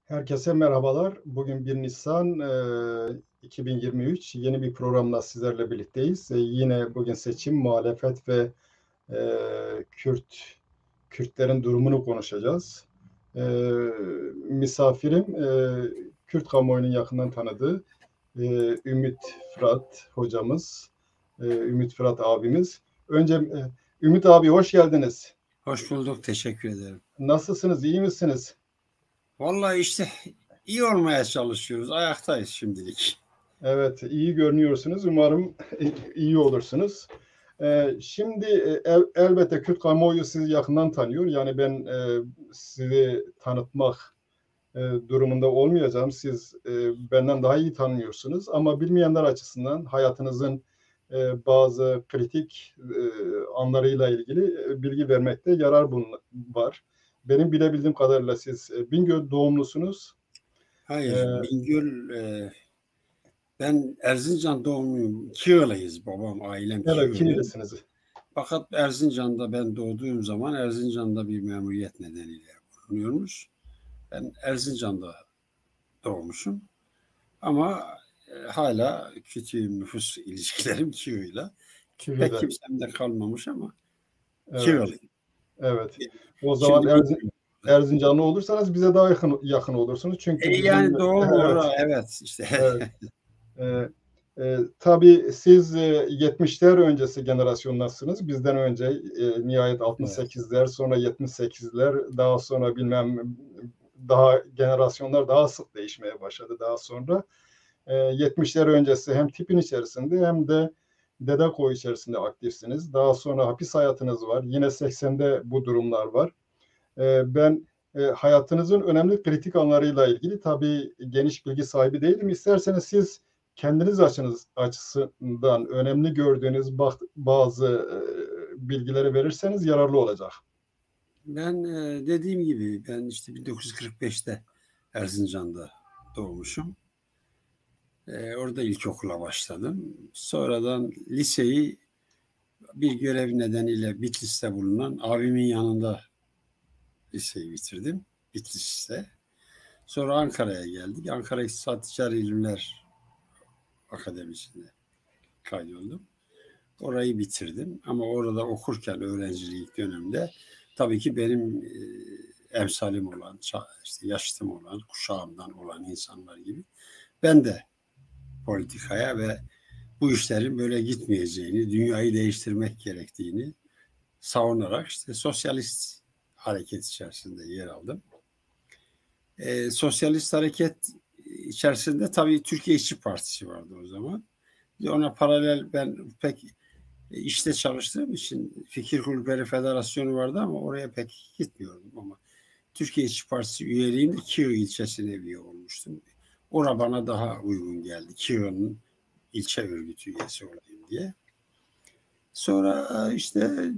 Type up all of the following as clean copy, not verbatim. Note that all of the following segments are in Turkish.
Herkese merhabalar. Bugün 1 Nisan 2023. Yeni bir programla sizlerle birlikteyiz. Yine bugün seçim, muhalefet ve Kürtlerin durumunu konuşacağız. Misafirim Kürt kamuoyunun yakından tanıdığı Ümit Fırat hocamız, Ümit Fırat abimiz. Önce Ümit abi hoş geldiniz. Hoş bulduk, teşekkür ederim. Nasılsınız, iyi misiniz? Vallahi işte iyi olmaya çalışıyoruz, ayaktayız şimdilik. Evet, iyi görünüyorsunuz. Umarım iyi olursunuz. Şimdi elbette Kürt kamuoyu sizi yakından tanıyor. Yani ben sizi tanıtmak durumunda olmayacağım. Siz benden daha iyi tanıyorsunuz. Ama bilmeyenler açısından hayatınızın bazı kritik anlarıyla ilgili bilgi vermekte yarar var. Benim bilebildiğim kadarıyla siz Bingöl doğumlusunuz. Hayır, Bingöl, ben Erzincan doğumluyum. Kiğalıyız, babam, ailem Evet, Kiğalı. kimlisiniz? Fakat Erzincan'da ben doğduğum zaman Erzincan'da bir memuriyet nedeniyle bulunuyormuş. Ben Erzincan'da doğmuşum. Ama hala kötü nüfus ilişkilerim Kiğalı'yla. Pek kimsem de kalmamış ama Evet. Kiğalıyım. Evet. O zaman Erzincanlı olursanız bize daha yakın olursunuz. Çünkü bizim yani doğru, evet işte. Evet. Tabii siz 70'ler öncesi jenerasyonlarsınız. Bizden önce nihayet 68'ler, sonra 78'ler, daha sonra bilmem daha jenerasyonlar daha sık değişmeye başladı daha sonra. 70'ler öncesi hem tipin içerisinde hem de Dedeko içerisinde aktifsiniz. Daha sonra hapis hayatınız var. Yine 80'de bu durumlar var. Ben hayatınızın önemli kritik anlarıyla ilgili tabii geniş bilgi sahibi değilim. İsterseniz siz kendiniz açısından önemli gördüğünüz bazı bilgileri verirseniz yararlı olacak. Ben dediğim gibi ben işte 1945'te Erzincan'da doğmuşum. Orada ilkokula başladım. Sonradan liseyi bir görev nedeniyle Bitlis'te bulunan abimin yanında liseyi bitirdim. Bitlis'te. Sonra Ankara'ya geldik. Ankara İktisat Ticari İlimler Akademisi'ne kaydoldum. Orayı bitirdim. Ama orada okurken öğrencilik döneminde tabii ki benim emsalim olan, işte yaşıtım olan, kuşağımdan olan insanlar gibi ben de politikaya ve bu işlerin böyle gitmeyeceğini, dünyayı değiştirmek gerektiğini savunarak işte sosyalist hareket içerisinde yer aldım. Sosyalist hareket içerisinde tabii Türkiye İşçi Partisi vardı o zaman. Ona paralel ben pek işte çalıştığım için Fikir Kulüpleri Federasyonu vardı ama oraya pek gitmiyordum ama Türkiye İşçi Partisi üyeliğinde Kiğı ilçesine üye olmuştum. Orada bana daha uygun geldi. Kiğı'nın ilçe örgütü üyesi olayım diye. Sonra işte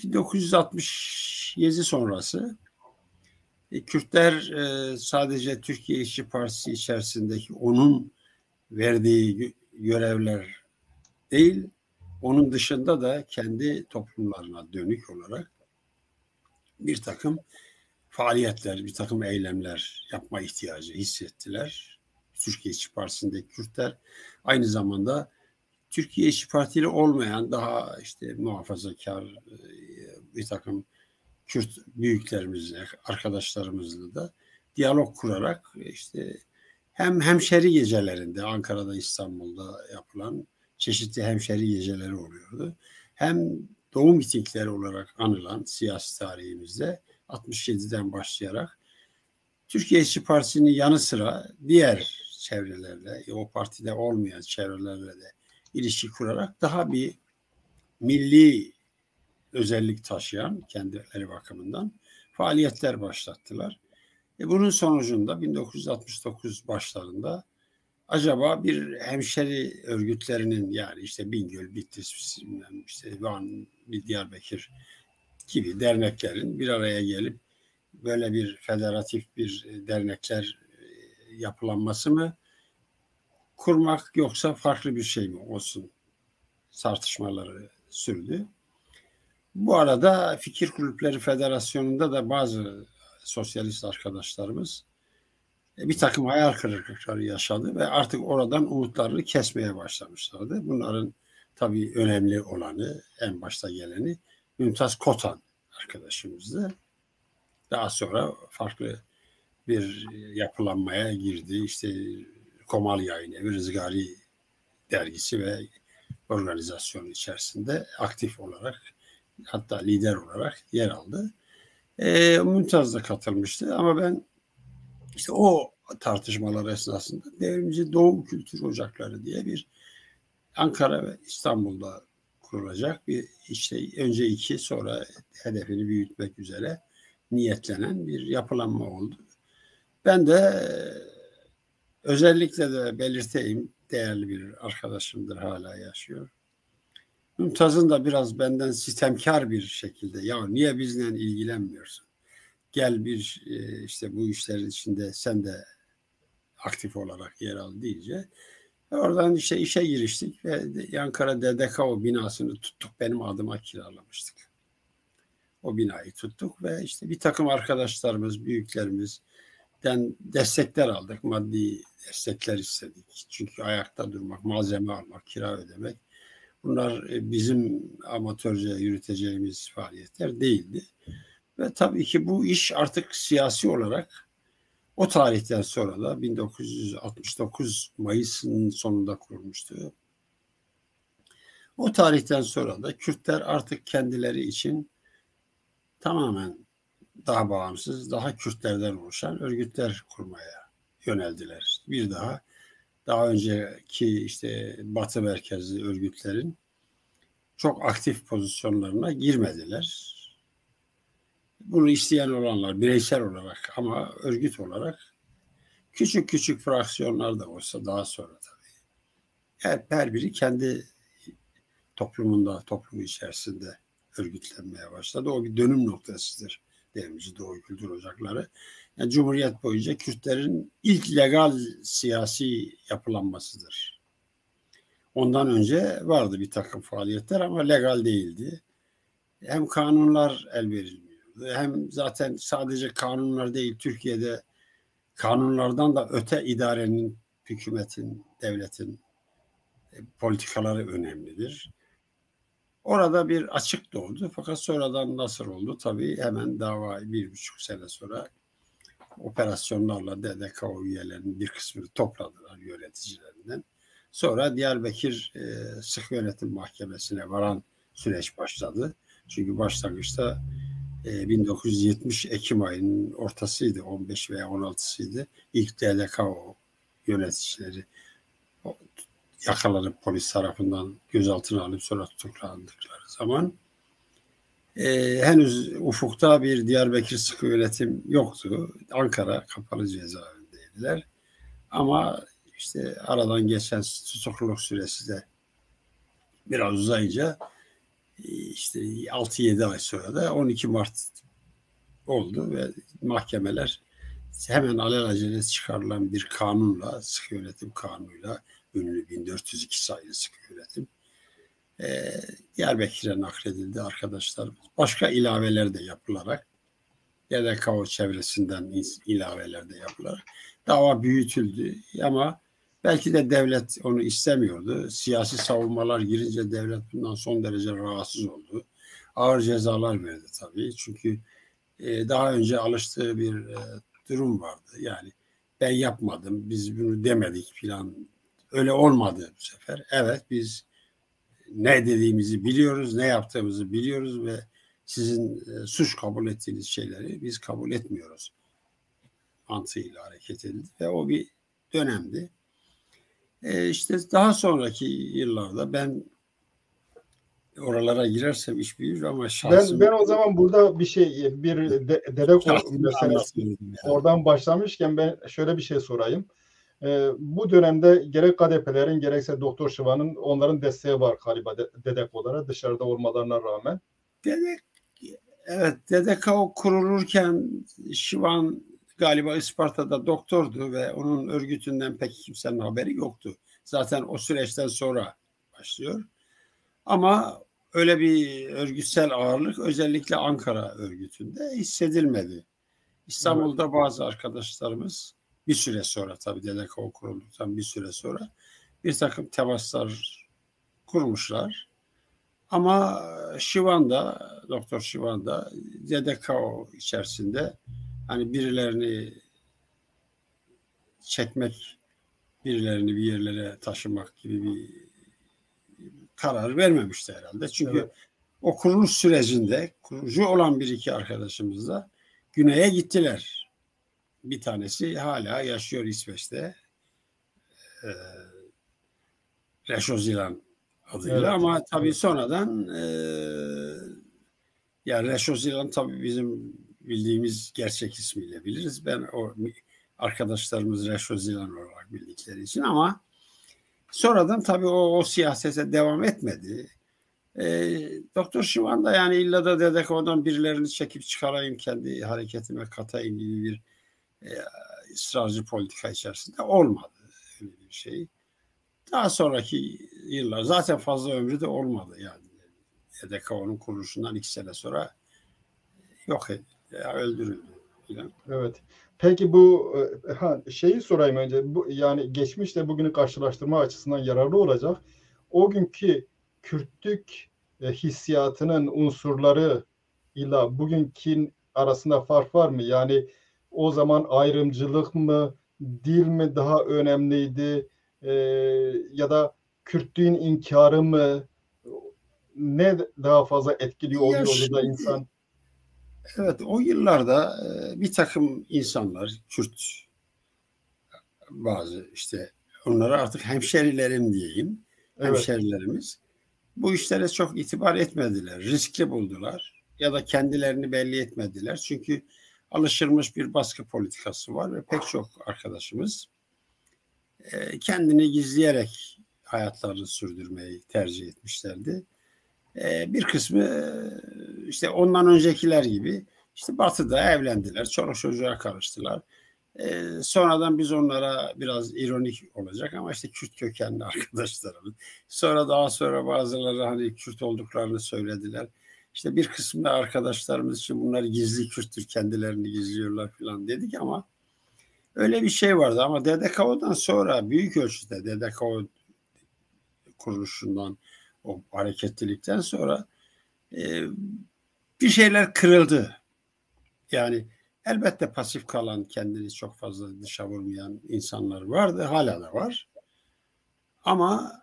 1967 sonrası Kürtler sadece Türkiye İşçi Partisi içerisindeki onun verdiği görevler değil, onun dışında da kendi toplumlarına dönük olarak bir takım faaliyetler, bir takım eylemler yapma ihtiyacı hissettiler. Türkiye İşçi Partisi'ndeki Kürtler aynı zamanda Türkiye İşçi Partisi ile olmayan daha işte muhafazakar bir takım Kürt büyüklerimizle, arkadaşlarımızla da diyalog kurarak işte hem hemşeri gecelerinde Ankara'da, İstanbul'da yapılan çeşitli hemşeri geceleri oluyordu. Hem doğum mitingleri olarak anılan siyasi tarihimizde 67'den başlayarak Türkiye İşçi Partisi'nin yanı sıra diğer çevrelerle, o partide olmayan çevrelerle de ilişki kurarak daha bir milli özellik taşıyan kendileri bakımından faaliyetler başlattılar. Bunun sonucunda 1969 başlarında acaba bir hemşeri örgütlerinin yani işte Bingöl, Bitlis, işte Van, Diyarbakır gibi derneklerin bir araya gelip böyle bir federatif bir dernekler yapılanması mı kurmak yoksa farklı bir şey mi olsun tartışmaları sürdü. Bu arada Fikir Kulüpleri Federasyonu'nda da bazı sosyalist arkadaşlarımız bir takım hayal kırıklıkları yaşadı ve artık oradan umutlarını kesmeye başlamışlardı. Bunların tabii önemli olanı, en başta geleni Mümtaz Kotan arkadaşımızdı. Daha sonra farklı bir yapılanmaya girdi. İşte Komal Yayın Evi, Rızgari dergisi ve organizasyonu içerisinde aktif olarak, hatta lider olarak yer aldı. Mümtaz da katılmıştı ama ben işte o tartışmalar esnasında Devrimci Doğum Kültür Ocakları diye bir Ankara ve İstanbul'da kurulacak bir, işte önce 2 sonra hedefini büyütmek üzere niyetlenen bir yapılanma oldu. Ben de özellikle de belirteyim, değerli bir arkadaşımdır, hala yaşıyor. Mümtaz'ın da biraz benden sitemkar bir şekilde, ya niye bizle ilgilenmiyorsun? Gel bir işte bu işlerin içinde sen de aktif olarak yer al deyince oradan işte işe giriştik ve Ankara DDKO binasını tuttuk, benim adıma kiralamıştık. O binayı tuttuk ve işte bir takım arkadaşlarımız, büyüklerimizden destekler aldık, maddi destekler istedik. Çünkü ayakta durmak, malzeme almak, kira ödemek, bunlar bizim amatörce yürüteceğimiz faaliyetler değildi. Ve tabii ki bu iş artık siyasi olarak o tarihten sonra da 1969 Mayıs'ın sonunda kurulmuştu. O tarihten sonra da Kürtler artık kendileri için tamamen daha bağımsız, daha Kürtlerden oluşan örgütler kurmaya yöneldiler. Bir daha önceki işte Batı merkezli örgütlerin çok aktif pozisyonlarına girmediler. Bunu isteyen olanlar bireysel olarak ama örgüt olarak küçük küçük fraksiyonlar da olsa daha sonra tabii. Her biri kendi toplumu içerisinde örgütlenmeye başladı. O bir dönüm noktasıdır Devrimci Doğu Kültür Ocakları. Yani Cumhuriyet boyunca Kürtlerin ilk legal siyasi yapılanmasıdır. Ondan önce vardı bir takım faaliyetler ama legal değildi. Hem kanunlar el verilmiyordu, hem zaten sadece kanunlar değil, Türkiye'de kanunlardan da öte idarenin, hükümetin, devletin politikaları önemlidir. Orada bir açık doğdu. Fakat sonradan nasıl oldu? Tabii hemen dava 1,5 sene sonra operasyonlarla DDKO üyelerinin bir kısmını topladılar yöneticilerinden. Sonra Diyarbakır Sık Yönetim Mahkemesi'ne varan süreç başladı. Çünkü başlangıçta 1970 Ekim ayının ortasıydı, 15 veya 16'sıydı. İlk DDKO yöneticileri yakalanıp polis tarafından gözaltına alınıp sonra tutuklandıkları zaman henüz ufukta bir Diyarbakır Sıkı Yönetim yoktu. Ankara kapalı cezaevindeydiler. Ama işte aradan geçen tutukluluk süresi de biraz uzayınca işte 6-7 ay sonra da 12 Mart oldu ve mahkemeler hemen alelacele çıkarılan bir kanunla, Sıkı Yönetim Kanunu'yla, ünlü 1402 sayılı Sıkı Yönetim Diyarbakır'a nakledildi arkadaşlarımız. Başka ilaveler de yapılarak, DDKO çevresinden ilaveler de yapılarak dava büyütüldü. Ama belki de devlet onu istemiyordu. Siyasi savunmalar girince devlet bundan son derece rahatsız oldu. Ağır cezalar verdi tabii. Çünkü daha önce alıştığı bir durum vardı. Yani ben yapmadım, biz bunu demedik filan. Öyle olmadı bu sefer. Evet, biz ne dediğimizi biliyoruz, ne yaptığımızı biliyoruz ve sizin suç kabul ettiğiniz şeyleri biz kabul etmiyoruz mantığıyla hareket edildi ve o bir dönemdi. İşte daha sonraki yıllarda ben oralara girersem iş büyür ama şahsım... Ben o zaman burada bir DDKO meselesi Yani. oradan başlamışken ben şöyle bir şey sorayım. Bu dönemde gerek KDP'lerin gerekse Doktor Şıvan'ın onların desteği var galiba DDKO'lara dışarıda olmalarına rağmen. Evet, DDKO kurulurken Şıvan galiba Isparta'da doktordu ve onun örgütünden pek kimsenin haberi yoktu. Zaten o süreçten sonra başlıyor. Ama öyle bir örgütsel ağırlık özellikle Ankara örgütünde hissedilmedi. İstanbul'da bazı arkadaşlarımız bir süre sonra tabii DDKO kurulduktan bir süre sonra bir takım temaslar kurmuşlar. Ama Şivanda, Doktor Şivanda DDKO içerisinde hani birilerini çekmek, birilerini bir yerlere taşımak gibi bir karar vermemişti herhalde. Çünkü evet, o kuruluş sürecinde kurucu olan bir iki arkadaşımız da güneye gittiler. Bir tanesi hala yaşıyor İsveç'te. Reşo Zilan adıyla, evet, ama tabii evet, sonradan yani Reşo Zilan tabii bizim bildiğimiz gerçek ismiyle biliriz. Ben o arkadaşlarımız Reşo Zilan olarak bildikleri için, ama sonradan tabii o siyasete devam etmedi. Doktor Şivan da yani illa da DDKO'dan birilerini çekip çıkarayım, kendi hareketime katayım gibi bir ısrarcı politika içerisinde olmadı öyle bir şey. Daha sonraki yıllar zaten fazla ömrü de olmadı yani. DDKO'nun kuruluşundan 2 sene sonra yok edildi, öldürüldü falan. Evet. Peki bu şeyi sorayım önce. Bu, yani geçmişle bugünü karşılaştırma açısından yararlı olacak. O günkü Kürtlük hissiyatının unsurları ile bugünkü arasında fark var mı? Yani o zaman ayrımcılık mı, dil mi daha önemliydi? Ya da Kürtlüğün inkarı mı? Ne daha fazla etkili oluyordu da insan? Evet, o yıllarda bir takım insanlar, Kürt, bazı işte onlara artık hemşerilerim diyeyim, Evet, hemşerilerimiz bu işlere çok itibar etmediler, riskli buldular ya da kendilerini belli etmediler. Çünkü alışılmış bir baskı politikası var ve pek çok arkadaşımız kendini gizleyerek hayatlarını sürdürmeyi tercih etmişlerdi. Bir kısmı işte ondan öncekiler gibi işte Batı'da evlendiler, çoluk çocuğa karıştılar. Sonradan biz onlara biraz ironik olacak ama işte Kürt kökenli arkadaşlarımız. Daha sonra bazıları hani Kürt olduklarını söylediler. İşte bir kısmı arkadaşlarımız için bunlar gizli Kürttür, kendilerini gizliyorlar falan dedik, ama öyle bir şey vardı. Ama DDKO'dan sonra büyük ölçüde DDKO kuruluşundan, o hareketlilikten sonra bir şeyler kırıldı. Yani elbette pasif kalan, kendini çok fazla dışa vurmayan insanlar vardı, hala da var. Ama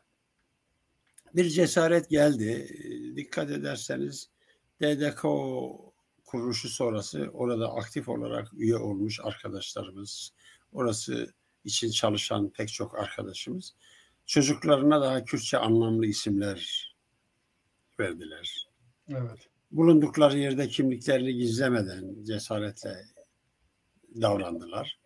bir cesaret geldi. Dikkat ederseniz DDKO kuruluşu sonrası orada aktif olarak üye olmuş arkadaşlarımız, orası için çalışan pek çok arkadaşımız çocuklarına daha Kürtçe anlamlı isimler verdiler. Evet. Bulundukları yerde kimliklerini gizlemeden cesaretle davrandılar.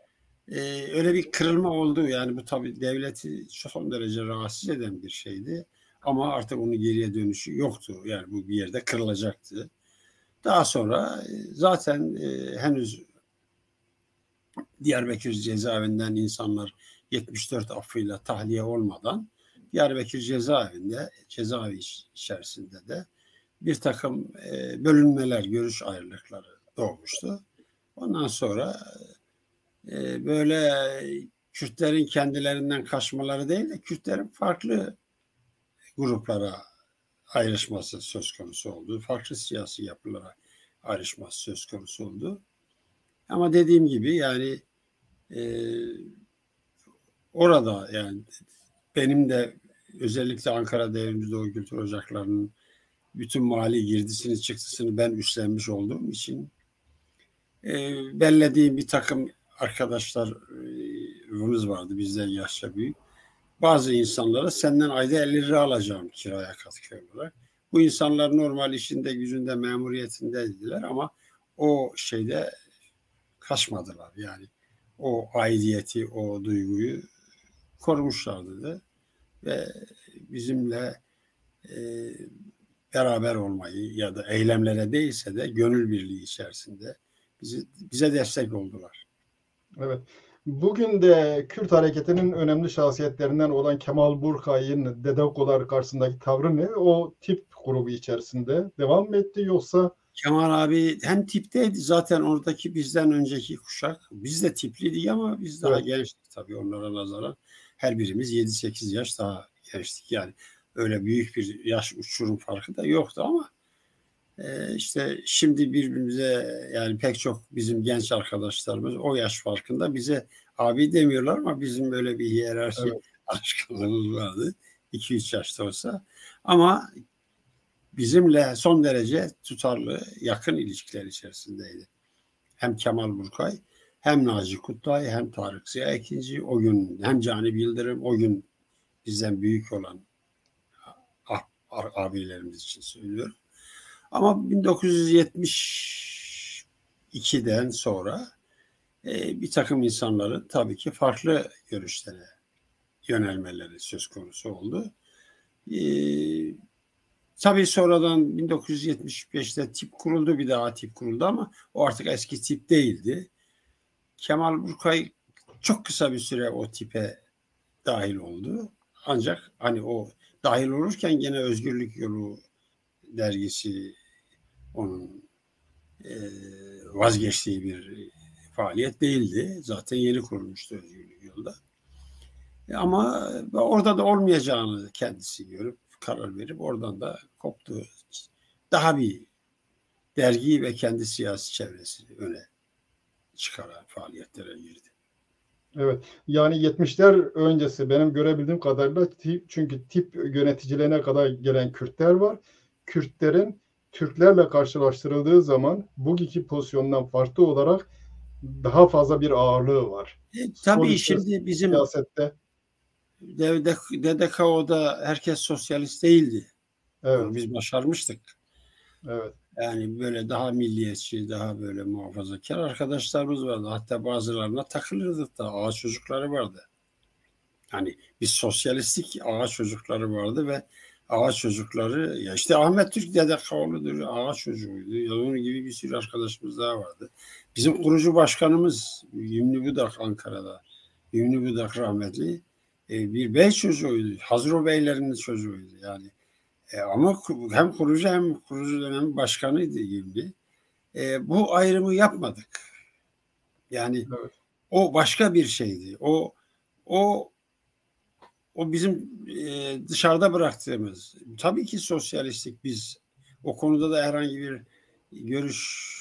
Öyle bir kırılma oldu. Yani bu tabii devleti son derece rahatsız eden bir şeydi. Ama artık onun geriye dönüşü yoktu. Yani bu bir yerde kırılacaktı. Daha sonra zaten henüz Diyarbakır cezaevinden insanlar 74 affıyla tahliye olmadan Diyarbakır cezaevi içerisinde de bir takım bölünmeler, görüş ayrılıkları doğmuştu. Ondan sonra böyle Kürtlerin kendilerinden kaçmaları değil de Kürtlerin farklı gruplara ayrışması söz konusu oldu. Farklı siyasi yapılara ayrışması söz konusu oldu. Ama dediğim gibi yani orada yani benim de özellikle Ankara Devrimci Doğu Kültür Ocakları'nın bütün mali girdisini çıktısını ben üstlenmiş olduğum için bellediğim bir takım arkadaşlarımız vardı bizden yaşça büyük. Bazı insanlara senden ayda 50 lira alacağım kiraya katkı olarak. Bu insanlar normal işinde, gücünde, memuriyetindeydiler ama o şeyde kaçmadılar. Yani o aidiyeti, o duyguyu korumuşlardı da ve bizimle beraber olmayı ya da eylemlere değilse de gönül birliği içerisinde bize destek oldular. Evet. Bugün de Kürt hareketinin önemli şahsiyetlerinden olan Kemal Burkay'ın Dedekolar karşısındaki tavrı ne? O tip grubu içerisinde devam mı etti yoksa? Kemal abi hem tipteydi zaten oradaki bizden önceki kuşak. Biz de tipliydik ama biz daha Evet, gençtik tabii onlara nazaran. Her birimiz 7-8 yaş daha gençtik yani. Öyle büyük bir yaş uçurum farkı da yoktu ama işte şimdi birbirimize yani pek çok bizim genç arkadaşlarımız o yaş farkında bize abi demiyorlar ama bizim böyle bir hiyerarşi evet, alışkanlığımız vardı. 2-3 yaşta olsa. Ama bizimle son derece tutarlı, yakın ilişkiler içerisindeydi. Hem Kemal Burkay, hem Naci Kutlay, hem Tarık Ziya Ekinci, o gün hem Cani Bildirim, o gün bizden büyük olan abilerimiz için söylüyorum. Ama 1972'den sonra bir takım insanların tabii ki farklı görüşlere yönelmeleri söz konusu oldu. E, Tabii sonradan 1975'te tip kuruldu, bir daha tip kuruldu ama o artık eski tip değildi. Kemal Burkay çok kısa bir süre o tipe dahil oldu. Ancak hani o dahil olurken gene Özgürlük Yolu dergisi onun vazgeçtiği bir faaliyet değildi. Zaten yeni kurulmuştu Özgürlük Yolda. Ama orada da olmayacağını kendisi görüp karar verip oradan da koptu. Daha bir dergiyi ve kendi siyasi çevresini öne çıkaran faaliyetlere girdi. evet. Yani 70'ler öncesi benim görebildiğim kadarıyla çünkü tip yöneticilerine kadar gelen Kürtler var. Kürtlerin Türklerle karşılaştırıldığı zaman bugünkü pozisyondan farklı olarak daha fazla bir ağırlığı var. Tabii Sonuçta şimdi bizim siyasette, DDKO'da herkes sosyalist değildi. Onu evet, biz başarmıştık. evet, Yani böyle daha milliyetçi, daha böyle muhafazakar arkadaşlarımız vardı. Hatta bazılarına takılırdık da ağa çocukları vardı. Hani biz sosyalistik ağa çocukları vardı ve ağa çocukları ya işte Ahmet Türk DDKO'ludur, ağa çocuğuydu. Ya onun gibi bir sürü arkadaşımız daha vardı. Bizim kurucu başkanımız Yümlü Budak Ankara'da. Yümlü Budak rahmetli bir bey çocuğuydu. Hazro beylerinin çocuğuydu yani. Ama hem kurucu dönem başkanıydı gibi. Bu ayrımı yapmadık. Yani evet, o başka bir şeydi. O o bizim dışarıda bıraktığımız. Tabii ki sosyalistik biz. O konuda da herhangi bir görüş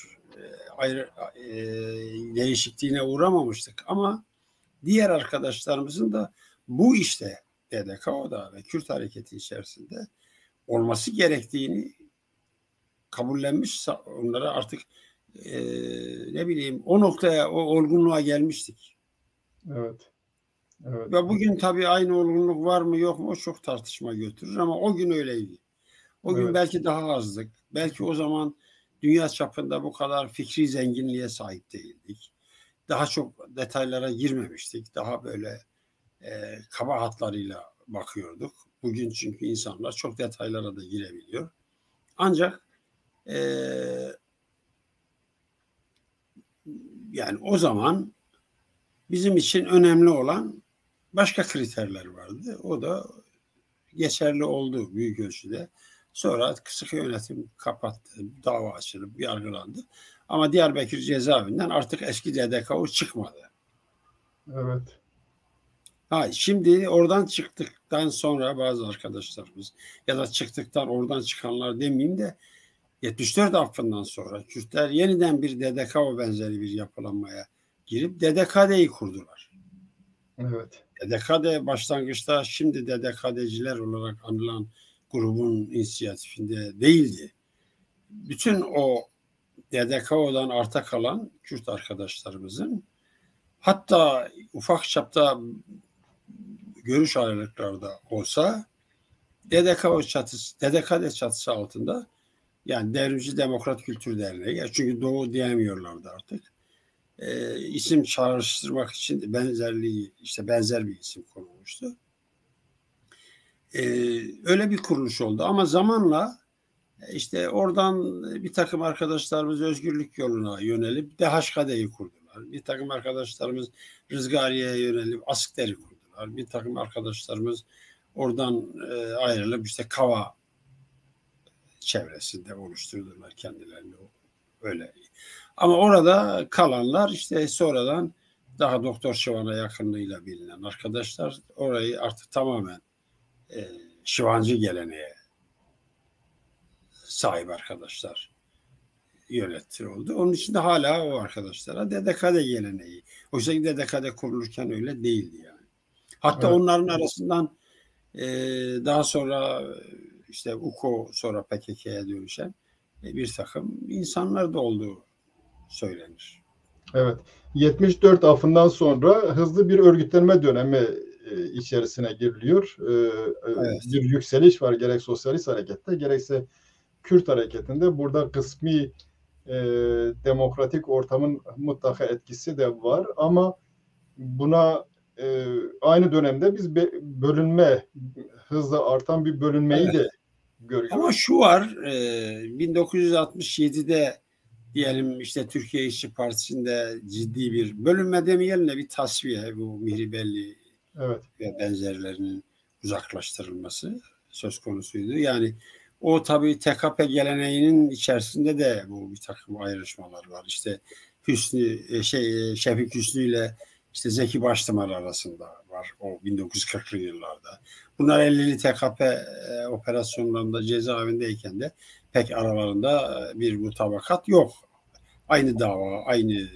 ayrı değişikliğine uğramamıştık. Ama diğer arkadaşlarımızın da bu işte DDKO'da ve Kürt hareketi içerisinde olması gerektiğini kabullenmiş, onlara artık ne bileyim o noktaya, o olgunluğa gelmiştik. evet, evet, Ve bugün tabii aynı olgunluk var mı yok mu o çok tartışma götürür ama o gün öyleydi. O gün evet, belki daha azdık. Belki o zaman dünya çapında bu kadar fikri zenginliğe sahip değildik. Daha çok detaylara girmemiştik. Daha böyle kaba hatlarıyla bakıyorduk. Bugün çünkü insanlar çok detaylara da girebiliyor. Ancak yani o zaman bizim için önemli olan başka kriterler vardı. O da geçerli oldu büyük ölçüde. Sonra sıkı yönetim kapattı, dava açılıp yargılandı. Ama Diyarbakır cezaevinden artık eski DDKO çıkmadı. evet, Şimdi oradan çıktıktan sonra bazı arkadaşlarımız ya da çıktıktan oradan çıkanlar demeyeyim de 74 affından sonra Kürtler yeniden bir DDKO benzeri bir yapılanmaya girip DDKD'yi kurdular. evet, DDKD başlangıçta şimdi DDKD'ciler olarak anılan grubun inisiyatifinde değildi. Bütün o DDKO'dan arta kalan Kürt arkadaşlarımızın hatta ufak çapta görüş ayrılıkları da olsa DDKD çatısı altında yani Devrimci Demokrat Kültür Derneği çünkü Doğu diyemiyorlardı artık. İsim çağrıştırmak için benzer bir isim konulmuştu. Öyle bir kuruluş oldu ama zamanla işte oradan bir takım arkadaşlarımız özgürlük yoluna yönelip DHKD'yi kurdular. kurdular. Bir takım arkadaşlarımız Rızgariye'ye yönelip askeri kurdular. Bir takım arkadaşlarımız oradan ayrılıp işte Kava çevresinde oluşturdular kendilerini. Öyle. Ama orada kalanlar işte sonradan daha Doktor Şivan'a yakınlığıyla bilinen arkadaşlar orayı artık tamamen Şivancı geleneğe sahip arkadaşlar yönettir oldu. Onun için de hala o arkadaşlara dedekade geleneği. Oysa ki dedekade kurulurken öyle değildi yani. Hatta evet, onların arasından daha sonra işte UKO sonra PKK'ya dönüşen bir takım insanlar da olduğu söylenir. Evet. 74 afından sonra hızlı bir örgütlenme dönemi içerisine giriliyor. Evet. Bir yükseliş var gerek sosyalist harekette gerekse Kürt hareketinde. Burada kısmi demokratik ortamın mutlaka etkisi de var ama buna aynı dönemde biz bölünme, hızla artan bir bölünmeyi evet, de görüyoruz. Ama şu var, 1967'de diyelim işte Türkiye İşçi Partisi'nde ciddi bir bölünme demeyelim de bir tasfiye, bu Mihribelli evet, ve benzerlerinin uzaklaştırılması söz konusuydu. Yani o tabii TKP geleneğinin içerisinde de bu bir takım ayrışmalar var. İşte Şefik Hüsnü ile işte Zeki Baştımar arasında var o 1940'lı yıllarda. Bunlar 50'li TKP operasyonlarında cezaevindeyken de pek aralarında bir mutabakat yok. Aynı dava, aynı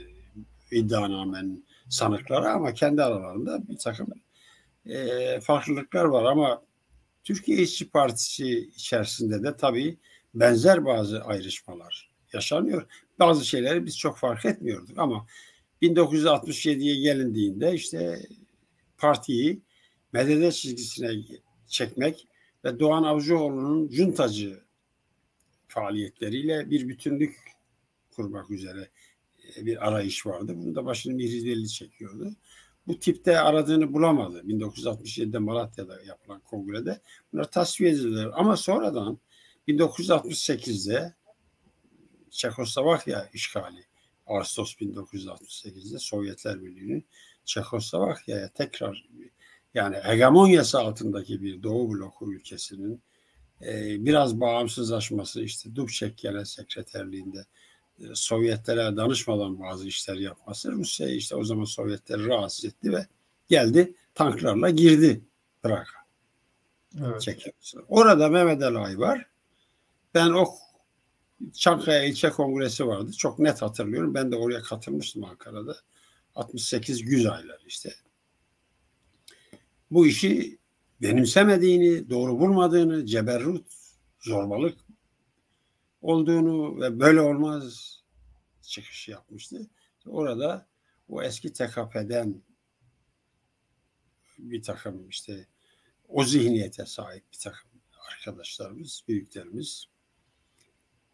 iddianamenin sanıkları ama kendi aralarında bir takım farklılıklar var. Ama Türkiye İşçi Partisi içerisinde de tabii benzer bazı ayrışmalar yaşanıyor. Bazı şeyleri biz çok fark etmiyorduk ama 1967'ye gelindiğinde işte partiyi MDD çizgisine çekmek ve Doğan Avcıoğlu'nun cuntacı faaliyetleriyle bir bütünlük kurmak üzere bir arayış vardı. Bunu da başını Mihribelli çekiyordu. Bu tipte aradığını bulamadı. 1967'de Malatya'da yapılan kongrede bunlar tasfiye edildiler. Ama sonradan 1968'de Çekoslovakya işgali, Ağustos 1968'de Sovyetler Birliği'nin Çekoslovakya'ya tekrar yani hegemonyası altındaki bir Doğu bloku ülkesinin biraz bağımsızlaşması, işte Dubček Genel Sekreterliğinde Sovyetlere danışmadan bazı işler yapması Rusya'yı işte o zaman Sovyetleri rahatsız etti ve geldi tanklarla girdi Prag'a. Evet. Orada Mehmet Ali Aybar, ben o Çankaya İlçe Kongresi vardı. Çok net hatırlıyorum. Ben de oraya katılmıştım Ankara'da. 68 güz ayları işte. Bu işi benimsemediğini, doğru bulmadığını, ceberrut, zorbalık olduğunu ve böyle olmaz çıkış yapmıştı. Orada o eski TKP'den bir takım işte o zihniyete sahip bir takım arkadaşlarımız, büyüklerimiz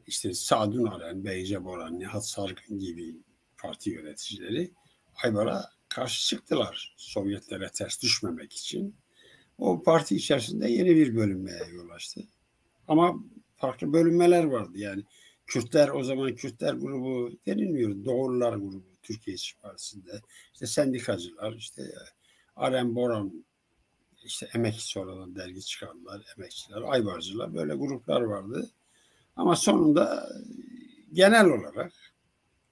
işte Sadun Aren, Beyce Boran, Nihat Sargın gibi parti yöneticileri Aybar'a karşı çıktılar Sovyetlere ters düşmemek için. O parti içerisinde yeni bir bölünmeye yol açtı. Ama farklı bölünmeler vardı yani. Kürtler o zaman Kürtler grubu denilmiyor. Doğrular grubu Türkiye İşçi Partisi'nde. İşte sendikacılar, işte Aren Boran, işte emek sonradan dergi çıkardılar, emekçiler, Aybarcılar böyle gruplar vardı. Ama sonunda genel olarak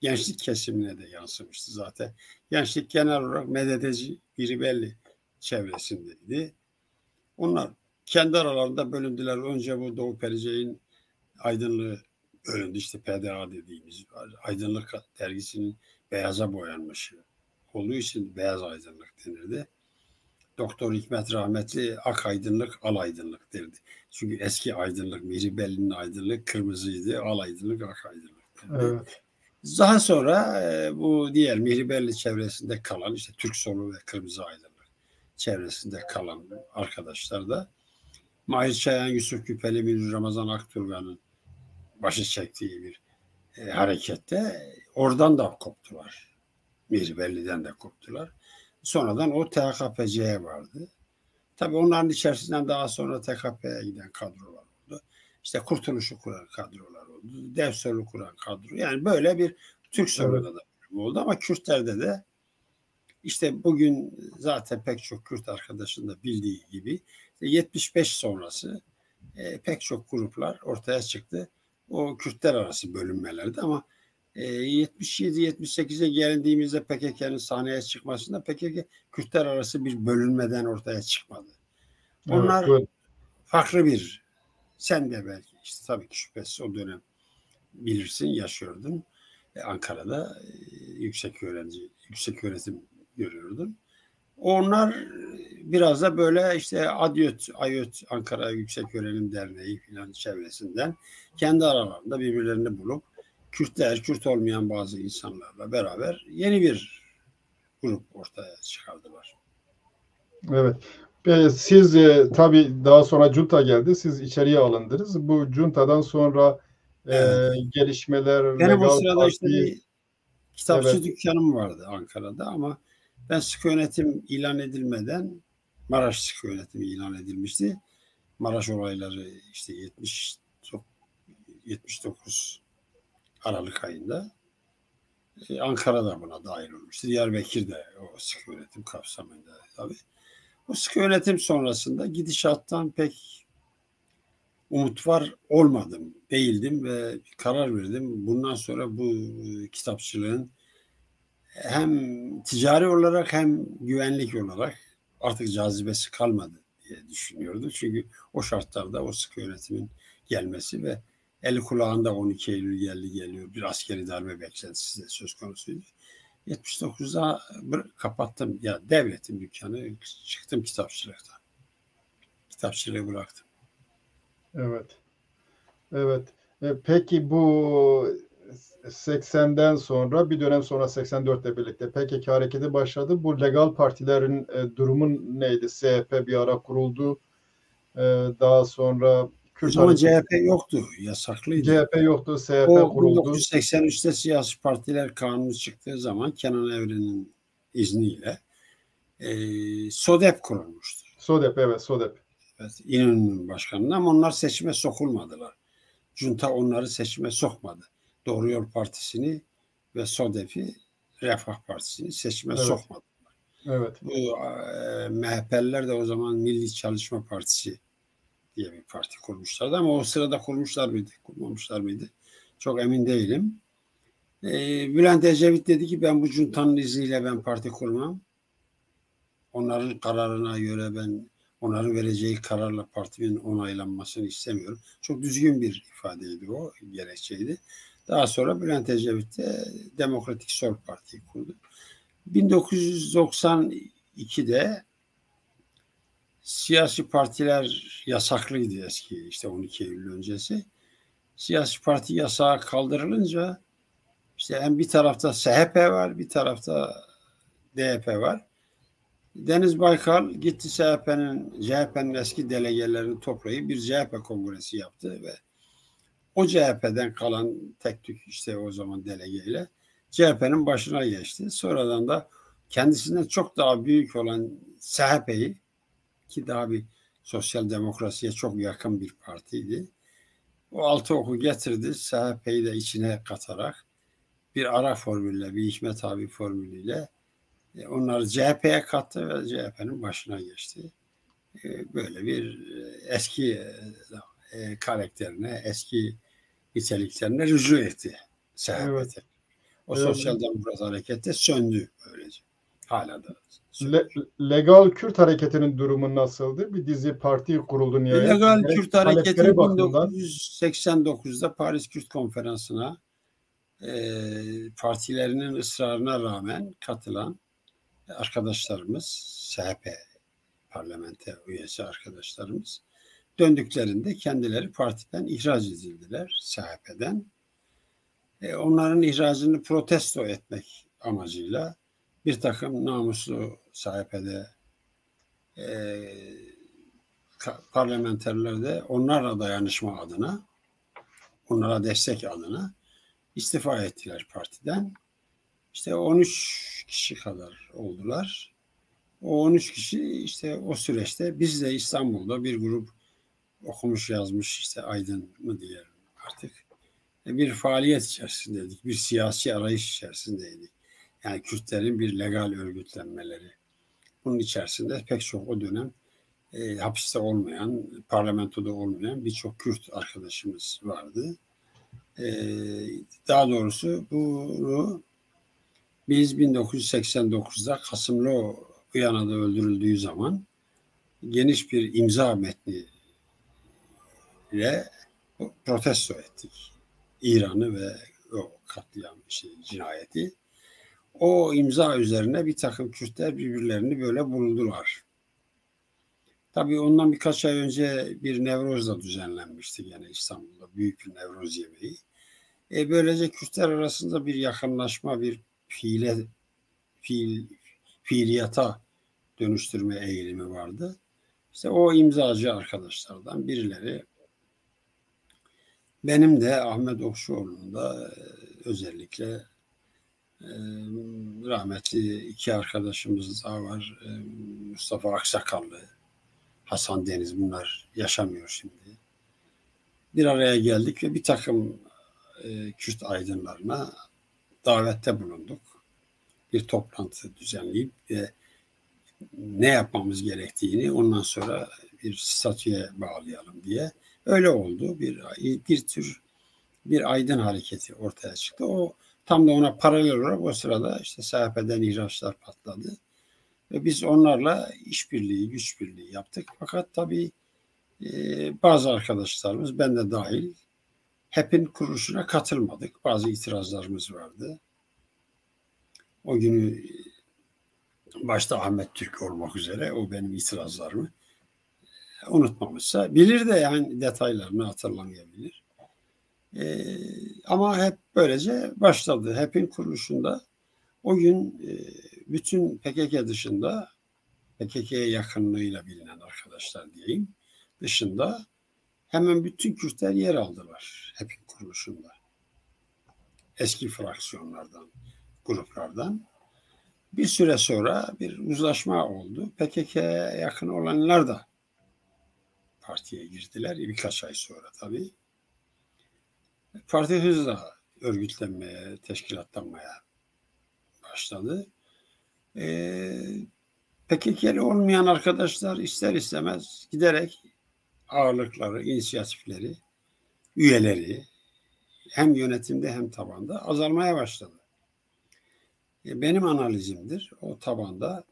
gençlik kesimine de yansımıştı zaten. Gençlik genel olarak MDD'ci Mihribelli çevresindeydi. Onlar kendi aralarında bölündüler. Önce bu Doğu Perinçek'in Aydınlığı bölündü. İşte PDA dediğimiz Aydınlık dergisinin beyaza boyanmışı olduğu için beyaz aydınlık denirdi. Doktor Hikmet rahmetli ak aydınlık, al aydınlık derdi. Çünkü eski aydınlık, Mihribelli'nin aydınlık kırmızıydı, al aydınlık, ak aydınlık derdi. Evet. Daha sonra bu diğer Mihribelli çevresinde kalan işte Türk Solu ve Kırmızı Aydınlık çevresinde kalan arkadaşlar da Mahir Çayan, Yusuf Küpeli, Münir Ramazan Akturgan'ın başı çektiği bir harekette oradan da koptular. Mihribelli'den de koptular. Sonradan o TKPC'ye vardı. Tabii onların içerisinden daha sonra TKP'ye giden kadrolar oldu. İşte Kurtuluş'u kuran kadrolar oldu. Devsol'u kuran kadro. Yani böyle bir Türk Solu'da da oldu ama Kürtlerde de işte bugün zaten pek çok Kürt arkadaşın da bildiği gibi 75 sonrası pek çok gruplar ortaya çıktı. O Kürtler arası bölünmelerdi ama 77-78'e gelindiğimizde PKK'nın sahneye çıkmasında PKK Kürtler arası bir bölünmeden ortaya çıkmadı. Onlar Evet, farklı bir, sen de belki işte tabii ki şüphesiz o dönem bilirsin, yaşıyordun. Ankara'da yüksek öğretim görüyordum. Onlar biraz da böyle işte AYÖT Ankara Yükseköğretim Derneği filan çevresinden kendi aralarında birbirlerini bulup Kürt olmayan bazı insanlarla beraber yeni bir grup ortaya çıkardılar. evet. Siz tabii daha sonra junta geldi. Siz içeriye alındınız. Bu juntadan sonra Evet. gelişmeler, Benim o legal sırada işte parti, bir kitapçı evet, dükkanım vardı Ankara'da ama ben sıkı yönetim ilan edilmeden Maraş sıkı yönetimi ilan edilmişti. Maraş olayları işte 79 Aralık ayında Ankara da buna dahil olmuştu. Diyarbakır da o sıkı yönetim kapsamında tabii. O sıkı yönetim sonrasında gidişattan pek umut var olmadım, değildim ve karar verdim. Bundan sonra bu kitapçılığın hem ticari olarak hem güvenlik olarak artık cazibesi kalmadı diye düşünüyordu. Çünkü o şartlarda o sıkı yönetimin gelmesi ve eli kulağında 12 Eylül geliyor. Bir askeri darbe beklentisi de söz konusuydu. 79'da kapattım. Ya devletin dükkanı, çıktım kitapçılıktan. Kitapçılığı bıraktım. evet, evet. Peki bu 80'den sonra bir dönem sonra 84'le birlikte PKK hareketi başladı. Bu legal partilerin durumu neydi? SHP bir ara kuruldu. Daha sonra O Kürt zaman hareketi, CHP yoktu, yasaklıydı. CHP yoktu, SHP O kuruldu. 1983'te siyasi partiler kanunu çıktığı zaman Kenan Evren'in izniyle SODEP kurulmuştu. SODEP, evet, SODEP. Evet, İnönü'nün başkanlığı ama onlar seçime sokulmadılar. Junta onları seçime sokmadı. Doğru Yol Partisi'ni ve SODEP'i, Refah Partisi'ni seçime Evet, sokmadı. evet, Bu MHP'liler de o zaman Milli Çalışma Partisi diye bir parti kurmuşlardı ama o sırada kurmuşlar mıydı, kurmamışlar mıydı? Çok emin değilim. Bülent Ecevit dedi ki ben bu juntanın izniyle ben parti kurmam. Onların kararına göre ben onların vereceği kararla partimin onaylanmasını istemiyorum. Çok düzgün bir ifadeydi o, gerekçeydi. Daha sonra Bülent Ecevit de Demokratik Sol Parti'yi kurdu. 1992'de siyasi partiler yasaklıydı eski işte 12 Eylül öncesi. Siyasi parti yasağı kaldırılınca işte hem bir tarafta SHP var, bir tarafta DYP var. Deniz Baykal gitti CHP'nin eski delegelerini toplayıp bir CHP kongresi yaptı ve o CHP'den kalan tek tük işte o zaman delegeyle CHP'nin başına geçti. Sonradan da kendisinden çok daha büyük olan SHP'yi, ki daha bir sosyal demokrasiye çok yakın bir partiydi, o altı oku getirdi, SHP'yi de içine katarak bir ara formülle, bir Hikmet abi formülüyle onları CHP'ye kattı ve CHP'nin başına geçti. Böyle bir eski karakterine, eski niteliklerine rücu etti evet. CHP. O Ee, sosyal demokrat harekette söndü böylece. Hala da Le- sönmüş. Legal Kürt hareketinin durumu nasıldı? Bir dizi parti kuruldu nihayet. İllegal Gerek Kürt talepleri Hareketi bakımından. 1989'da Paris Kürt Konferansı'na partilerinin ısrarına rağmen katılan arkadaşlarımız, SHP parlamenter üyesi arkadaşlarımız döndüklerinde kendileri partiden ihraç edildiler, SHP'den. Onların ihracını protesto etmek amacıyla bir takım namuslu SHP'de parlamenterler de onlarla dayanışma adına, onlara destek adına istifa ettiler partiden. İşte 13 kişi kadar oldular. O 13 kişi işte o süreçte biz de İstanbul'da bir grup okumuş yazmış işte aydın mı diyelim artık bir faaliyet içerisindeydik. Bir siyasi arayış içerisindeydik. Yani Kürtlerin bir legal örgütlenmeleri. Bunun içerisinde pek çok o dönem hapiste olmayan, parlamentoda olmayan birçok Kürt arkadaşımız vardı. Daha doğrusu bunu biz 1989'da Kasımlı Viyana'da öldürüldüğü zaman geniş bir imza metni ile protesto ettik. İran'ı ve o katliam cinayeti. O imza üzerine bir takım Kürtler birbirlerini böyle buldular. Tabii ondan birkaç ay önce bir Nevroz da düzenlenmişti gene İstanbul'da. Büyük bir Nevroz yemeği. Böylece Kürtler arasında bir yakınlaşma, bir fiiliyata dönüştürme eğilimi vardı. İşte o imzacı arkadaşlardan birileri, benim de Ahmet Okşuoğlu'nun da özellikle rahmetli iki arkadaşımız daha var. Mustafa Aksakallı, Hasan Deniz, bunlar yaşamıyor şimdi. Bir araya geldik ve bir takım Kürt aydınlarına davette bulunduk. Bir toplantı düzenleyip ne yapmamız gerektiğini ondan sonra bir statüye bağlayalım diye. Öyle oldu. Bir tür bir aydın hareketi ortaya çıktı. O tam da ona paralel olarak o sırada işte SHP'den ihraçlar patladı. Ve biz onlarla işbirliği, güç birliği yaptık. Fakat tabii bazı arkadaşlarımız, ben de dahil, HEP'in kuruluşuna katılmadık. Bazı itirazlarımız vardı. O günü başta Ahmet Türk olmak üzere o benim itirazlarımı unutmamışsa bilir de yani detaylarını hatırlamayabilir. Ama hep böylece başladı. HEP'in kuruluşunda o gün bütün PKK dışında, PKK'ye yakınlığıyla bilinen arkadaşlar diyeyim, dışında hemen bütün Kürtler yer aldılar HEP'in kuruluşunda. Eski fraksiyonlardan, gruplardan. Bir süre sonra bir uzlaşma oldu. PKK'ya yakın olanlar da partiye girdiler. Birkaç ay sonra tabii. Parti hızla örgütlenmeye, teşkilatlanmaya başladı. PKK'li olmayan arkadaşlar ister istemez giderek ağırlıkları, inisiyatifleri, üyeleri hem yönetimde hem tabanda azalmaya başladı. Benim analizimdir. O tabanda,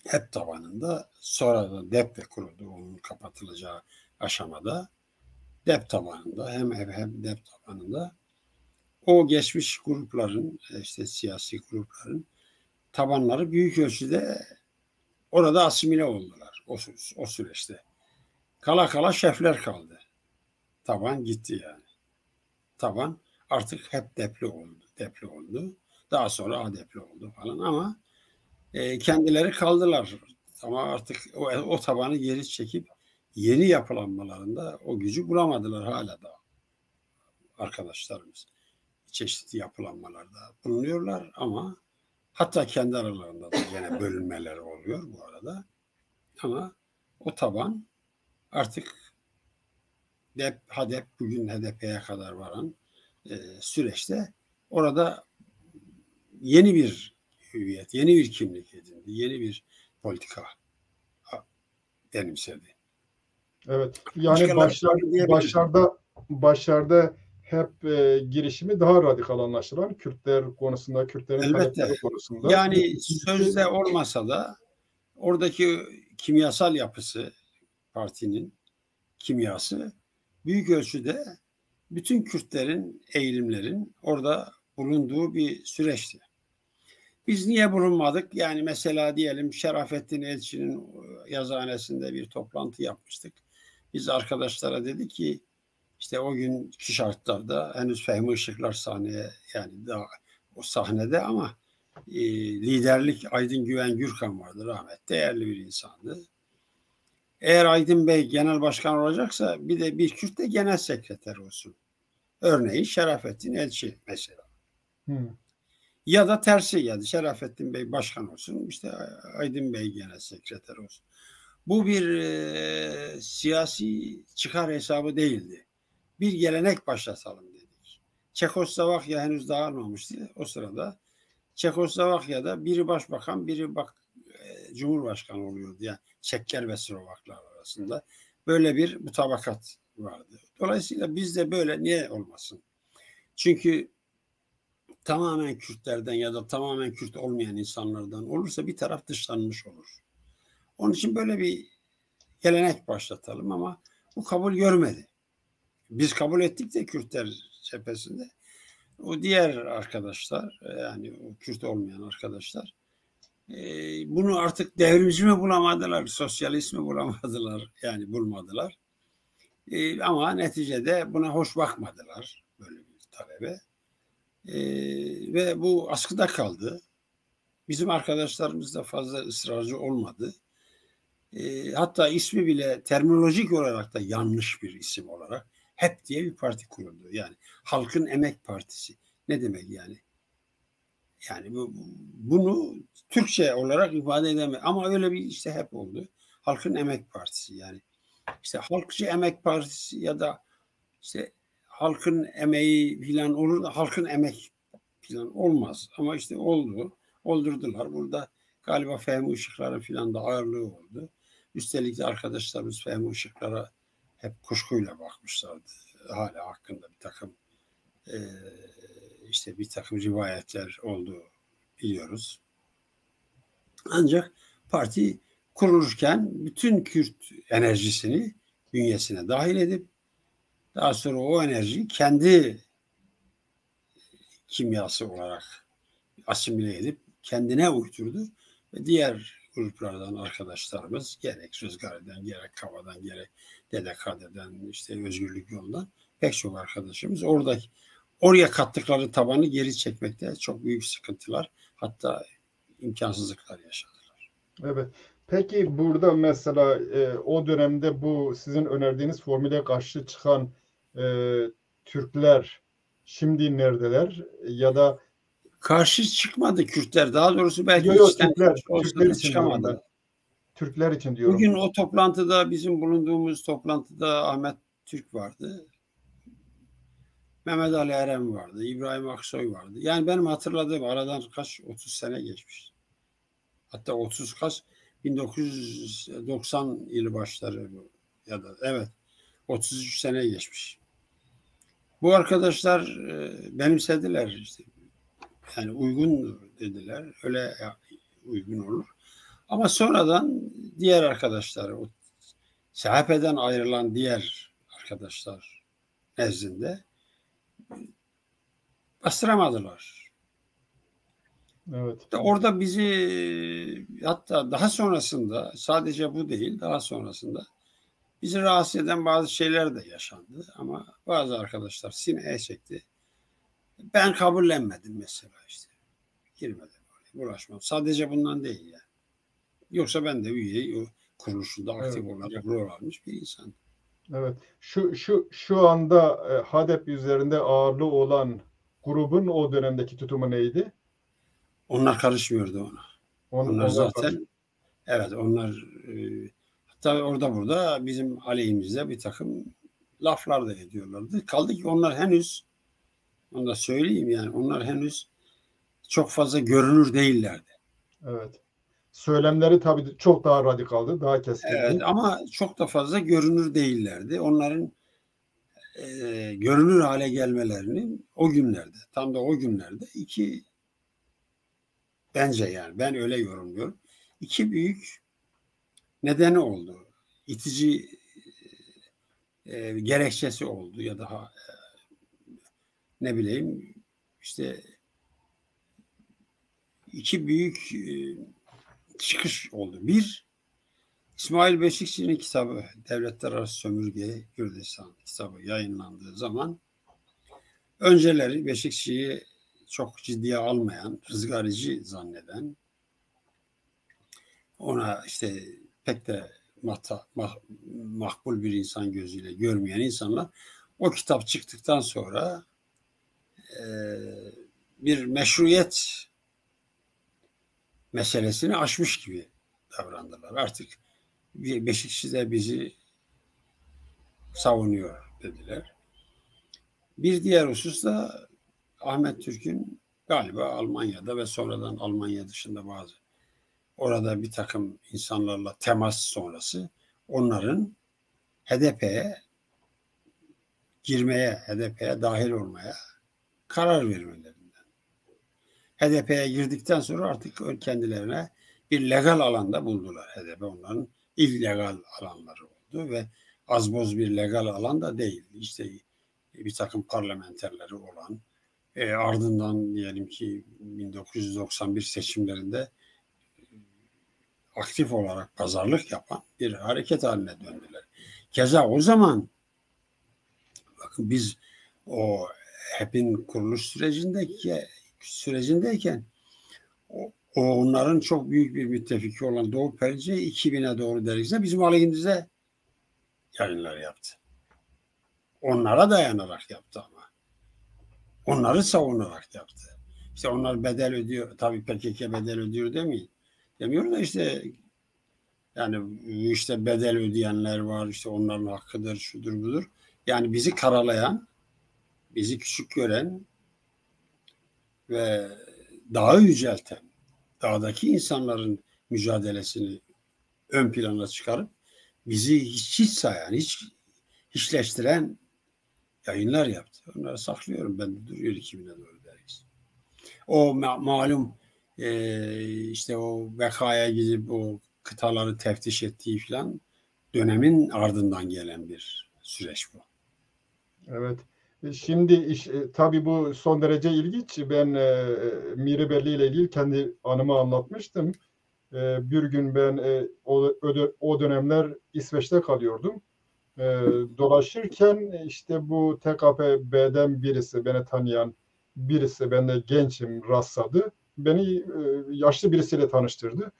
HEP tabanında, sonradan DEP de kuruldu onun kapatılacağı aşamada. DEP tabanında hem DEP tabanında o geçmiş grupların, işte siyasi grupların tabanları büyük ölçüde orada asimile oldular o süreçte. Kala kala şefler kaldı. Taban gitti yani. Taban artık hep depli oldu. Daha sonra ADEP'li oldu falan ama kendileri kaldılar. Ama artık o tabanı geri çekip yeni yapılanmalarında o gücü bulamadılar hala da arkadaşlarımız. Çeşitli yapılanmalarda bulunuyorlar ama hatta kendi aralarında da yine bölünmeler oluyor bu arada. Ama o taban artık HADEP bugün HDP'ye kadar varan süreçte orada yeni bir hüviyet, yeni bir kimlik edindi, yeni bir politika benimsedi. Evet, yani başlarda hep girişimi daha radikal anlaşılan Kürtler konusunda, Kürtlerin talepleri konusunda. Yani sözde olmasa da oradaki kimyasal yapısı, partinin kimyası büyük ölçüde bütün Kürtlerin, eğilimlerin orada bulunduğu bir süreçti. Biz niye bulunmadık? Yani mesela diyelim Şerafettin Elçi'nin yazıhanesinde bir toplantı yapmıştık. Biz arkadaşlara dedik ki işte o günkü şartlarda henüz Fehmi Işıklar sahneye, yani daha o sahnede ama liderlik Aydın Güven Gürkan vardı, rahmet. Değerli bir insandı. Eğer Aydın Bey genel başkan olacaksa bir de bir Kürt de genel sekreter olsun. Örneğin Şerafettin Elçi mesela. Ya da tersi, yani Şerafettin Bey başkan olsun, işte Aydın Bey genel sekreter olsun. Bu bir siyasi çıkar hesabı değildi. Bir gelenek başlatalım dedik. Çekoslovakya henüz dağılmamıştı. O sırada Çekoslovakya'da biri başbakan, biri cumhurbaşkanı oluyordu. Yani Çekler ve Slovaklar arasında böyle bir mutabakat vardı. Dolayısıyla bizde böyle niye olmasın? Çünkü tamamen Kürtlerden ya da tamamen Kürt olmayan insanlardan olursa bir taraf dışlanmış olur. Onun için böyle bir gelenek başlatalım ama bu kabul görmedi. Biz kabul ettik de Kürtler cephesinde. O diğer arkadaşlar, yani o Kürt olmayan arkadaşlar, bunu artık devrimci mi bulamadılar, sosyalist mi bulamadılar, yani bulmadılar. Ama neticede buna hoş bakmadılar, böyle bir talebe. Ve bu askıda kaldı. Bizim arkadaşlarımız da fazla ısrarcı olmadı. Hatta ismi bile terminolojik olarak da yanlış bir isim olarak HEP diye bir parti kuruldu. Yani Halkın Emek Partisi. Ne demek yani? Yani bunu Türkçe olarak ifade edemez. Ama öyle bir işte HEP oldu. Halkın Emek Partisi yani. İşte Halkçı Emek Partisi ya da işte halkın emeği filan olur da halkın emek filan olmaz. Ama işte oldu. Oldurdular. Burada galiba Fehmi Işıklar'ın filan da ağırlığı oldu. Üstelik de arkadaşlarımız Fehmi Işıklar'a hep kuşkuyla bakmışlardı. Hala hakkında bir takım işte bir takım rivayetler oldu biliyoruz. Ancak parti kurulurken bütün Kürt enerjisini bünyesine dahil edip daha sonra o enerjiyi kendi kimyası olarak asimile edip kendine uydurdu ve diğer gruplardan arkadaşlarımız gerek Rızgari'den, gerek Kava'dan, gerek DDK'den, işte Özgürlük Yolu'ndan pek çok arkadaşımız oraya kattıkları tabanı geri çekmekte çok büyük sıkıntılar, hatta imkansızlıklar yaşadılar. Evet. Peki burada mesela o dönemde bu sizin önerdiğiniz formüle karşı çıkan Türkler şimdi neredeler? Ya da Karşı çıkmadı Kürtler. Daha doğrusu belki yok içten olsa Türkler da için diyorum ben. çıkamadı. Türkler için diyorum. Bugün o toplantıda, bizim bulunduğumuz toplantıda Ahmet Türk vardı. Mehmet Ali Erem vardı. İbrahim Aksoy vardı. Yani benim hatırladığım aradan 30 sene geçmiş. Hatta 1990 yılı başları ya da evet 33 sene geçmiş. Bu arkadaşlar benimsediler işte. Yani uygun dediler. Öyle uygun olur. Ama sonradan diğer arkadaşlar, o CHP'den ayrılan diğer arkadaşlar nezdinde bastıramadılar. Evet. Orada bizi, hatta daha sonrasında, sadece bu değil, daha sonrasında bizi rahatsız eden bazı şeyler de yaşandı. Ama bazı arkadaşlar sineye çekti. Ben kabullenmedim mesela işte. Girmedim. Uğraşmam. Sadece bundan değil yani. Yoksa ben de üye kuruluşunda aktif olarak rol almış bir insan. Evet. Şu anda HADEP üzerinde ağırlığı olan grubun o dönemdeki tutumu neydi? Onlar karışmıyordu ona. Onlar zaten evet, onlar hatta orada burada bizim aleyhimizde bir takım laflar da ediyorlardı. Kaldı ki onlar henüz, onu da söyleyeyim yani, onlar henüz çok fazla görünür değillerdi. Evet. Söylemleri tabii çok daha radikaldı, daha keskindi. Evet, ama çok da fazla görünür değillerdi. Onların görünür hale gelmelerinin o günlerde, tam da o günlerde bence yani ben öyle yorumluyorum. İki büyük nedeni oldu. İtici gerekçesi oldu ya da ne bileyim işte iki büyük çıkış oldu. Bir, İsmail Beşikçi'nin kitabı Devletler Arası Sömürge Kürdistan kitabı yayınlandığı zaman önceleri Beşikçi'yi çok ciddiye almayan, rızgarici zanneden, ona işte pek de makbul bir insan gözüyle görmeyen insanlar o kitap çıktıktan sonra bir meşruiyet meselesini aşmış gibi davrandılar. Artık Beşikçi de bizi savunuyor dediler. Bir diğer husus da Ahmet Türk'ün galiba Almanya'da ve sonradan Almanya dışında bazı orada bir takım insanlarla temas sonrası onların HDP'ye girmeye, HDP'ye dahil olmaya karar vermelerinden. HDP'ye girdikten sonra artık kendilerine bir legal alanda buldular. HDP onların illegal alanları oldu ve az boz bir legal alan da değil. İşte bir takım parlamenterleri olan, ardından diyelim ki 1991 seçimlerinde aktif olarak pazarlık yapan bir hareket haline döndüler. Keza o zaman bakın biz o HEP'in kuruluş sürecindeyken onların çok büyük bir müttefiki olan Doğu Perinçek 2000'e doğru dergide bizim aleyhimize yayınlar yaptı. Onlara dayanarak yaptı ama. Onları savunarak yaptı. İşte onlar bedel ödüyor. Tabii PKK bedel ödüyor demeyin. Demiyorum da işte yani işte bedel ödeyenler var. İşte onların hakkıdır, şudur budur. Yani bizi karalayan, bizi küçük gören ve dağı yücelten, dağdaki insanların mücadelesini ön plana çıkarıp bizi hiç sayan, hiçleştiren yayınlar yaptı. Onları saklıyorum. Ben de duruyor 2000'e doğru dergisi. O malum işte o Beka'ya gidip o kıtaları teftiş ettiği falan dönemin ardından gelen bir süreç bu. Evet. Şimdi tabii bu son derece ilginç. Ben Miri Belli ile ilgili kendi anımı anlatmıştım. Bir gün ben o dönemler İsveç'te kalıyordum. Dolaşırken işte bu TKP'den birisi, beni tanıyan birisi, ben de gençim, rastladı. Beni yaşlı birisiyle tanıştırdı.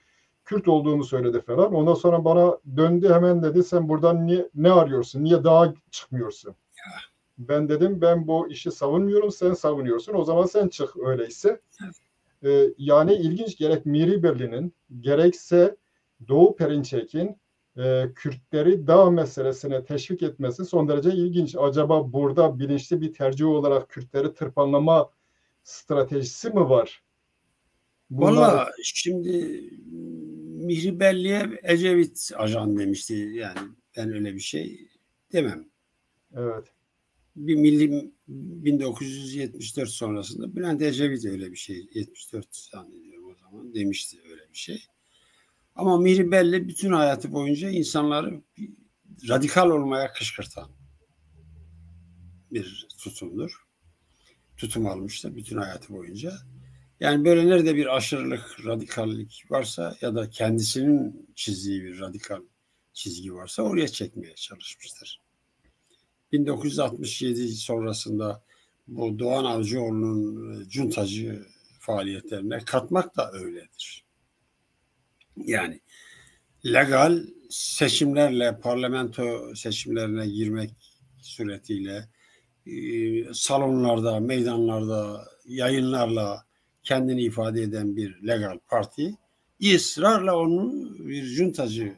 Kürt olduğumu söyledi falan. Ondan sonra bana döndü, hemen dedi sen buradan ne arıyorsun? Niye dağa çıkmıyorsun? Ben dedim ben bu işi savunmuyorum, sen savunuyorsun. O zaman sen çık öyleyse. Yani ilginç, gerek Miri Belli'nin gerekse Doğu Perinçek'in Kürtleri dağ meselesine teşvik etmesi son derece ilginç. Acaba burada bilinçli bir tercih olarak Kürtleri tırpanlama stratejisi mi var? Valla şimdi Mihri Belli'ye Ecevit ajan demişti. Yani ben öyle bir şey demem. Evet. Bir milli 1974 sonrasında Bülent Ecevit öyle bir şey 74 zannediyorum o zaman demişti öyle bir şey. Ama Mihri Belli bütün hayatı boyunca insanları radikal olmaya kışkırtan bir tutumdur. Tutum almıştır bütün hayatı boyunca. Yani böyle nerede bir aşırılık, radikallik varsa ya da kendisinin çizdiği bir radikal çizgi varsa oraya çekmeye çalışmıştır. 1967 sonrasında bu Doğan Avcıoğlu'nun cuntacı faaliyetlerine katmak da öyledir. Yani legal seçimlerle, parlamento seçimlerine girmek suretiyle salonlarda, meydanlarda, yayınlarla kendini ifade eden bir legal parti ısrarla onu bir cuntacı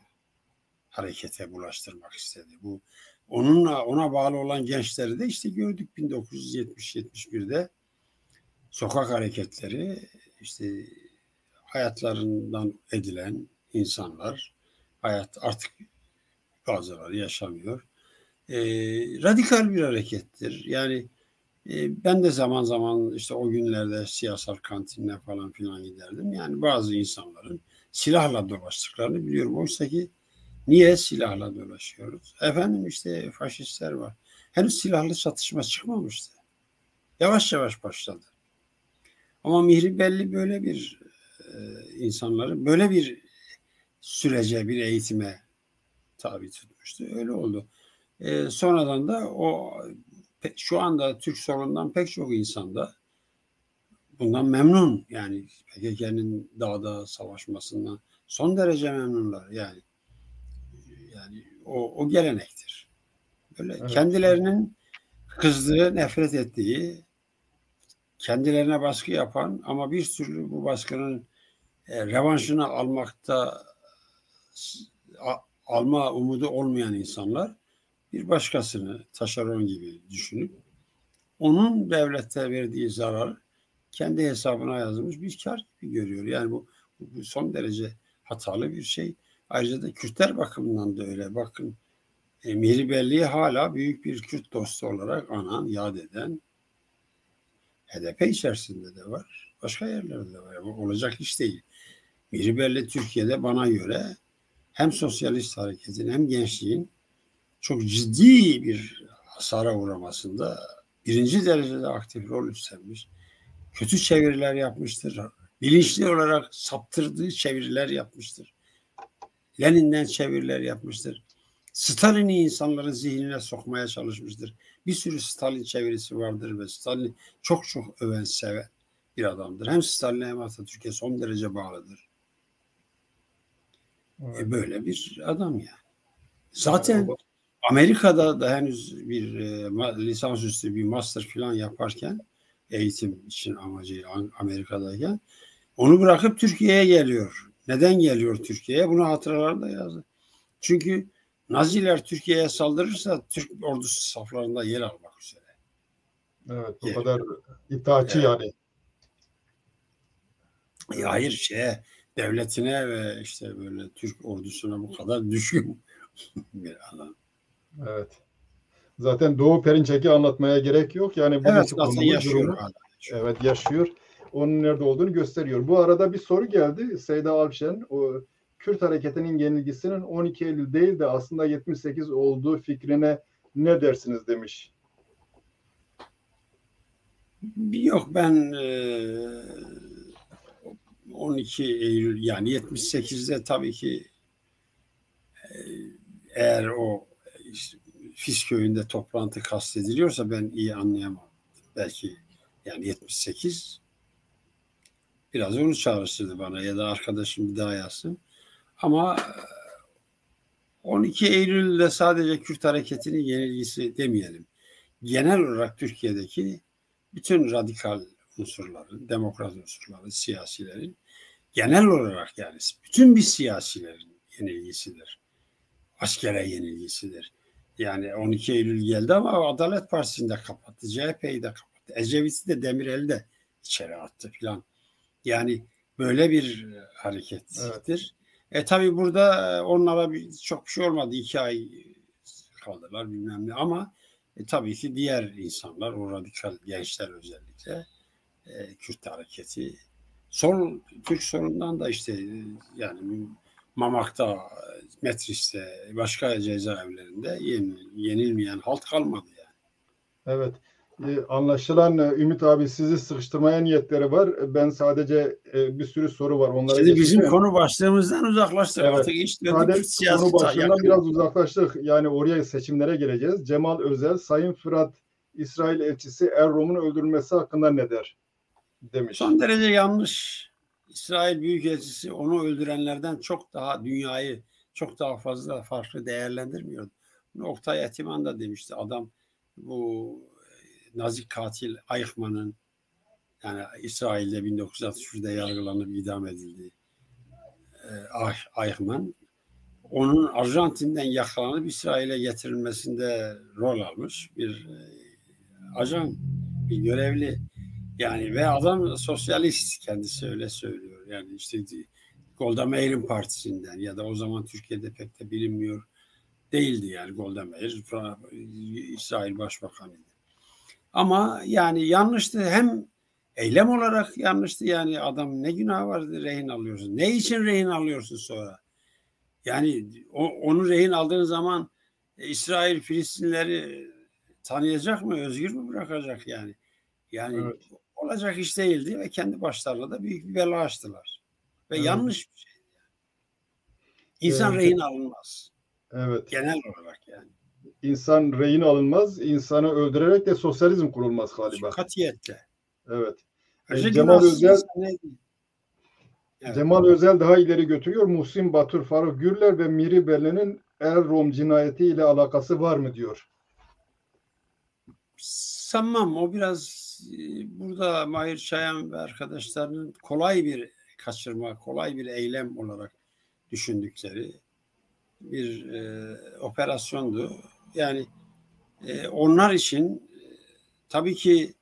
harekete bulaştırmak istedi. Bu ona bağlı olan gençleri de işte gördük 1970-71'de sokak hareketleri, işte hayatlarından edilen insanlar, hayat artık bazıları yaşamıyor. Radikal bir harekettir. Yani ben de zaman zaman işte o günlerde siyasal kantinine falan filan giderdim. Yani bazı insanların silahla dolaştıklarını biliyorum. Oysa ki niye silahla dolaşıyoruz? Efendim işte faşistler var. Henüz silahlı çatışma çıkmamıştı. Yavaş yavaş başladı. Ama Mihri Belli böyle bir insanları böyle bir sürece, bir eğitime tabi tutmuştu. Öyle oldu. Sonradan da şu anda Türk sorunundan pek çok insan da bundan memnun. Yani PKK'nın dağda savaşmasından son derece memnunlar. Yani o gelenektir. Böyle Evet. kendilerinin kızdığı, nefret ettiği, kendilerine baskı yapan ama bir türlü bu baskının revanşını alma umudu olmayan insanlar bir başkasını taşeron gibi düşünüp onun devlete verdiği zarar kendi hesabına yazılmış bir kar gibi görüyor. Yani bu son derece hatalı bir şey. Ayrıca da Kürtler bakımından da öyle. Bakın Mihri Belli'yi hala büyük bir Kürt dostu olarak anan, yad eden HDP içerisinde de var. Başka yerlerde de var. Bu olacak iş değil. Mihri Belli Türkiye'de bana göre hem sosyalist hareketin hem gençliğin çok ciddi bir hasara uğramasında birinci derecede aktif rol üstlenmiş. Kötü çeviriler yapmıştır. Bilinçli olarak saptırdığı çeviriler yapmıştır. Lenin'den çeviriler yapmıştır. Stalin'i insanların zihnine sokmaya çalışmıştır. Bir sürü Stalin çevirisi vardır ve Stalin çok çok öven, seven bir adamdır. Hem Stalin'e hem Atatürk'e son derece bağlıdır. Evet. Böyle bir adam yani. Zaten Amerika'da da henüz bir lisansüstü bir master falan yaparken eğitim için amacıyla Amerika'dayken onu bırakıp Türkiye'ye geliyor. Neden geliyor Türkiye'ye? Bunu hatıralarında yazdı. Çünkü Naziler Türkiye'ye saldırırsa Türk ordusu saflarında yer almak üzere. Evet, o kadar itaatçi yani. Hayır devletine ve işte böyle Türk ordusuna bu kadar düşkün bir adam. Evet. Zaten Doğu Perinçek'i anlatmaya gerek yok. Yani bugünkü konumuz durumu. Evet, yaşıyor. Onun nerede olduğunu gösteriyor. Bu arada bir soru geldi. Seyda Alpşen, o Kürt hareketinin yenilgisinin 12 Eylül değil de aslında 78 olduğu fikrine ne dersiniz demiş. Yok ben 12 Eylül yani 78'de tabii ki eğer o işte, Fis köyünde toplantı kastediliyorsa ben iyi anlayamam. Belki yani 78 biraz onu çağrıştırdı bana ya da arkadaşım bir daha yazsın. Ama 12 Eylül'de sadece Kürt hareketinin yenilgisi demeyelim. Genel olarak Türkiye'deki bütün radikal unsurların, demokrat unsurların, siyasilerin genel olarak yani bütün bir siyasilerin yenilgisidir. Askere yenilgisidir. Yani 12 Eylül geldi ama Adalet Partisi'ni de kapattı, CHP'yi de kapattı. Ecevit'i de Demirel'i de içeri attı filan. Yani böyle bir harekettir. Evet. Tabii burada onlara çok bir şey olmadı. 2 ay kaldılar bilmem ne ama tabii ki diğer insanlar, o radikal gençler özellikle Kürt hareketi Türk sorundan da işte yani Mamak'ta, Metris'te, başka cezaevlerinde yenilmeyen halt kalmadı yani. Evet. Anlaşılan Ümit abi sizi sıkıştırmaya niyetleri var. Ben sadece bir sürü soru var. Onlara Şimdi geçeceğim. bizim konu başlığımızdan uzaklaştık. Evet. Artık iş döndü Kürt Konu başlığından yakın. biraz uzaklaştık. Yani oraya seçimlere geleceğiz. Cemal Özel, Sayın Fırat İsrail elçisi Errom'un öldürülmesi hakkında ne der? Demiş. Son derece yanlış. İsrail Büyükelçisi onu öldürenlerden çok daha dünyayı çok daha fazla farklı değerlendirmiyordu. Bunu Oktay Etiman da demişti. Adam bu Nazi katil Eichmann'ın yani İsrail'de 1963'de yargılanıp idam edildi. Eichmann onun Arjantin'den yakalanıp İsrail'e getirilmesinde rol almış bir ajan, bir görevli. Yani ve adam sosyalist, kendisi öyle söylüyor. Yani işte Golda Meir'in partisinden ya da o zaman Türkiye'de pek de bilinmiyor değildi yani Golda Meir İsrail Başbakanıydı. Ama yani yanlıştı, hem eylem olarak yanlıştı, yani adam ne günah vardı rehin alıyorsun. Ne için rehin alıyorsun sonra? Yani onu rehin aldığın zaman İsrail Filistinleri tanıyacak mı, özgür mü bırakacak yani? Yani evet. Olacak iş değildi ve kendi başlarına da büyük bir bela açtılar. Ve evet. Yanlış bir şey. İnsan rehin alınmaz. Evet. Genel olarak yani. İnsan rehin alınmaz, insanı öldürerek de sosyalizm kurulmaz galiba. Katiyetle. Evet. Cemal Özel Evet. Cemal Özel daha ileri götürüyor. Muhsin Batur, Faruk Gürler ve Miri Belle'nin Errom cinayeti ile alakası var mı diyor. Sanmam. O biraz burada Mahir Çayan ve arkadaşlarının kolay bir kaçırma, kolay bir eylem olarak düşündükleri bir operasyondu. Yani onlar için tabii ki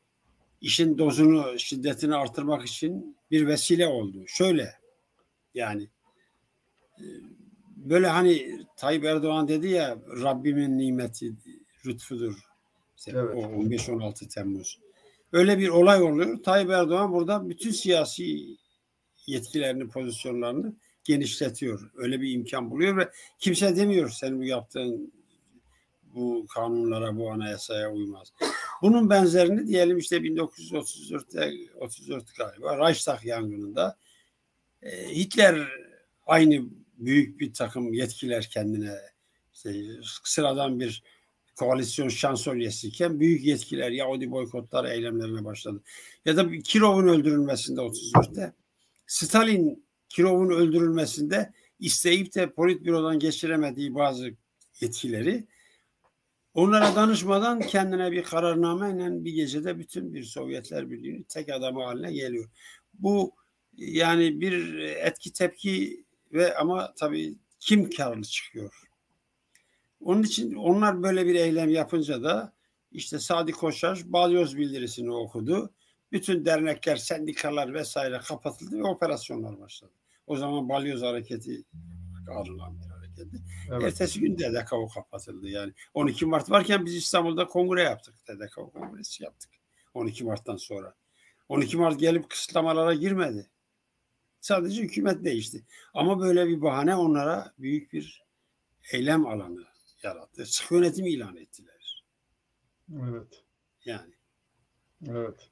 işin dozunu, şiddetini artırmak için bir vesile oldu. Şöyle yani böyle hani Tayyip Erdoğan dedi ya, Rabbimin nimeti lütfudur. İşte Evet. o 15-16 Temmuz. Öyle bir olay oluyor. Tayyip Erdoğan burada bütün siyasi yetkilerini, pozisyonlarını genişletiyor. Öyle bir imkan buluyor ve kimse demiyor senin bu yaptığın bu kanunlara, bu anayasaya uymaz. Bunun benzerini diyelim işte 1934 galiba Reichstag yangınında Hitler aynı büyük bir takım yetkiler kendine, işte sıradan bir koalisyon şansölyesiyken büyük yetkiler Yahudi boykotlar eylemlerine başladı. Ya da Kirov'un öldürülmesinde 34'te Stalin Kirov'un öldürülmesinde isteyip de politbürodan geçiremediği bazı yetkileri onlara danışmadan kendine bir kararnameyle bir gecede bütün bir Sovyetler Birliği'nin tek adamı haline geliyor. Bu yani bir etki tepki ve ama tabii kim karlı çıkıyor? Onun için onlar böyle bir eylem yapınca da işte Sadi Koçaş balyoz bildirisini okudu. Bütün dernekler, sendikalar vesaire kapatıldı ve operasyonlar başladı. O zaman balyoz hareketi ayrılan bir hareketti. Evet. Ertesi gün TDKO kapatıldı. Yani 12 Mart varken biz İstanbul'da kongre yaptık. TDKO kongresi yaptık. 12 Mart'tan sonra. 12 Mart gelip kısıtlamalara girmedi. Sadece hükümet değişti. Ama böyle bir bahane onlara büyük bir eylem alanı yarattı. Sıkı yönetim ilan ettiler. Evet. Yani. Evet.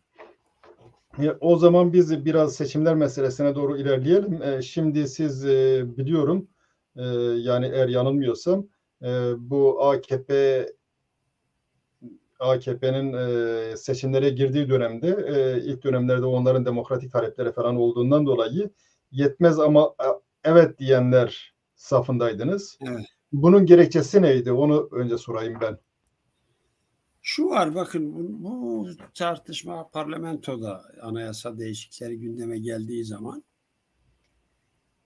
O zaman biz biraz seçimler meselesine doğru ilerleyelim. Şimdi siz biliyorum yani eğer yanılmıyorsam bu AKP'nin seçimlere girdiği dönemde ilk dönemlerde onların demokratik talepleri falan olduğundan dolayı yetmez ama evet diyenler safındaydınız. Evet. Bunun gerekçesi neydi? Onu önce sorayım ben. Şu var bakın bu tartışma parlamentoda anayasa değişiklikleri gündeme geldiği zaman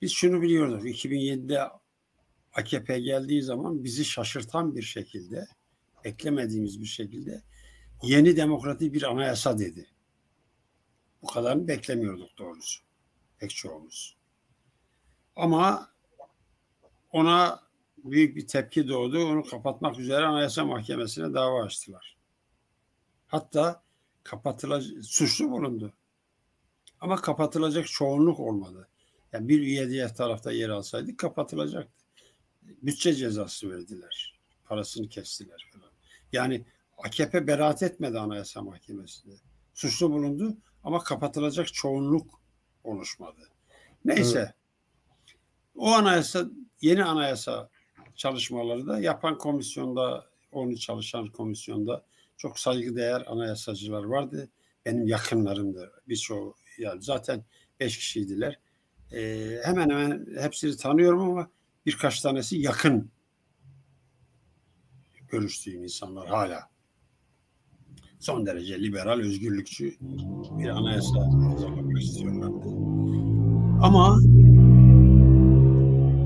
biz şunu biliyorduk. 2007'de AKP geldiği zaman bizi şaşırtan bir şekilde, beklemediğimiz bir şekilde yeni demokratik bir anayasa dedi. Bu kadarını beklemiyorduk doğrusu. Pek çoğumuz. Ama ona büyük bir tepki doğdu. Onu kapatmak üzere Anayasa Mahkemesi'ne dava açtılar. Hatta suçlu bulundu. Ama kapatılacak çoğunluk olmadı. Yani bir üye diğer tarafta yer alsaydı kapatılacaktı. Bütçe cezası verdiler. Parasını kestiler falan. Yani AKP beraat etmedi Anayasa Mahkemesi'nde. Suçlu bulundu ama kapatılacak çoğunluk oluşmadı. Neyse. Evet. O yeni anayasa çalışmaları da yapan komisyonda, onu çalışan komisyonda çok saygıdeğer anayasacılar vardı. Benim yakınlarımdı birçoğu. Yani zaten 5 kişiydiler. Hemen hemen hepsini tanıyorum ama birkaç tanesi yakın görüştüğüm insanlar hala. Son derece liberal, özgürlükçü bir anayasa hazırlamak istiyorlardı. Ama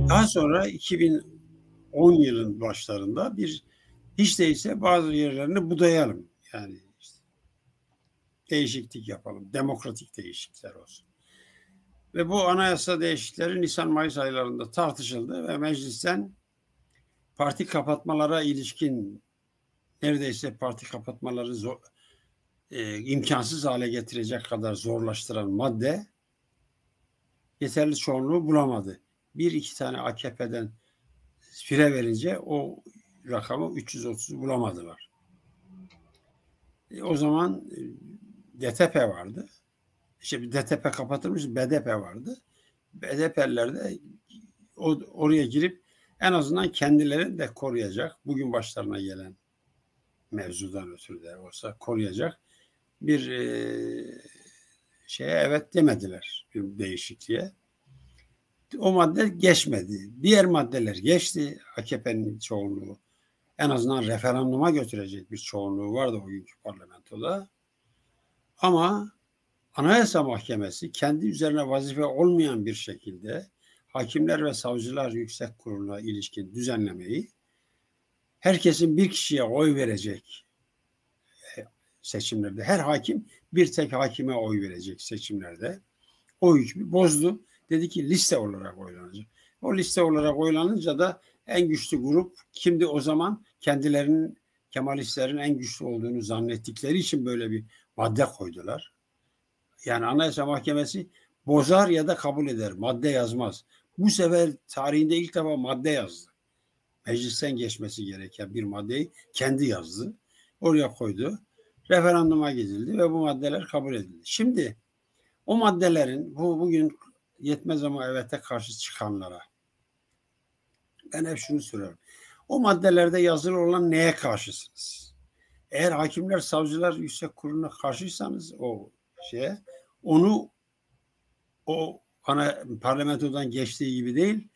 daha sonra 2010 yılın başlarında hiç değilse bazı yerlerini budayalım. Yani işte değişiklik yapalım. Demokratik değişiklikler olsun. Ve bu anayasa değişiklikleri Nisan-Mayıs aylarında tartışıldı ve meclisten parti kapatmalara ilişkin neredeyse parti kapatmaları imkansız hale getirecek kadar zorlaştıran madde yeterli çoğunluğu bulamadı. Bir iki tane AKP'den fire verince o rakamı 330 bulamadılar. O zaman DTP vardı. İşte DTP kapatılmış, BDP vardı. BDP'liler de oraya girip en azından kendilerini de koruyacak, bugün başlarına gelen mevzudan ötürü de olsa koruyacak bir şeye evet demediler, bir değişikliğe. O madde geçmedi. Diğer maddeler geçti. AKP'nin çoğunluğu en azından referanduma götürecek bir çoğunluğu vardı o günkü parlamentoda. Ama Anayasa Mahkemesi kendi üzerine vazife olmayan bir şekilde Hakimler ve Savcılar Yüksek Kurulu'na ilişkin düzenlemeyi herkesin bir kişiye oy verecek seçimlerde. Her hakim bir tek hakime oy verecek seçimlerde. O hükmü bozdu. Dedi ki liste olarak oylanacak. O liste olarak oylanınca da en güçlü grup kimdi o zaman? Kendilerinin Kemalistlerin en güçlü olduğunu zannettikleri için böyle bir madde koydular. Yani Anayasa Mahkemesi bozar ya da kabul eder. Madde yazmaz. Bu sefer tarihinde ilk defa madde yazdı. Meclisten geçmesi gereken bir maddeyi kendi yazdı. Oraya koydu. Referanduma gidildi ve bu maddeler kabul edildi. Şimdi o maddelerin bugün yetmez ama evete karşı çıkanlara ben hep şunu soruyorum. O maddelerde yazılı olan neye karşısınız? Eğer hakimler, savcılar, yüksek kuruluna karşıysanız o şeye onu o parlamentodan geçtiği gibi değil,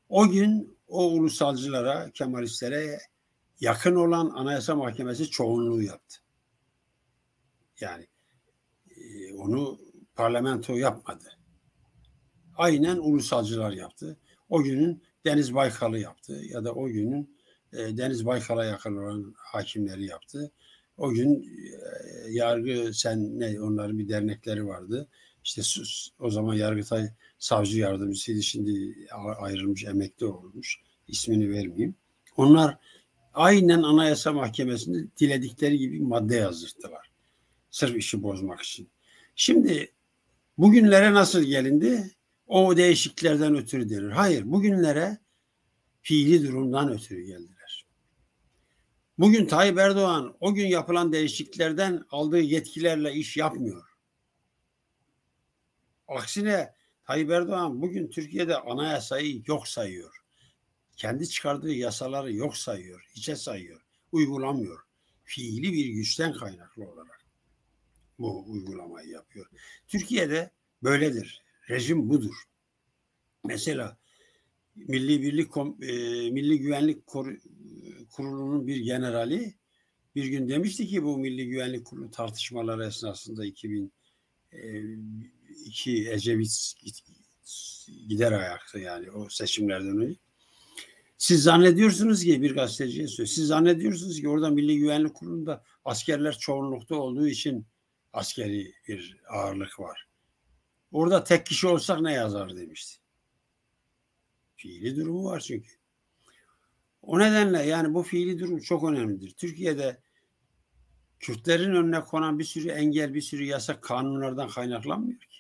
o gün o ulusalcılara, Kemalistlere yakın olan Anayasa Mahkemesi çoğunluğu yaptı. Yani onu parlamento yapmadı. Aynen ulusalcılar yaptı. O günün Deniz Baykal'ı yaptı ya da o günün Deniz Baykal'a yakın olan hakimleri yaptı. O gün yargı onların bir dernekleri vardı. İşte o zaman Yargıtay savcı yardımcısıydı. Şimdi ayrılmış, emekli olmuş. İsmini vermeyeyim. Onlar aynen Anayasa Mahkemesi'nde diledikleri gibi madde yazdırttılar. Sırf işi bozmak için. Şimdi bugünlere nasıl gelindi? O değişikliklerden ötürü denir. Hayır, bugünlere fiili durumdan ötürü geldiler. Bugün Tayyip Erdoğan o gün yapılan değişikliklerden aldığı yetkilerle iş yapmıyor. Aksine Tayyip Erdoğan bugün Türkiye'de anayasayı yok sayıyor. Kendi çıkardığı yasaları yok sayıyor, hiçe sayıyor, uygulamıyor. Fiili bir güçten kaynaklı olarak bu uygulamayı yapıyor. Türkiye'de böyledir. Rejim budur. Mesela Milli Güvenlik Kurulu'nun bir generali bir gün demişti ki bu Milli Güvenlik Kurulu tartışmaları esnasında 2002 Ecevit gider ayakta yani o seçimlerden önce. Siz zannediyorsunuz ki bir gazeteciye söylüyor. Siz zannediyorsunuz ki orada Milli Güvenlik Kurulu'nda askerler çoğunlukta olduğu için askeri bir ağırlık var. Orada tek kişi olsak ne yazar demişti. Fiili durumu var çünkü. O nedenle yani bu fiili durum çok önemlidir. Türkiye'de Kürtlerin önüne konan bir sürü engel, bir sürü yasak kanunlardan kaynaklanmıyor ki.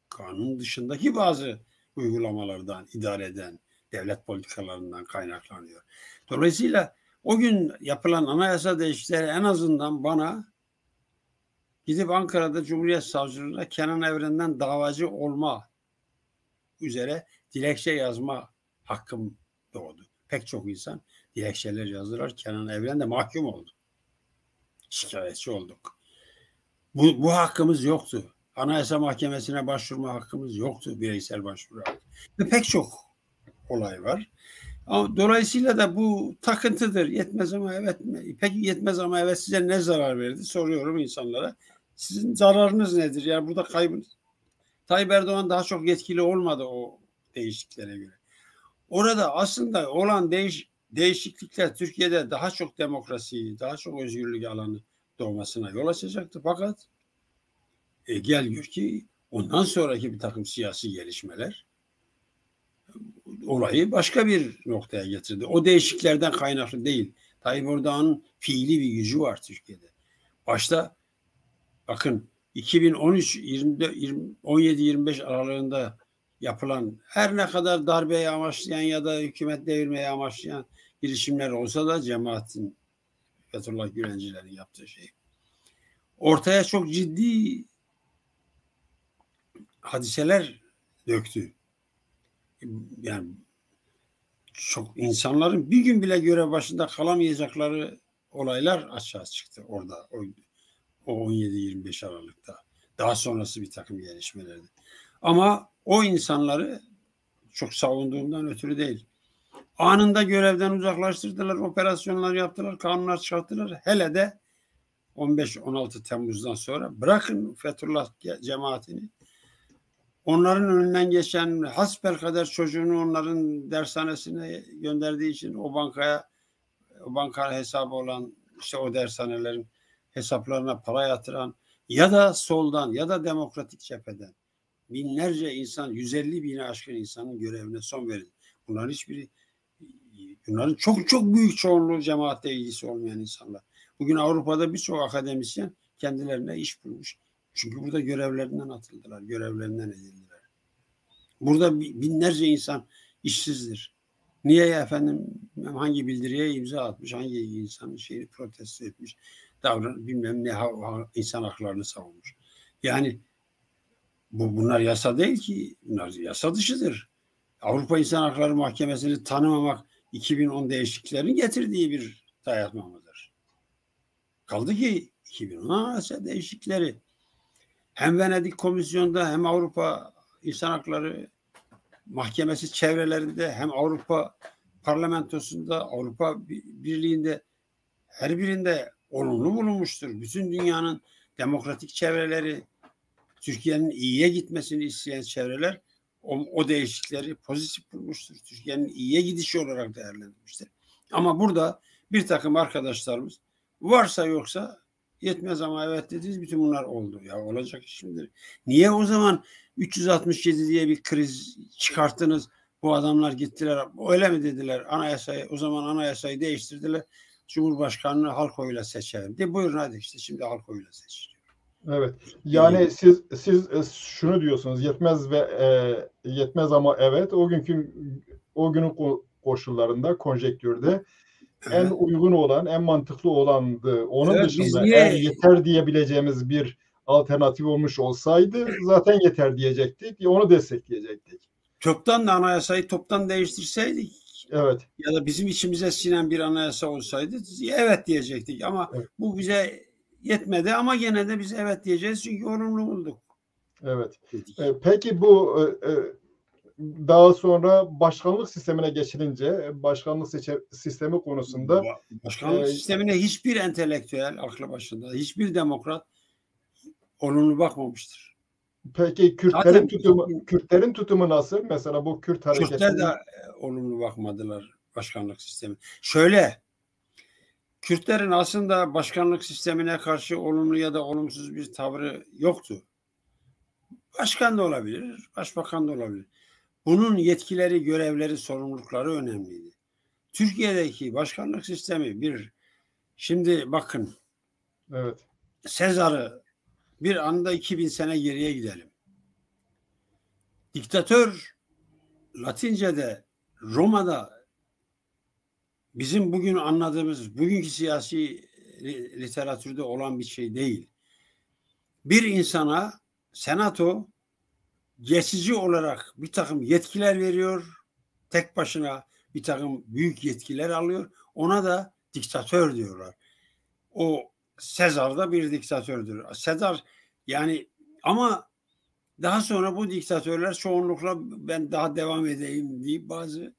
Kanun dışındaki bazı uygulamalardan, idare eden devlet politikalarından kaynaklanıyor. Dolayısıyla o gün yapılan anayasa değişiklikleri en azından bana gidip Ankara'da Cumhuriyet Savcılığı'na Kenan Evren'den davacı olma üzere dilekçe yazma hakkım doğdu. Pek çok insan dilekçeler yazdılar. Kenan Evren de mahkum oldu. Şikayetçi olduk. Bu hakkımız yoktu. Anayasa Mahkemesi'ne başvurma hakkımız yoktu. Bireysel başvuru hakkı. Ve pek çok olay var. Ama dolayısıyla da bu takıntıdır. Yetmez ama evet mi? Peki yetmez ama evet size ne zarar verdi? Soruyorum insanlara. Sizin zararınız nedir? Yani burada kaybınız. Tayyip Erdoğan daha çok yetkili olmadı o değişikliklere göre. Orada aslında olan değişiklikler Türkiye'de daha çok demokrasi, daha çok özgürlük alanı doğmasına yol açacaktı. Fakat gel gör ki ondan sonraki bir takım siyasi gelişmeler olayı başka bir noktaya getirdi. O değişikliklerden kaynaklı değil. Tayyip Erdoğan'ın fiili bir gücü var Türkiye'de. Başta bakın 2013-17-25 aralığında yapılan her ne kadar darbeyi amaçlayan ya da hükümet devirmeyi amaçlayan girişimler olsa da cemaatin Fethullah Gülencilerin yaptığı şey ortaya çok ciddi hadiseler döktü. Yani çok insanların bir gün bile görev başında kalamayacakları olaylar açığa çıktı orada o 17-25 Aralık'ta. Daha sonrası bir takım gelişmelerdi. Ama o insanları çok savunduğumdan ötürü değil. Anında görevden uzaklaştırdılar, operasyonlar yaptılar, kanunlar çıkarttılar. Hele de 15-16 Temmuz'dan sonra bırakın Fethullah cemaatini. Onların önünden geçen hasbelkader çocuğunu onların dershanesine gönderdiği için o banka hesabı olan işte o dershanelerin hesaplarına para yatıran ya da soldan ya da demokratik cepheden binlerce insan, 150 bini aşkın insanın görevine son verildi. Bunların hiçbiri, bunların çok çok büyük çoğunluğu cemaatle ilgisi olmayan insanlar. Bugün Avrupa'da birçok akademisyen kendilerine iş bulmuş. Çünkü burada görevlerinden atıldılar, görevlerinden edildiler. Burada binlerce insan işsizdir. Niye ya efendim, hangi bildiriye imza atmış, hangi insanın şeyini protesto etmiş, bilmem ne insan haklarını savunmuş. Yani bunlar yasa değil ki, bunlar yasa dışıdır. Avrupa İnsan Hakları Mahkemesi'ni tanımamak 2010 değişikliklerin getirdiği bir dayatmamıdır. Kaldı ki 2010 Anayasa değişiklikleri hem Venedik Komisyonu'nda hem Avrupa İnsan Hakları Mahkemesi çevrelerinde hem Avrupa Parlamentosu'nda, Avrupa Birliği'nde her birinde olumlu bulunmuştur. Bütün dünyanın demokratik çevreleri, Türkiye'nin iyiye gitmesini isteyen çevreler o değişiklikleri pozitif bulmuştur. Türkiye'nin iyiye gidişi olarak değerlendirmiştir. Ama burada bir takım arkadaşlarımız varsa yoksa yetmez ama evet dediniz, bütün bunlar oldu. Ya olacak iş midir? Niye o zaman 367 diye bir kriz çıkarttınız? Bu adamlar gittiler. Öyle mi dediler? O zaman anayasayı değiştirdiler. Cumhurbaşkanını halk oyuyla seçelim. Buyurun hadi işte şimdi halk oyuyla seçiliyor. Evet. Yani siz şunu diyorsunuz, yetmez ama evet, o günün koşullarında, konjektürde en uygun olan, en mantıklı olandı. Onun dışında eğer yeter diyebileceğimiz bir alternatif olmuş olsaydı zaten yeter diyecektik. Onu destekleyecektik. Çoktan da anayasayı toptan değiştirseydik, evet, ya da bizim içimize sinen bir anayasa olsaydı evet diyecektik. Ama evet, bu bize yetmedi ama gene de biz evet diyeceğiz çünkü olumlu bulduk. Evet. Peki bu daha sonra başkanlık sistemine geçilince, başkanlık sistemi konusunda başkanlık sistemine hiçbir entelektüel, aklı başında, hiçbir demokrat olumlu bakmamıştır. Peki Kürtlerin tutumu nasıl? Mesela bu Kürt hareketi. Kürtler de olumlu bakmadılar başkanlık sistemi. Şöyle, Kürtlerin aslında başkanlık sistemine karşı olumlu ya da olumsuz bir tavrı yoktu. Başkan da olabilir, başbakan da olabilir. Bunun yetkileri, görevleri, sorumlulukları önemliydi. Türkiye'deki başkanlık sistemi şimdi bakın. Evet. Sezar'ı bir anda 2000 sene geriye gidelim. Diktatör Latince'de, Roma'da bizim bugün anladığımız, bugünkü siyasi literatürde olan bir şey değil. Bir insana senato geçici olarak bir takım yetkiler veriyor, tek başına bir takım büyük yetkiler alıyor. Ona da diktatör diyorlar. O Sezar da bir diktatördür. Sezar yani, ama daha sonra bu diktatörler çoğunlukla ben daha devam edeyim deyip bazı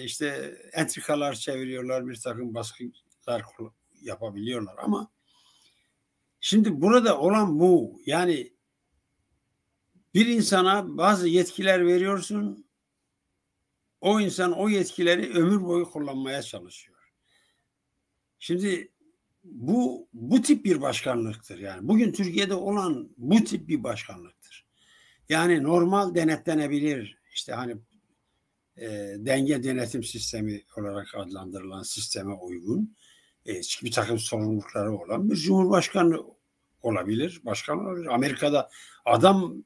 işte entrikalar çeviriyorlar, bir takım baskılar yapabiliyorlar. Ama şimdi burada olan bu, yani bir insana bazı yetkiler veriyorsun, o insan o yetkileri ömür boyu kullanmaya çalışıyor. Şimdi bu tip bir başkanlıktır. Yani bugün Türkiye'de olan bu tip bir başkanlıktır. Yani normal denetlenebilir, işte hani denge denetim sistemi olarak adlandırılan sisteme uygun bir takım sorumlulukları olan bir cumhurbaşkanı olabilir, başkan olabilir. Amerika'da adam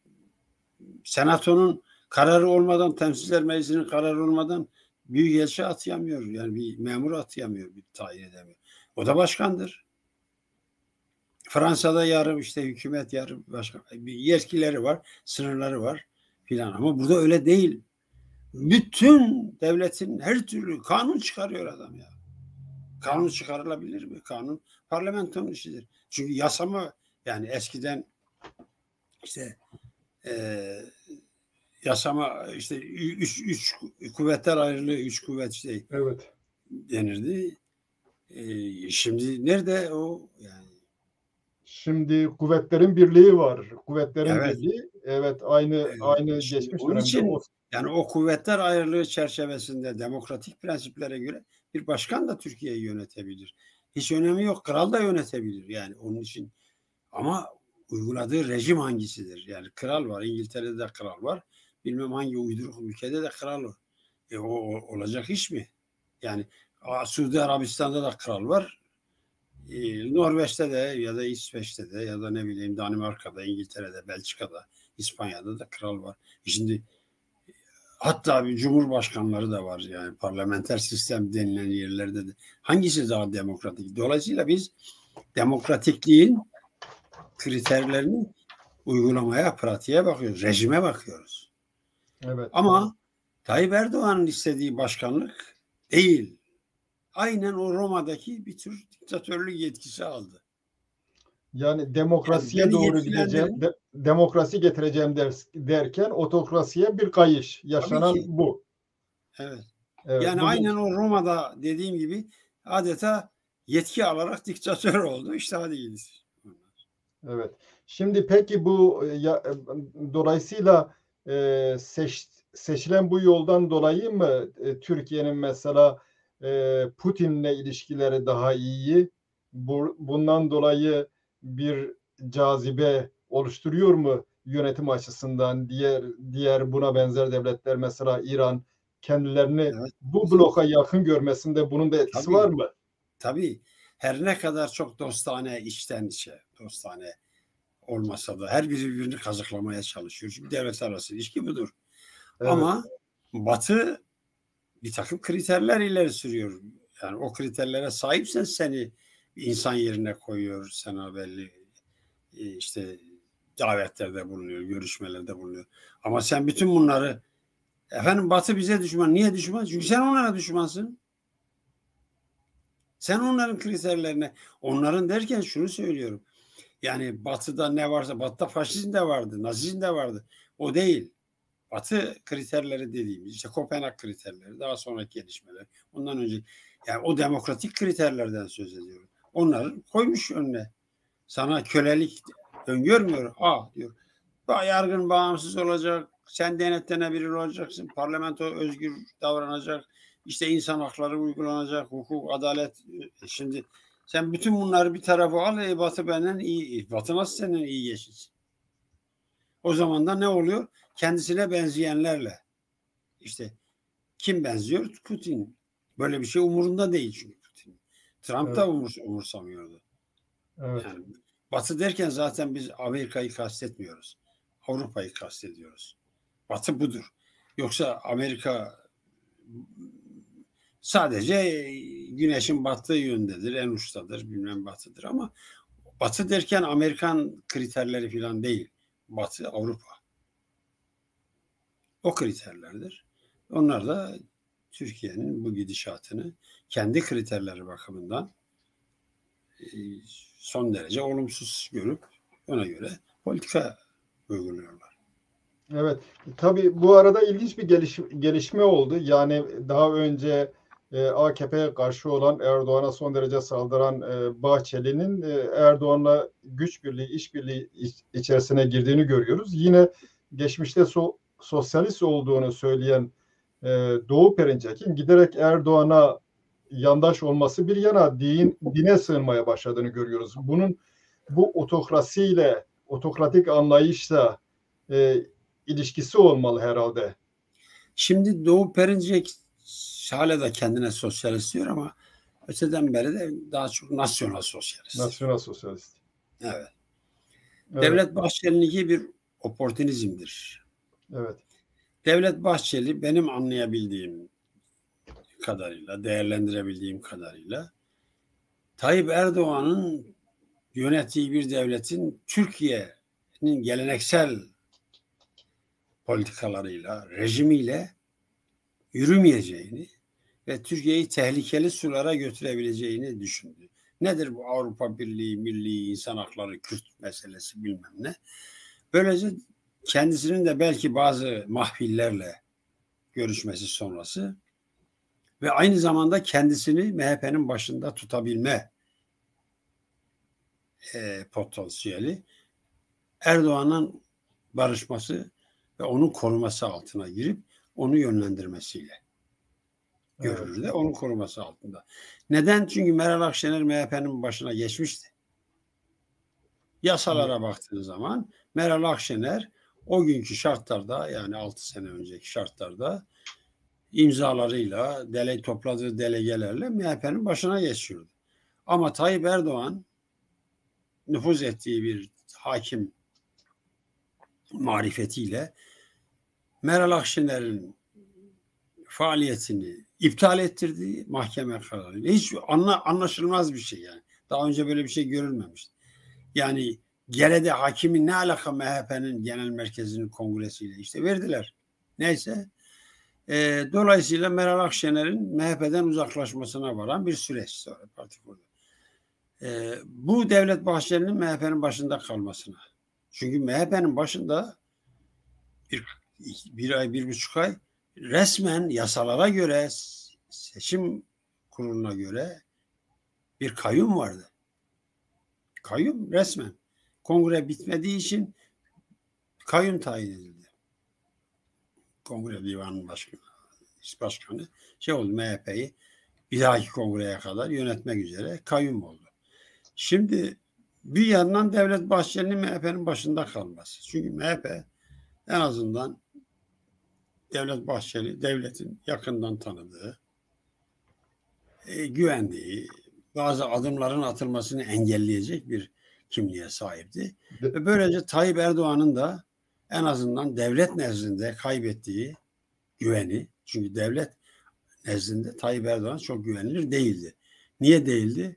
senatonun kararı olmadan, temsilciler meclisinin kararı olmadan büyükelçi atayamıyor. Yani bir memur atayamıyor, bir tayin edemiyor. O da başkandır. Fransa'da yarım işte hükümet, yarım başkan. Bir yetkileri var, sınırları var filan. Ama burada öyle değil. Bütün devletin her türlü kanun çıkarıyor adam ya. Kanun çıkarılabilir mi? Kanun parlamentonun işidir. Çünkü yasama, yani eskiden işte yasama işte üç kuvvetler ayrılığı, üç kuvvet şey evet denirdi. Şimdi nerede o yani? Şimdi kuvvetlerin birliği var. Kuvvetlerin evet, birliği. Evet, aynı geçmiş onun dönemde için yani o kuvvetler ayrılığı çerçevesinde demokratik prensiplere göre bir başkan da Türkiye'yi yönetebilir. Hiç önemi yok. Kral da yönetebilir yani onun için. Ama uyguladığı rejim hangisidir? Yani kral var. İngiltere'de de kral var. Bilmem hangi uyduruk ülkede de kral var. O olacak iş mi? Yani Suudi Arabistan'da da kral var. Norveç'te de ya da İsveç'te de ya da ne bileyim Danimarka'da, İngiltere'de, Belçika'da, İspanya'da da kral var. Şimdi hatta bir cumhurbaşkanları da var yani parlamenter sistem denilen yerlerde de. Hangisi daha demokratik? Dolayısıyla biz demokratikliğin kriterlerini uygulamaya, pratiğe bakıyoruz, rejime bakıyoruz. Evet. Ama Tayyip Erdoğan'ın istediği başkanlık değil. Aynen o Roma'daki bir tür diktatörlük yetkisi aldı. Yani demokrasiye Yani doğru gideceğim, demokrasi getireceğim derken otokrasiye bir kayış. Yaşanan bu. Evet. Evet, Yani bugün, aynen o Roma'da dediğim gibi adeta yetki alarak diktatör oldu. İşte hadi gidiyoruz. evet. Şimdi peki bu dolayısıyla seçilen bu yoldan dolayı mı Türkiye'nin mesela Putin'le ilişkileri daha iyi? Bundan dolayı bir cazibe oluşturuyor mu yönetim açısından? Diğer buna benzer devletler mesela İran kendilerini Evet. bu bloka yakın görmesinde bunun da etkisi var Tabii. mı? Tabii. Her ne kadar çok dostane, içten içe, dostane olmasa da her biri birbirini kazıklamaya çalışıyor. Çünkü devlet arası ilişki budur. Evet. Ama Batı bir takım kriterler ileri sürüyor. Yani o kriterlere sahipsen seni insan yerine koyuyor. Sana belli işte davetlerde bulunuyor, görüşmelerde bulunuyor. Ama sen bütün bunları efendim Batı bize düşman. Niye düşman? Çünkü sen onlara düşmansın. Sen onların kriterlerine, onların derken şunu söylüyorum. Yani Batı'da ne varsa, Batı'da faşizm de vardı, Nazizm de vardı. O değil. Batı kriterleri dediğimiz işte Kopenhag kriterleri, daha sonraki gelişmeler. Ondan önce yani o demokratik kriterlerden söz ediyorum. Onları koymuş önüne. Sana kölelik öngörmüyor. Diyor. Yargın bağımsız olacak. Sen denetlenebilir olacaksın. Parlamento özgür davranacak. İşte insan hakları uygulanacak. Hukuk, adalet. Şimdi sen bütün bunları bir tarafa al. Batı benden iyi. Batı nasıl senden iyi geçsin? O zaman da ne oluyor? Kendisine benzeyenlerle. İşte kim benziyor? Putin. Böyle bir şey umurunda değil çünkü Putin. Trump da umursamıyordu. Evet. Yani Batı derken zaten biz Amerika'yı kastetmiyoruz. Avrupa'yı kastediyoruz. Batı budur. Yoksa Amerika sadece güneşin battığı yöndedir, en uçtadır, bilmem batıdır ama Batı derken Amerikan kriterleri falan değil. Batı, Avrupa. O kriterlerdir. Onlar da Türkiye'nin bu gidişatını kendi kriterleri bakımından son derece olumsuz görüp ona göre politika uyguluyorlar. Evet, tabii bu arada ilginç bir gelişme oldu. Yani daha önce AKP'ye karşı olan Erdoğan'a son derece saldıran Bahçeli'nin Erdoğan'la güç birliği, işbirliği içerisine girdiğini görüyoruz. Yine geçmişte sosyalist olduğunu söyleyen Doğu Perinçek'in giderek Erdoğan'a yandaş olması bir yana dine sığınmaya başladığını görüyoruz. Bu otokrasiyle, otokratik anlayışla ilişkisi olmalı herhalde. Şimdi Doğu Perinçek hala da kendine sosyalist diyor ama öteden beri de daha çok nasyonal sosyalist. Nasyonal sosyalist. Evet. Evet. Devlet Bahçeli'ninki bir oportunizmdir. Evet. Devlet Bahçeli benim anlayabildiğim kadarıyla, değerlendirebildiğim kadarıyla Tayyip Erdoğan'ın yönettiği bir devletin Türkiye'nin geleneksel politikalarıyla, rejimiyle yürümeyeceğini ve Türkiye'yi tehlikeli sulara götürebileceğini düşündü. Nedir bu Avrupa Birliği, milli insan hakları, Kürt meselesi bilmem ne. Böylece kendisinin de belki bazı mahfillerle görüşmesi sonrası ve aynı zamanda kendisini MHP'nin başında tutabilme potansiyeli Erdoğan'ın barışması ve onun koruması altına girip onu yönlendirmesiyle görünürde. Evet. Onun koruması altında. Neden? Çünkü Meral Akşener MHP'nin başına geçmişti. Yasalara baktığınız zaman Meral Akşener o günkü şartlarda, yani 6 sene önceki şartlarda imzalarıyla, topladığı delegelerle MHP'nin başına geçiyordu. Ama Tayyip Erdoğan nüfuz ettiği bir hakim marifetiyle Meral Akşener'in faaliyetini iptal ettirdi mahkeme kararıyla. Hiç anlaşılmaz bir şey yani. Daha önce böyle bir şey görülmemişti. Yani Gere'de hakimin ne alaka MHP'nin genel merkezinin kongresiyle, işte verdiler. Neyse. Dolayısıyla Meral Akşener'in MHP'den uzaklaşmasına varan bir süreç sonra parti kurdu. Bu Devlet Bahçeli'nin MHP'nin başında kalmasına. Çünkü MHP'nin başında bir ay, 1,5 ay resmen yasalara göre, seçim kuruluna göre bir kayyum vardı. Kayyum resmen. Kongre bitmediği için kayyum tayin edildi. Kongre Divanı'nın başkanı oldu, MHP'yi bir dahaki kongreye kadar yönetmek üzere kayyum oldu. Şimdi bir yandan Devlet Bahçeli'nin MHP'nin başında kalması. Çünkü MHP en azından Devlet Bahçeli, devletin yakından tanıdığı, güvendiği, bazı adımların atılmasını engelleyecek bir kimliğe sahipti. Ve böylece Tayyip Erdoğan'ın da en azından devlet nezdinde kaybettiği güveni, çünkü devlet nezdinde Tayyip Erdoğan çok güvenilir değildi. Niye değildi?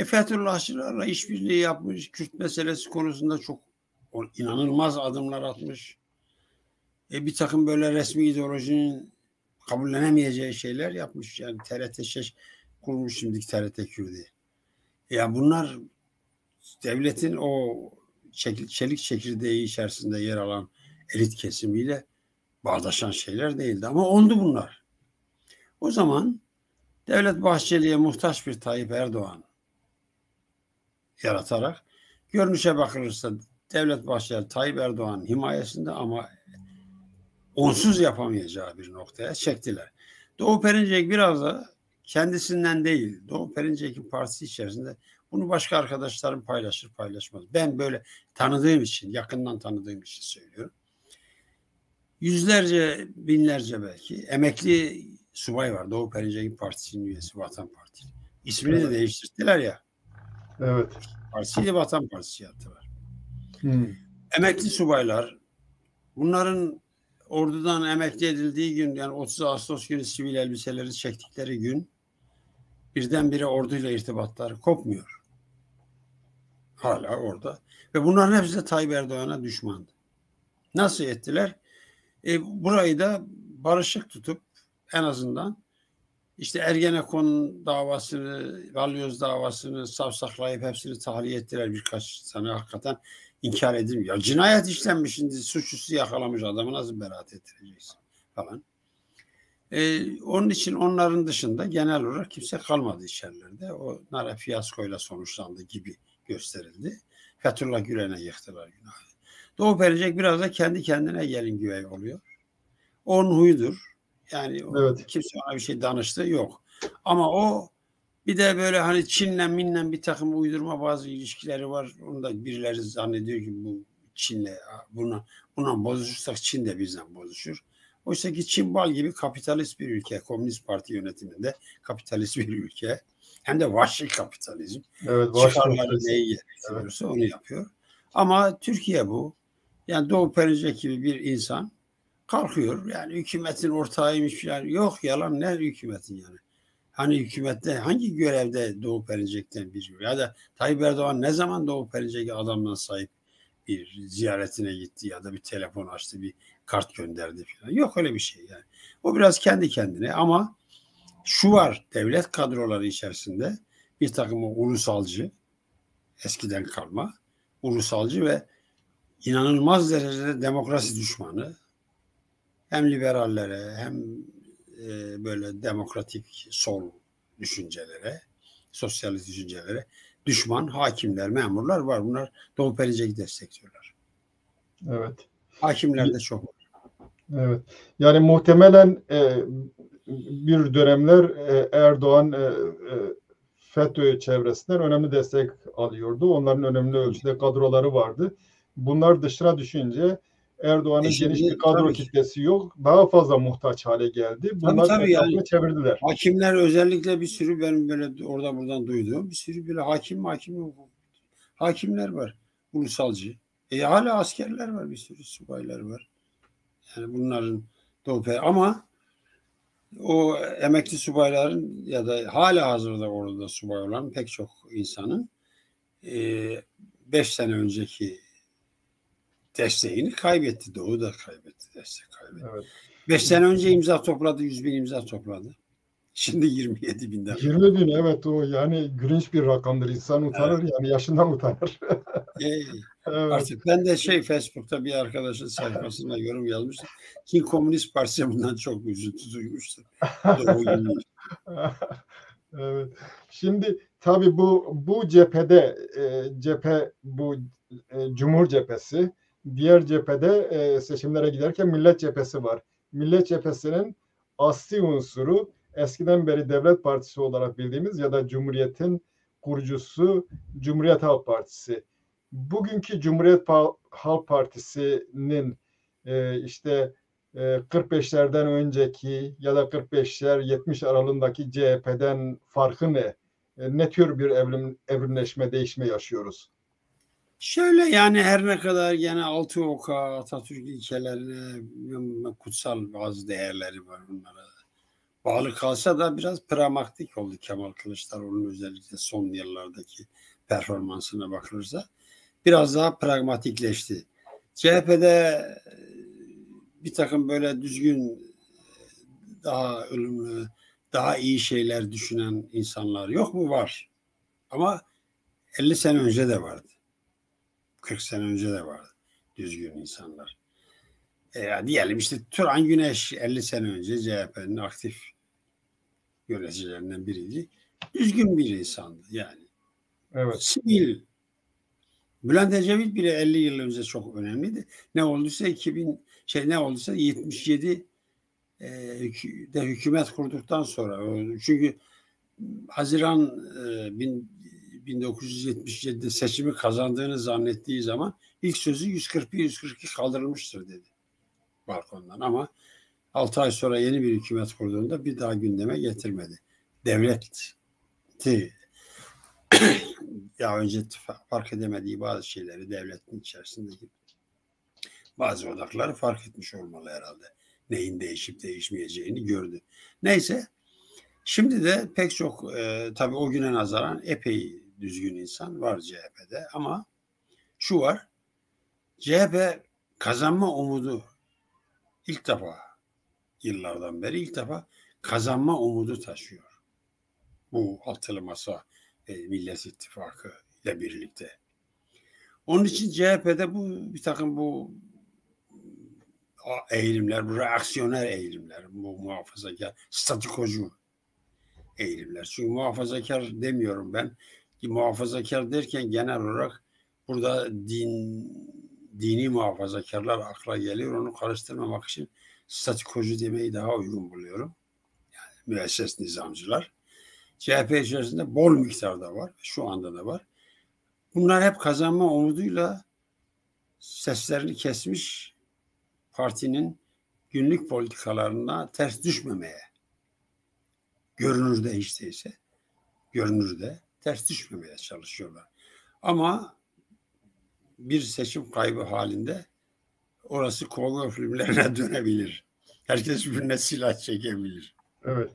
Fethullahçılarla işbirliği yapmış, Kürt meselesi konusunda çok inanılmaz adımlar atmış. Bir takım böyle resmi ideolojinin kabullenemeyeceği şeyler yapmış. Yani TRT kurmuş şimdi, TRT Kürdi. Yani bunlar devletin o çelik çekirdeği içerisinde yer alan elit kesimiyle bağdaşan şeyler değildi. Ama oldu bunlar. O zaman Devlet Bahçeli'ye muhtaç bir Tayyip Erdoğan yaratarak, görünüşe bakılırsa Devlet Bahçeli Tayyip Erdoğan'ın himayesinde ama onsuz yapamayacağı bir noktaya çektiler. Doğu Perinçek biraz da kendisinden değil, Doğu Perinçek'in partisi içerisinde bunu başka arkadaşlarım paylaşır paylaşmaz. Ben böyle tanıdığım için, yakından tanıdığım için söylüyorum. Yüzlerce, binlerce belki emekli subay var. Doğu Perinçek'in partisinin üyesi, Vatan Partisi. İsmini de değiştirdiler ya. Evet. Partisiyi de Vatan Partisi yaptılar. Emekli subaylar, bunların ordudan emekli edildiği gün, yani 30 Ağustos günü sivil elbiseleri çektikleri gün birdenbire orduyla irtibatları kopmuyor. Hala orada. Ve bunların hepsi de Tayyip Erdoğan'a düşmandı. Nasıl ettiler? Burayı da barışık tutup en azından işte Ergenekon davasını, Balyoz davasını savsaklayıp hepsini tahliye ettiler, birkaç tane hakikaten inkar edilmiyor. Ya cinayet işlenmiş, şimdi suçlusu yakalamış adamı nasıl beraat ettireceksin falan. Onun için onların dışında genel olarak kimse kalmadı içerilerde. Onlara fiyaskoyla sonuçlandı gibi gösterildi. Fethullah Gülen'e yıktılar günahı. Doğu Perinçek biraz da kendi kendine gelin güvey oluyor. Onun huyudur. Yani evet, kimse ona bir şey danıştığı yok. Ama o bir de böyle hani Çin'le bir takım uydurma bazı ilişkileri var. Onu da birileri zannediyor ki bu Çin'le buna bozuşursak Çin de bizden bozuşur. Oysa ki Çin bal gibi kapitalist bir ülke. Komünist Parti yönetiminde kapitalist bir ülke. Hem de vahşi kapitalizm. Evet, çıkarları neyi gerektiriyorsa onu yapıyor. Ama Türkiye bu. Yani Doğu Perinçek gibi bir insan kalkıyor. Yani hükümetin ortağıymış falan. Yok, yalan, ne hükümetin yani. Hani hükümette hangi görevde Doğu Perinçek'ten biri? Ya da Tayyip Erdoğan ne zaman Doğu Perinçek'e adamdan sahip bir ziyaretine gitti ya da bir telefon açtı, bir kart gönderdi falan. Yok öyle bir şey yani. O biraz kendi kendine, ama şu var, devlet kadroları içerisinde bir takım o ulusalcı, eskiden kalma ulusalcı ve inanılmaz derecede demokrasi düşmanı, hem liberallere hem böyle demokratik sol düşüncelere, sosyalist düşüncelere düşman hakimler, memurlar var. Bunlar Doğu Perinçek'i destekliyorlar. Evet. Hakimler de çok var. Evet. Yani muhtemelen bir dönemler Erdoğan FETÖ çevresinden önemli destek alıyordu. Onların önemli ölçüde kadroları vardı. Bunlar dışına düşünce Erdoğan'ın geniş bir kadro kitlesi yok. Daha fazla muhtaç hale geldi. Bunlar tabii etrafını yani, çevirdiler. hakimler özellikle bir sürü, benim böyle orada buradan duyduğum bir sürü böyle hakimler var. Ulusalcı. Hala askerler var, bir sürü subaylar var. Yani bunların ama o emekli subayların ya da hala hazırda orada subay olan pek çok insanın 5 sene önceki desteğini kaybetti. Doğu da kaybetti, destek kaybetti. Evet. 5 sene önce imza topladı, 100.000 imza topladı. Şimdi 27.000'den. 20.000, evet, o yani gülünç bir rakamdır. İnsan utanır, evet. Yani yaşından utanır. Evet. Artık ben de Facebook'ta bir arkadaşın sayfasına yorum yazmıştım. Çin Komünist Partisi bundan çok üzüntü duymuştur. Evet. Şimdi tabii bu cephede bu Cumhur Cephesi, diğer cephede seçimlere giderken Millet Cephesi var. Millet Cephesi'nin asli unsuru eskiden beri Devlet Partisi olarak bildiğimiz ya da Cumhuriyet'in kurucusu Cumhuriyet Halk Partisi. Bugünkü Cumhuriyet Halk Partisi'nin işte 45'lerden önceki ya da 45'ler 70 aralığındaki CHP'den farkı ne? Ne tür bir evrimleşme, değişme yaşıyoruz? Şöyle, yani her ne kadar gene altı oka, Atatürk ilkelerine kutsal bazı değerleri var, bunlara bağlı kalsa da biraz pragmatik oldu Kemal Kılıçdaroğlu'nun özellikle son yıllardaki performansına bakılırsa. Biraz daha pragmatikleşti. CHP'de bir takım böyle düzgün, daha ılımlı, daha iyi şeyler düşünen insanlar yok mu? Var. Ama 50 sene önce de vardı. 40 sene önce de vardı düzgün insanlar. Diyelim işte Turan Güneş 50 sene önce CHP'nin aktif yöneticilerinden biriydi. Düzgün bir insandı yani. Evet. Sivil. Bülent Ecevit bile 50 yıl önce çok önemliydi. Ne olduysa 77 de hükümet kurduktan sonra, çünkü Haziran 1977'de seçimi kazandığını zannettiği zaman ilk sözü 141-142 kaldırılmıştır dedi balkondan, ama 6 ay sonra yeni bir hükümet kurduğunda bir daha gündeme getirmedi. Devleti ya önce fark edemediği bazı şeyleri, devletin içerisindeki bazı odakları fark etmiş olmalı herhalde. Neyin değişip değişmeyeceğini gördü. Neyse, şimdi de pek çok tabii o güne nazaran epey düzgün insan var CHP'de, ama şu var, CHP kazanma umudu ilk defa, yıllardan beri ilk defa kazanma umudu taşıyor. Bu altılı masa Millet İttifakı ile birlikte. Onun için CHP'de bir takım bu eğilimler, bu reaksiyoner eğilimler, bu muhafazakar, statikocu eğilimler. Çünkü muhafazakar demiyorum ben. Ki muhafazakar derken genel olarak burada dini muhafazakarlar akla geliyor. Onu karıştırmamak için statikocu demeyi daha uygun buluyorum. Yani müesses nizamcılar. CHP içerisinde bol miktarda var. Şu anda da var. Bunlar hep kazanma umuduyla seslerini kesmiş, partinin günlük politikalarına ters düşmemeye, görünürde hiç değilse, görünürde ters düşmemeye çalışıyorlar. Ama bir seçim kaybı halinde orası kovboy filmlerine dönebilir. Herkes birbirine silah çekebilir. Evet.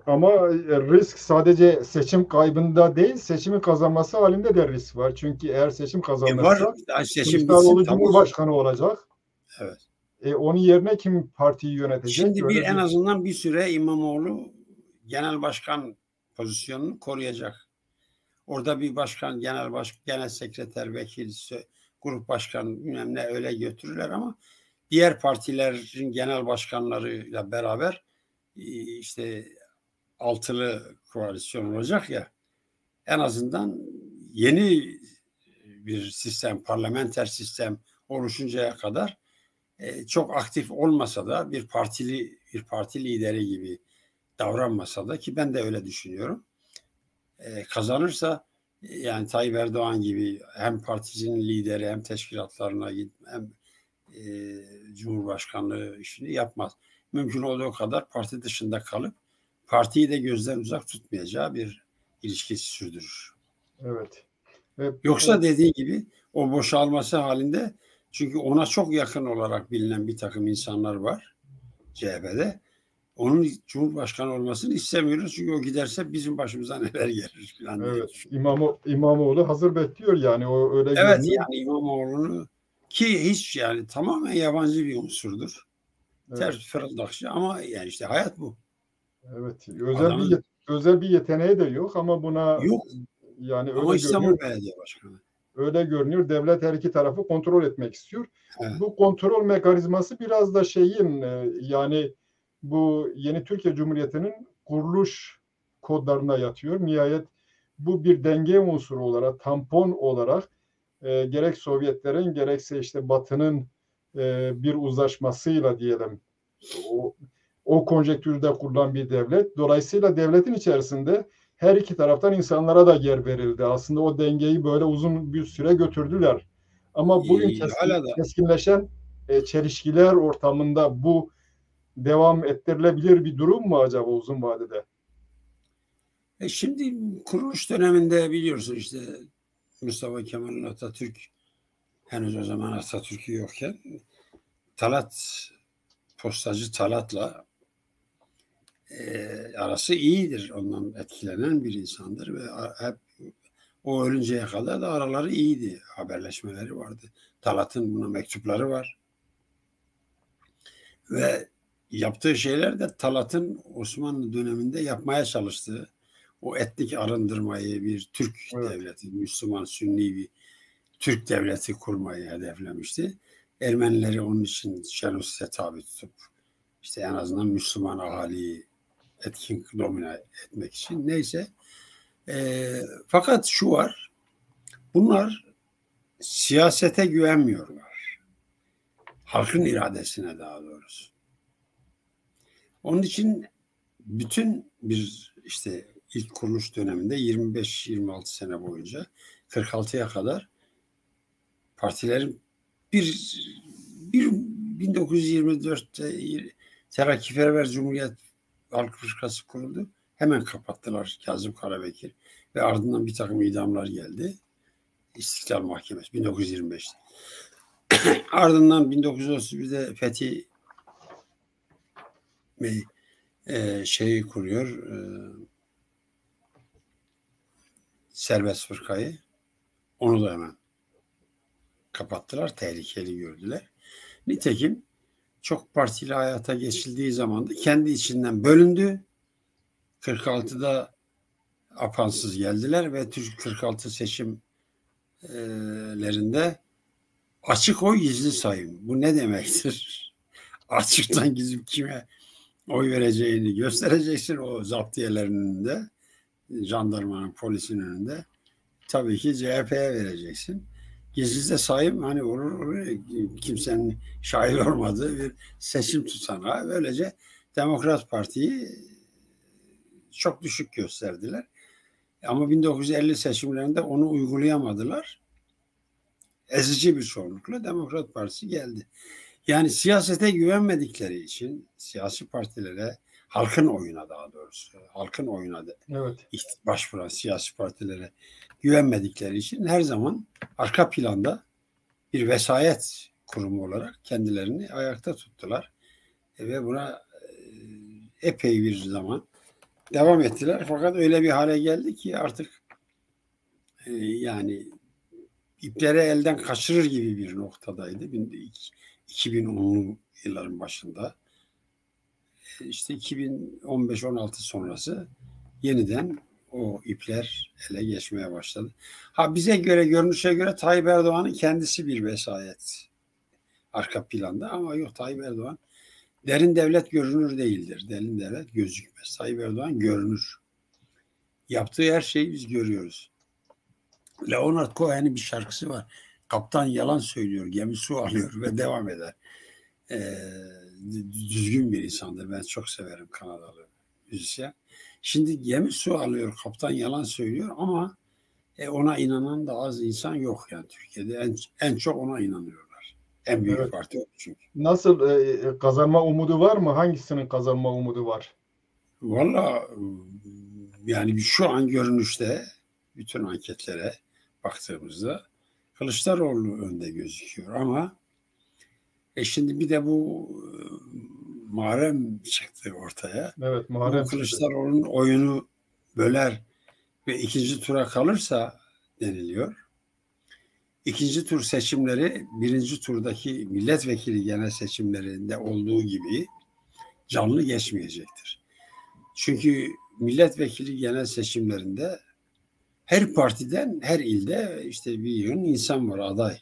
Ama risk sadece seçim kaybında değil, seçimi kazanması halinde de risk var. Çünkü eğer seçim kazanırsa Kılıçdaroğlu Cumhurbaşkanı olacak. Evet. Onun yerine kim partiyi yönetecek? Şimdi en azından bir süre İmamoğlu genel başkan pozisyonunu koruyacak. Orada bir başkan, genel sekreter, vekil, grup başkanı bilmem ne öyle götürürler, ama diğer partilerin genel başkanlarıyla beraber işte altılı koalisyon olacak ya, en azından yeni bir sistem, parlamenter sistem oluşuncaya kadar çok aktif olmasa da bir parti lideri gibi davranmasa da, ki ben de öyle düşünüyorum, kazanırsa yani Tayyip Erdoğan gibi hem partisinin lideri hem teşkilatlarına hem Cumhurbaşkanlığı işini yapmaz. Mümkün olduğu kadar parti dışında kalıp partiyi de gözden uzak tutmayacağı bir ilişkisi sürdürür. Evet. Yoksa dediği gibi o boşalması halinde, çünkü ona çok yakın olarak bilinen bir takım insanlar var CHP'de. Onun Cumhurbaşkanı olmasını istemiyoruz. Çünkü o giderse bizim başımıza neler gelir falan diye Evet. düşünüyorum. İmamoğlu hazır bekliyor yani, o öyle Evet, görünüyor. yani İmamoğlu'nu, ki hiç yani tamamen yabancı bir unsurdur. Evet. Ters fırıldakçı ama yani işte hayat bu. Evet. Adamın Özel bir yeteneği de yok ama buna yok yani ama öyle görünüyor. İstanbul Belediye Başkanı. Öyle görünüyor. Devlet her iki tarafı kontrol etmek istiyor. Evet. Bu kontrol mekanizması biraz da yani bu yeni Türkiye Cumhuriyeti'nin kuruluş kodlarına yatıyor. Nihayet bu bir denge unsuru olarak, tampon olarak gerek Sovyetlerin gerekse işte Batı'nın bir uzlaşmasıyla diyelim o, o konjektürde kurulan bir devlet. Dolayısıyla devletin içerisinde her iki taraftan insanlara da yer verildi. Aslında o dengeyi böyle uzun bir süre götürdüler. Ama bugün Hala da keskinleşen çelişkiler ortamında bu devam ettirilebilir bir durum mu acaba uzun vadede? şimdi kuruluş döneminde biliyorsun işte Mustafa Kemal Atatürk, henüz o zaman Atatürk'ü yokken, postacı Talat'la arası iyidir. Ondan etkilenen bir insandır ve hep o ölünceye kadar da araları iyiydi. Haberleşmeleri vardı. Talat'ın buna mektupları var. Ve yaptığı şeyler de Talat'ın Osmanlı döneminde yapmaya çalıştığı o etnik arındırmayı, bir Türk Evet. devleti, Müslüman, Sünni bir Türk devleti kurmayı hedeflemişti. Ermenileri onun için Şenus'e tabi tutup işte en azından Müslüman ahaliyi etkin domine etmek için, neyse. Fakat şu var, bunlar siyasete güvenmiyorlar. Halkın iradesine daha doğrusu. Onun için bütün bir işte ilk kuruluş döneminde 25-26 sene boyunca 46'ya kadar partilerin bir 1924'te Terakkiperver Cumhuriyet Halk Fırkası kuruldu. Hemen kapattılar Kazım Karabekir ve ardından bir takım idamlar geldi. İstiklal Mahkemesi 1925'te. Ardından 1931'de Fethi Bey şeyi kuruyor, serbest fırkayı. Onu da hemen kapattılar. Tehlikeli gördüler. Nitekim çok partili hayata geçildiği zaman da kendi içinden bölündü. 46'da apansız geldiler ve Türk 46 seçimlerinde açık oy gizli sayım. Bu ne demektir? Açıktan gizli kime oy vereceğini göstereceksin o zaptiyelerin önünde, jandarmanın, polisin önünde. Tabii ki CHP'ye vereceksin. Gizli de sayım hani olur kimsenin şahit olmadığı bir seçim tutanağı. Böylece Demokrat Parti'yi çok düşük gösterdiler. Ama 1950 seçimlerinde onu uygulayamadılar. Ezici bir çoğunlukla Demokrat Partisi geldi. Yani siyasete güvenmedikleri için siyasi partilere, halkın oyuna daha doğrusu, halkın oyuna Evet. başvuran siyasi partilere güvenmedikleri için her zaman arka planda bir vesayet kurumu olarak kendilerini ayakta tuttular. Ve buna epey bir zaman devam ettiler. Fakat öyle bir hale geldi ki artık yani ipleri elden kaçırır gibi bir noktadaydı. 2010'lu yılların başında. İşte 2015-16 sonrası yeniden o ipler ele geçmeye başladı. Ha bize göre, görünüşe göre Tayyip Erdoğan'ın kendisi bir vesayet arka planda, ama yok, Tayyip Erdoğan derin devlet görünür değildir. Derin devlet gözükmez. Tayyip Erdoğan görünür. Yaptığı her şeyi biz görüyoruz. Leonard Cohen'in bir şarkısı var. Kaptan yalan söylüyor, gemi su alıyor ve devam eder. Düzgün bir insandır. Ben çok severim Kanadalı müzisyen. Şimdi gemi su alıyor, kaptan yalan söylüyor ama ona inanan da az insan yok yani Türkiye'de. En çok ona inanıyorlar. En büyük Evet. parti o çünkü. Nasıl kazanma umudu var mı? Hangisinin kazanma umudu var? Valla yani şu an görünüşte bütün anketlere baktığımızda Kılıçdaroğlu önde gözüküyor ama şimdi bir de bu Muharrem çıktı ortaya. Evet, Bu Muharrem çıktı. Kılıçdaroğlu'nun oyunu böler ve ikinci tura kalırsa deniliyor. İkinci tur seçimleri birinci turdaki milletvekili genel seçimlerinde olduğu gibi canlı geçmeyecektir. Çünkü milletvekili genel seçimlerinde her partiden, her ilde işte bir yığın insan var aday.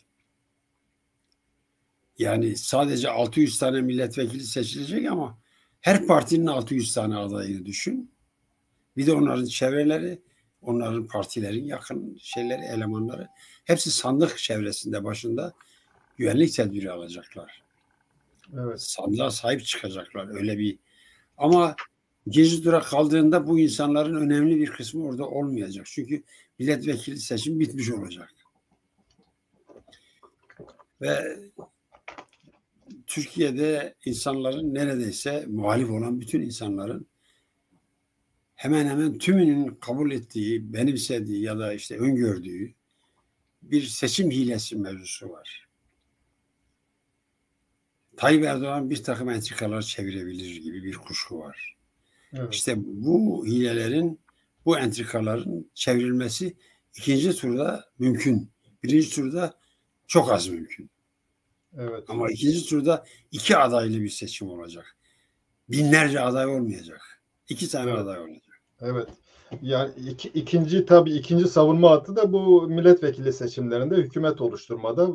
Yani sadece 600 tane milletvekili seçilecek ama her partinin 600 tane adayını düşün. Bir de onların çevreleri, onların partilerin yakın şeyleri, elemanları. Hepsi sandık çevresinde başında güvenlik tedbiri alacaklar. Evet. Sandığa sahip çıkacaklar. Öyle bir ama ikinci tura kaldığında bu insanların önemli bir kısmı orada olmayacak. Çünkü milletvekili seçim bitmiş olacak. Ve Türkiye'de insanların neredeyse muhalif olan bütün insanların hemen hemen tümünün kabul ettiği, benimsediği ya da işte öngördüğü bir seçim hilesi mevzusu var. Tayyip Erdoğan bir takım entrikalar çevirebilir gibi bir kuşku var. Evet. İşte bu hilelerin, bu entrikaların çevrilmesi ikinci turda mümkün. Birinci turda çok az mümkün. Evet. Ama ikinci turda 2 adaylı bir seçim olacak. Binlerce aday olmayacak. 2 tane Evet. aday olacak. Evet. Yani ikinci savunma hattı da bu milletvekili seçimlerinde hükümet oluşturmada.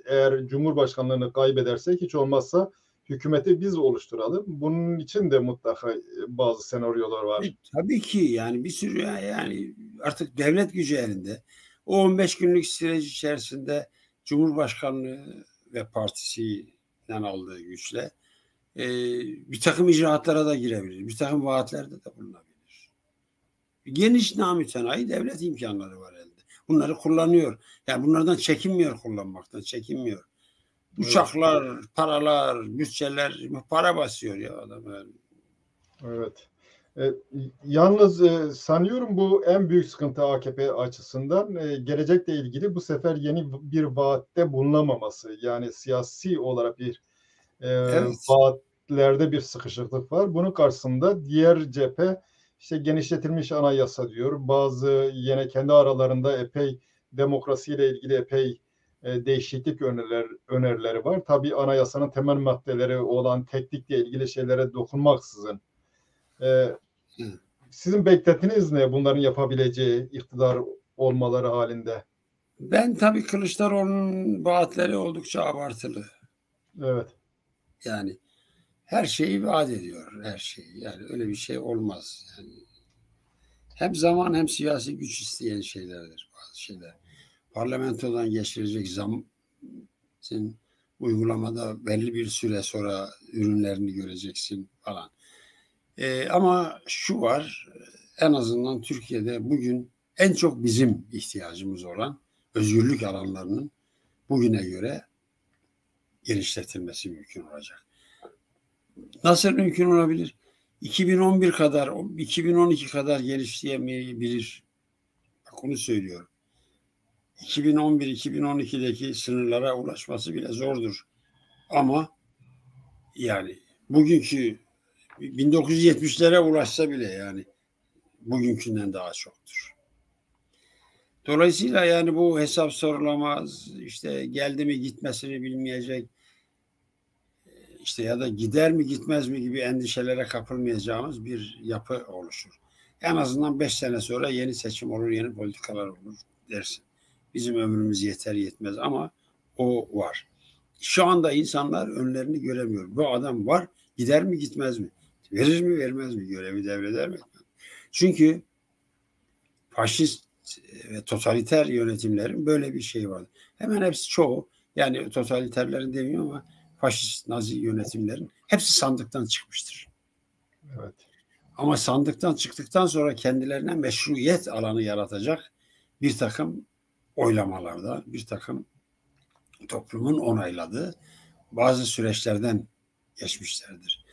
Eğer Cumhurbaşkanlığını kaybedersek hiç olmazsa hükümeti biz oluşturalım. Bunun için de mutlaka bazı senaryolar var. Tabii ki yani bir sürü yani artık devlet gücü elinde. O 15 günlük süreç içerisinde Cumhurbaşkanlığı ve partisinden aldığı güçle bir takım icraatlara da girebilir. Bir takım vaatlerde de bulunabilir. Geniş namütenayi devlet imkanları var elde. Bunları kullanıyor. Yani bunlardan çekinmiyor kullanmaktan. Çekinmiyor. Uçaklar, paralar, bütçeler para basıyor ya adam. Yani. Evet. Yalnız sanıyorum bu en büyük sıkıntı AKP açısından gelecekle ilgili bu sefer yeni bir vaatte bulunamaması. Yani siyasi olarak bir Evet. vaatlerde bir sıkışıklık var. Bunun karşısında diğer cephe işte genişletilmiş anayasa diyor. Bazı yine kendi aralarında epey demokrasiyle ilgili epey değişiklik önerileri var. Tabii anayasanın temel maddeleri olan teknikle ilgili şeylere dokunmaksızın. Sizin beklentiniz ne bunların yapabileceği iktidar olmaları halinde? Ben tabii Kılıçdaroğlu'nun vaatleri oldukça abartılı. Evet. Yani her şeyi vaat ediyor. Her şeyi. Yani öyle bir şey olmaz. Yani hem zaman hem siyasi güç isteyen şeylerdir bazı şeyler. Parlamentodan geçirecek zam uygulamada belli bir süre sonra ürünlerini göreceksin falan. Ama şu var, en azından Türkiye'de bugün en çok bizim ihtiyacımız olan özgürlük alanlarının bugüne göre genişletilmesi mümkün olacak. Nasıl mümkün olabilir? 2011 kadar, 2012 kadar genişleyemeyebilir. Bak onu söylüyorum. 2011-2012'deki sınırlara ulaşması bile zordur. Ama yani bugünkü 1970'lere ulaşsa bile yani bugünkünden daha çoktur. Dolayısıyla yani bu hesap sorulamaz, işte geldi mi gitmesini bilmeyecek, işte ya da gider mi gitmez mi gibi endişelere kapılmayacağımız bir yapı oluşur. En azından 5 sene sonra yeni seçim olur, yeni politikalar olur dersin. Bizim ömrümüz yeter yetmez ama o var. Şu anda insanlar önlerini göremiyor. Bu adam var, gider mi gitmez mi? Verir mi vermez mi? Görevi devreder mi? Çünkü faşist ve totaliter yönetimlerin böyle bir şeyi vardı. Hemen hepsi çoğu yani totaliterlerin demiyorum ama faşist nazi yönetimlerin hepsi sandıktan çıkmıştır. Evet. Ama sandıktan çıktıktan sonra kendilerine meşruiyet alanı yaratacak bir takım oylamalarda, bir takım toplumun onayladığı bazı süreçlerden geçmişlerdir.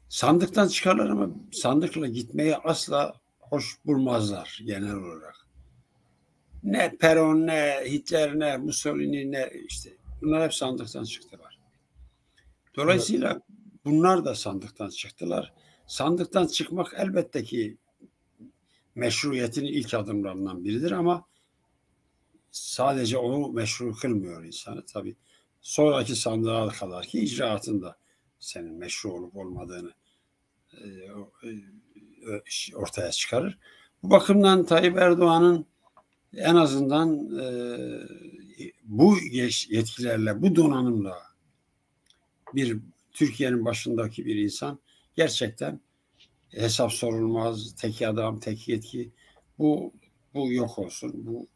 Sandıktan çıkarlar ama sandıkla gitmeyi asla hoş bulmazlar genel olarak. Ne Peron, ne Hitler, ne Mussolini, ne işte bunlar hep sandıktan çıktılar. Dolayısıyla evet, bunlar da sandıktan çıktılar. Sandıktan çıkmak elbette ki meşruiyetin ilk adımlarından biridir ama sadece onu meşru kılmıyor insanı. Tabii sonraki sandığa kadar ki icraatında senin meşru olup olmadığını ortaya çıkarır. Bu bakımdan Tayyip Erdoğan'ın en azından bu yetkilerle, bu donanımla bir Türkiye'nin başındaki bir insan gerçekten hesap sorulmaz, tek adam, tek yetki. Bu yok olsun. Bu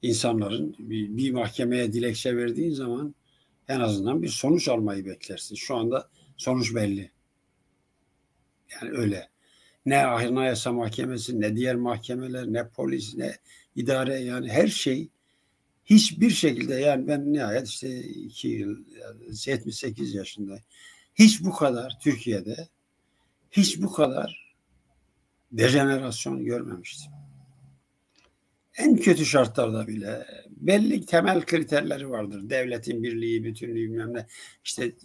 insanların bir mahkemeye dilekçe verdiğin zaman en azından bir sonuç almayı beklersin. Şu anda sonuç belli. Yani öyle. Ne Anayasa Mahkemesi, ne diğer mahkemeler, ne polis, ne idare, yani her şey hiçbir şekilde, yani ben nihayet işte 2 yıl, yani 78 yaşındayım. Hiç bu kadar Türkiye'de hiç bu kadar dejenerasyon görmemiştim. En kötü şartlarda bile belli temel kriterleri vardır. Devletin birliği, bütünlüğü, bilmem ne. İşte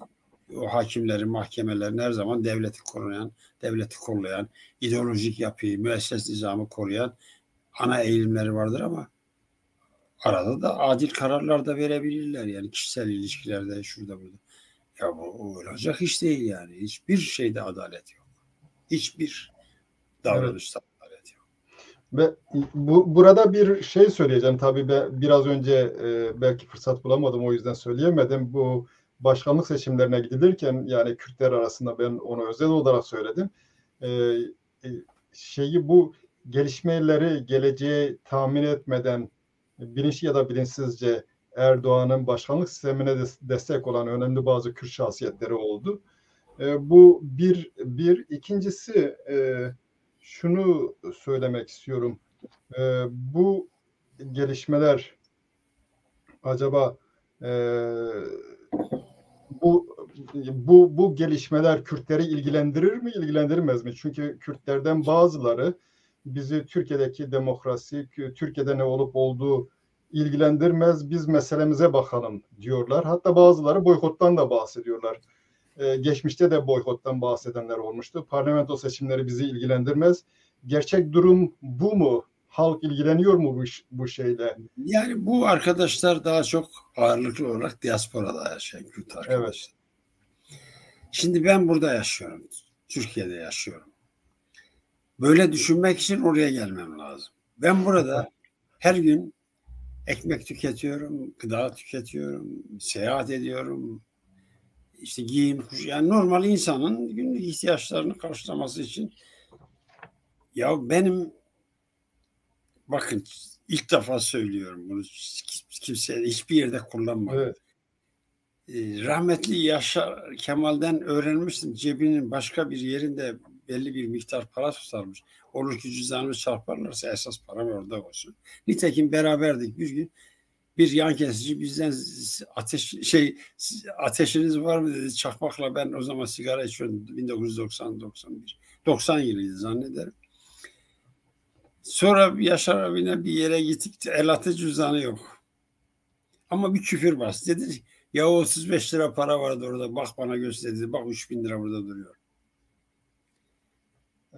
o hakimlerin, mahkemelerin her zaman devleti koruyan, devleti kollayan, ideolojik yapıyı, müesses nizamı koruyan ana eğilimleri vardır ama arada da adil kararlar da verebilirler. Yani kişisel ilişkilerde, şurada burada. Ya bu olacak iş değil yani. Hiçbir şeyde adalet yok. Hiçbir davranışta adalet yok. Ve burada bir şey söyleyeceğim. Tabii ben biraz önce belki fırsat bulamadım, o yüzden söyleyemedim. Bu başkanlık seçimlerine gidilirken, yani Kürtler arasında ben onu özel olarak söyledim. Bu gelişmeleri, geleceği tahmin etmeden bilinçli ya da bilinçsizce Erdoğan'ın başkanlık sistemine destek olan önemli bazı Kürt şahsiyetleri oldu. Bu bir. İkincisi, şunu söylemek istiyorum. Bu gelişmeler acaba bu gelişmeler Kürtleri ilgilendirir mi, ilgilendirmez mi? Çünkü Kürtlerden bazıları bizi Türkiye'deki demokrasi, Türkiye'de ne olup olduğu ilgilendirmez, biz meselemize bakalım diyorlar. Hatta bazıları boykottan da bahsediyorlar. Geçmişte de boykottan bahsedenler olmuştu. Parlamento seçimleri bizi ilgilendirmez. Gerçek durum bu mu? Halk ilgileniyor mu bu şeyle? Yani bu arkadaşlar daha çok ağırlıklı olarak diasporada yaşayan Kürt arkadaşlar. Evet. Şimdi ben burada yaşıyorum. Türkiye'de yaşıyorum. Böyle düşünmek için oraya gelmem lazım. Ben burada her gün ekmek tüketiyorum, gıda tüketiyorum, seyahat ediyorum. İşte giyim, yani normal insanın günlük ihtiyaçlarını karşılaması için. Ya benim, bakın ilk defa söylüyorum bunu, kimse hiçbir yerde kullanmadım. Evet. Rahmetli Yaşar Kemal'den öğrenmiştim, cebinin başka bir yerinde belli bir miktar para tutarmış. Olur ki cüzdanımı çarparlarsa esas param orada olsun. Nitekim beraberdik bir gün. Bir yan kesici bizden ateşiniz var mı dedi, çakmakla. Ben o zaman sigara içiyordum, 1990 yılıydı zannederim. Sonra Yaşar abine bir yere gittik, el atı cüzdanı yok. Ama bir küfür bastı. Dedi ya 35 lira para vardı orada, bak bana gösterdi, bak 3.000 lira burada duruyor.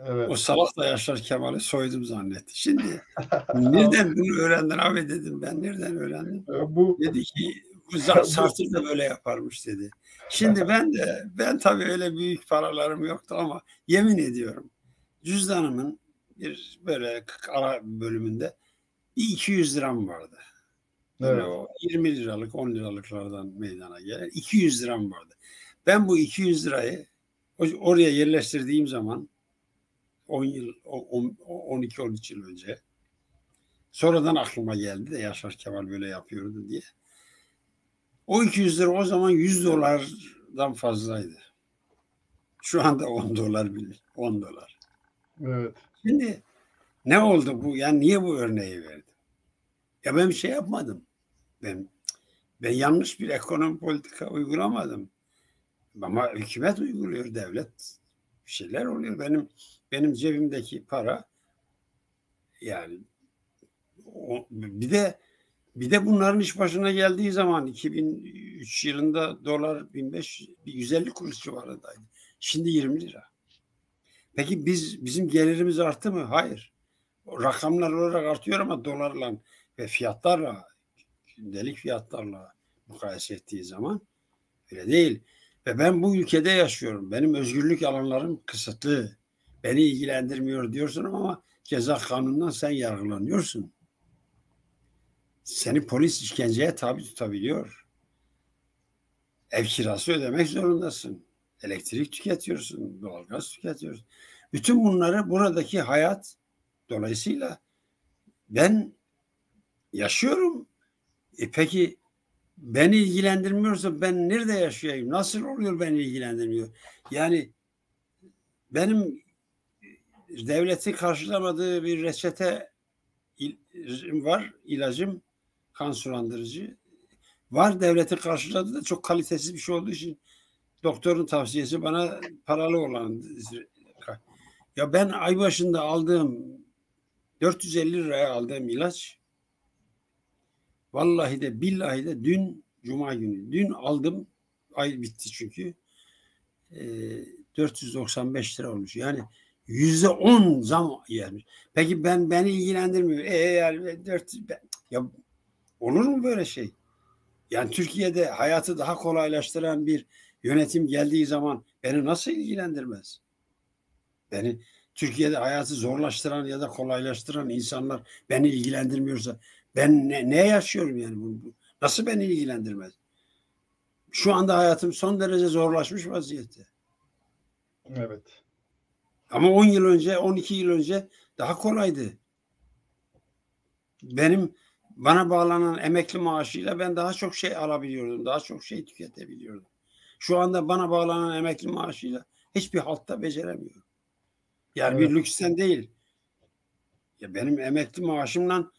Evet. O salak da Yaşar Kemal'i soydum zannetti. Şimdi nereden bunu öğrendin abi dedim, ben nereden öğrendim? Dedi ki bu Sartre da böyle yaparmış dedi. Şimdi ben tabii öyle büyük paralarım yoktu ama yemin ediyorum cüzdanımın bir böyle ara bölümünde 200 liram vardı. Böyle evet. O 20 liralık 10 liralıklardan meydana gelen 200 liram vardı. Ben bu 200 lirayı oraya yerleştirdiğim zaman 12-13 yıl önce, sonradan aklıma geldi de Yaşar Kemal böyle yapıyordu diye. O 200 lira o zaman 100 dolardan fazlaydı. Şu anda 10 dolar bile. 10 dolar. Evet. Şimdi ne oldu bu? Yani niye bu örneği verdim? Ya ben bir şey yapmadım. Ben yanlış bir ekonomi politika uygulamadım. Ama hükümet uyguluyor, devlet bir şeyler oluyor. Benim cebimdeki para, yani bir de bunların iş başına geldiği zaman 2003 yılında dolar 150 kuruş civarındaydı. Şimdi 20 lira. Peki bizim gelirimiz arttı mı? Hayır. O rakamlar olarak artıyor ama dolarla ve fiyatlarla, gündelik fiyatlarla mukayese ettiği zaman öyle değil. Ve ben bu ülkede yaşıyorum. Benim özgürlük alanlarım kısıtlı. Beni ilgilendirmiyor diyorsun ama ceza kanunundan sen yargılanıyorsun. Seni polis işkenceye tabi tutabiliyor. Ev kirası ödemek zorundasın. Elektrik tüketiyorsun, doğalgaz tüketiyorsun. Bütün bunları buradaki hayat dolayısıyla ben yaşıyorum. Peki beni ilgilendirmiyorsa ben nerede yaşayayım? Nasıl oluyor beni ilgilendirmiyor? Yani benim devleti karşılamadığı bir reçete var, ilacım, kan sulandırıcı. Var, devleti karşıladı da çok kalitesiz bir şey olduğu için doktorun tavsiyesi bana paralı olan. Ya ben ay başında aldığım 450 liraya aldığım ilaç, vallahi de billahi de dün Cuma günü, dün aldım, ay bitti çünkü, 495 lira olmuş. Yani %10 zam gelmiş. Peki beni ilgilendirmiyor. Yani 400, ya olur mu böyle şey? Yani Türkiye'de hayatı daha kolaylaştıran bir yönetim geldiği zaman beni nasıl ilgilendirmez? Beni Türkiye'de hayatı zorlaştıran ya da kolaylaştıran insanlar beni ilgilendirmiyorsa ben ne yaşıyorum yani? Nasıl beni ilgilendirmez? Şu anda hayatım son derece zorlaşmış vaziyette. Evet. Ama 10 yıl önce, 12 yıl önce daha kolaydı. Bana bağlanan emekli maaşıyla ben daha çok şey alabiliyordum. Daha çok şey tüketebiliyordum. Şu anda bana bağlanan emekli maaşıyla hiçbir haltta beceremiyorum. Yani Evet. bir lüksten değil. Ya benim emekli maaşımla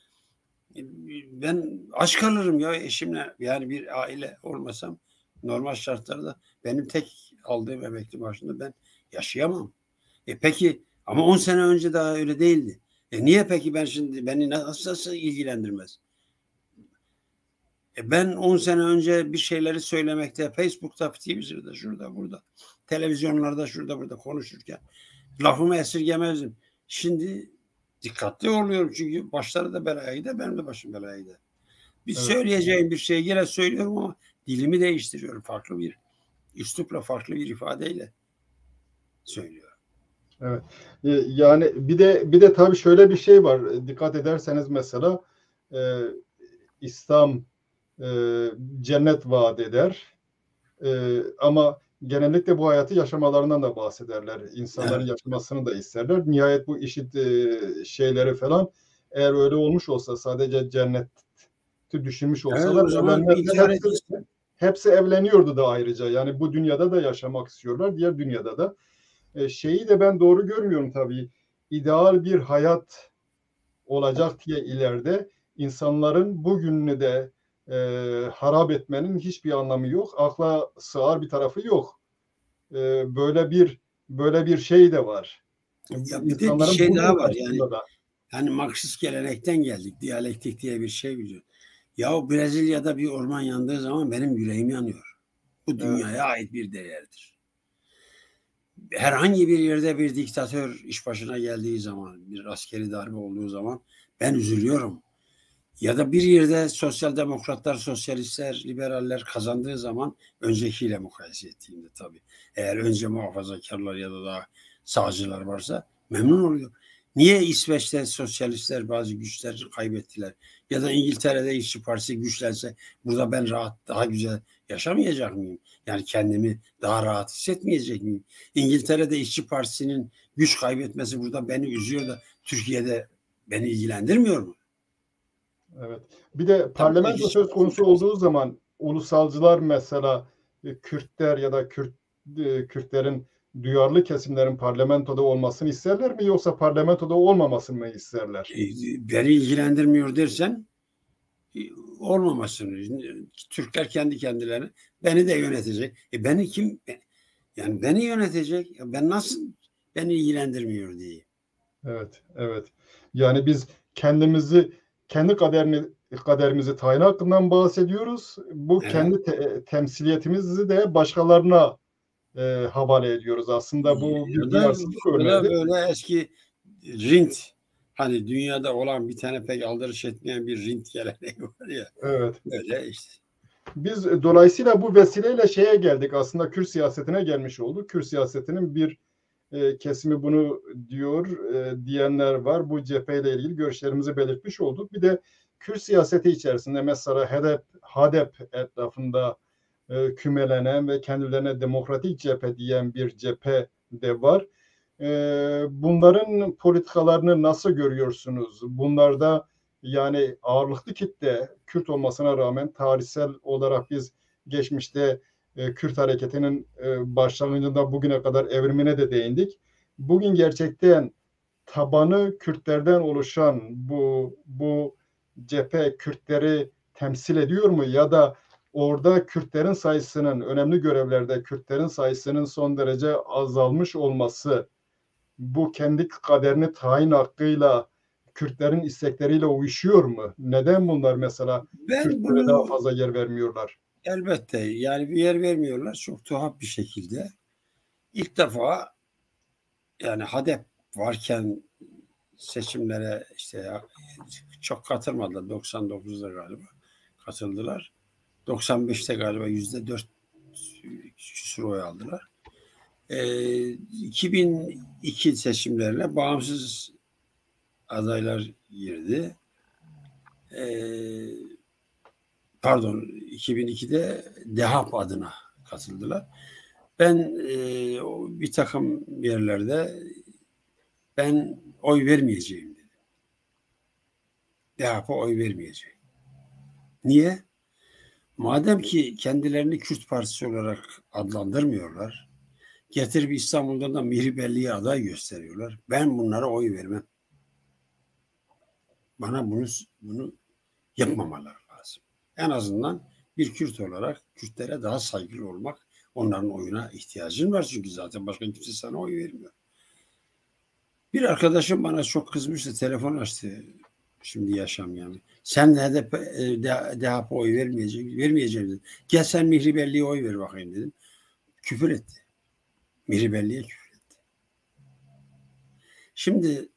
ben aç kalırım ya eşimle. Yani bir aile olmasam normal şartlarda benim tek aldığım emekli maaşında ben yaşayamam. Peki ama 10 sene önce daha öyle değildi. Niye peki beni nasıl ilgilendirmez? Ben 10 sene önce bir şeyleri söylemekte, Facebook'ta, Twitter'da, şurada, burada, televizyonlarda, şurada, burada konuşurken lafımı esirgemezdim. Şimdi dikkatli oluyorum çünkü başları da belaya gider, benim de başım belaya gider. Bir Evet. söyleyeceğim bir şeyi yine söylüyorum ama dilimi değiştiriyorum. Farklı bir üslupla, farklı bir ifadeyle söylüyorum. Evet. Yani bir de tabii şöyle bir şey var. Dikkat ederseniz mesela İslam cennet vaat eder. Ama genellikle bu hayatı yaşamalarından da bahsederler. İnsanların Evet. yaşamasını da isterler. Nihayet bu işit şeyleri falan, eğer öyle olmuş olsa, sadece cenneti düşünmüş Evet, o olsalar, zaman intihar edeceksin. hepsi evleniyordu da ayrıca. Yani bu dünyada da yaşamak istiyorlar, diğer dünyada da. Şeyi de ben doğru görmüyorum tabii. İdeal bir hayat olacak diye ileride insanların bugününü de harap etmenin hiçbir anlamı yok. Akla sığar bir tarafı yok. Böyle bir şey de var. Ya bir de bir İnsanların şey daha bugün var yani. karşısında da. Hani Marksist gelenekten geldik. Diyalektik diye bir şey biliyor. Ya Brezilya'da bir orman yandığı zaman benim yüreğim yanıyor. Bu Evet, dünyaya ait bir değerdir. Herhangi bir yerde bir diktatör iş başına geldiği zaman, bir askeri darbe olduğu zaman ben üzülüyorum. Ya da bir yerde sosyal demokratlar, sosyalistler, liberaller kazandığı zaman, öncekiyle mukayese ettiğimde tabii. Eğer önce muhafazakarlar ya da daha sağcılar varsa memnun oluyor. Niye İsveç'te sosyalistler bazı güçler kaybettiler? Ya da İngiltere'de İşçi Partisi güçlense burada ben rahat, daha güzel yaşamayacak mıyım? Yani kendimi daha rahat hissetmeyecek miyim? İngiltere'de İşçi Partisi'nin güç kaybetmesi burada beni üzüyor da Türkiye'de beni ilgilendirmiyor mu? evet. Bir de Tabii ki parlamento söz konusu olduğu zaman ulusalcılar mesela Kürtler ya da Kürtlerin duyarlı kesimlerin parlamentoda olmasını isterler mi, yoksa parlamentoda olmamasını mı isterler? Beni ilgilendirmiyor dersen olmamasını. Türkler kendi kendilerine beni de yönetecek. Beni kim? Yani beni yönetecek. Ben nasıl beni ilgilendirmiyor diye. Evet, evet. Yani biz kendi kaderimizi tayin hakkından bahsediyoruz. Bu Evet. kendi temsiliyetimizi de başkalarına havale ediyoruz. Aslında bu bir Ya da duyarsızlık örneğidir. böyle eski Rint, hani dünyada olan bir tane pek aldırış etmeyen bir Rint geleneği var ya. Evet. Öyle işte. Biz dolayısıyla bu vesileyle şeye geldik. Aslında Kürt siyasetine gelmiş olduk. Kürt siyasetinin bir kesimi bunu diyor, diyenler var. Bu cepheyle ilgili görüşlerimizi belirtmiş olduk. Bir de Kürt siyaseti içerisinde mesela HADEP etrafında kümelenen ve kendilerine demokratik cephe diyen bir cephe de var. Bunların politikalarını nasıl görüyorsunuz? Bunlarda yani ağırlıklı kitle Kürt olmasına rağmen tarihsel olarak biz geçmişte Kürt hareketinin başlangıcında bugüne kadar evrimine de değindik. Bugün gerçekten tabanı Kürtlerden oluşan bu cephe Kürtleri temsil ediyor mu, ya da orada Kürtlerin sayısının, önemli görevlerde Kürtlerin sayısının son derece azalmış olması bu kendi kaderini tayin hakkıyla Kürtlerin istekleriyle uyuşuyor mu? Neden bunlar mesela Kürtlere daha fazla yer vermiyorlar? Elbette yani bir yer vermiyorlar çok tuhaf bir şekilde. İlk defa yani HADEP varken seçimlere işte çok katılmadılar. 99'da galiba katıldılar. 95'te galiba %4 küsur oy aldılar. 2002 seçimlerine bağımsız adaylar girdi. Pardon, 2002'de DEHAP adına katıldılar. Ben bir takım yerlerde ben oy vermeyeceğim dedim. DEHAP'a oy vermeyeceğim. Niye? Madem ki kendilerini Kürt Partisi olarak adlandırmıyorlar, getirip İstanbul'da da Mihri aday gösteriyorlar. Ben bunlara oy vermem. Bana bunu yapmamaları lazım. En azından bir Kürt olarak Kürtlere daha saygılı olmak, onların oyuna ihtiyacın var çünkü zaten başka kimse sana oy vermiyor. Bir arkadaşım bana çok kızmıştı, telefon açtı. Şimdi yaşamayan. Sen HDP, DHP oy vermeyeceğim dedim. Gel sen Mihri oy ver bakayım dedim. Küfür etti. Mihri küfür etti. Şimdi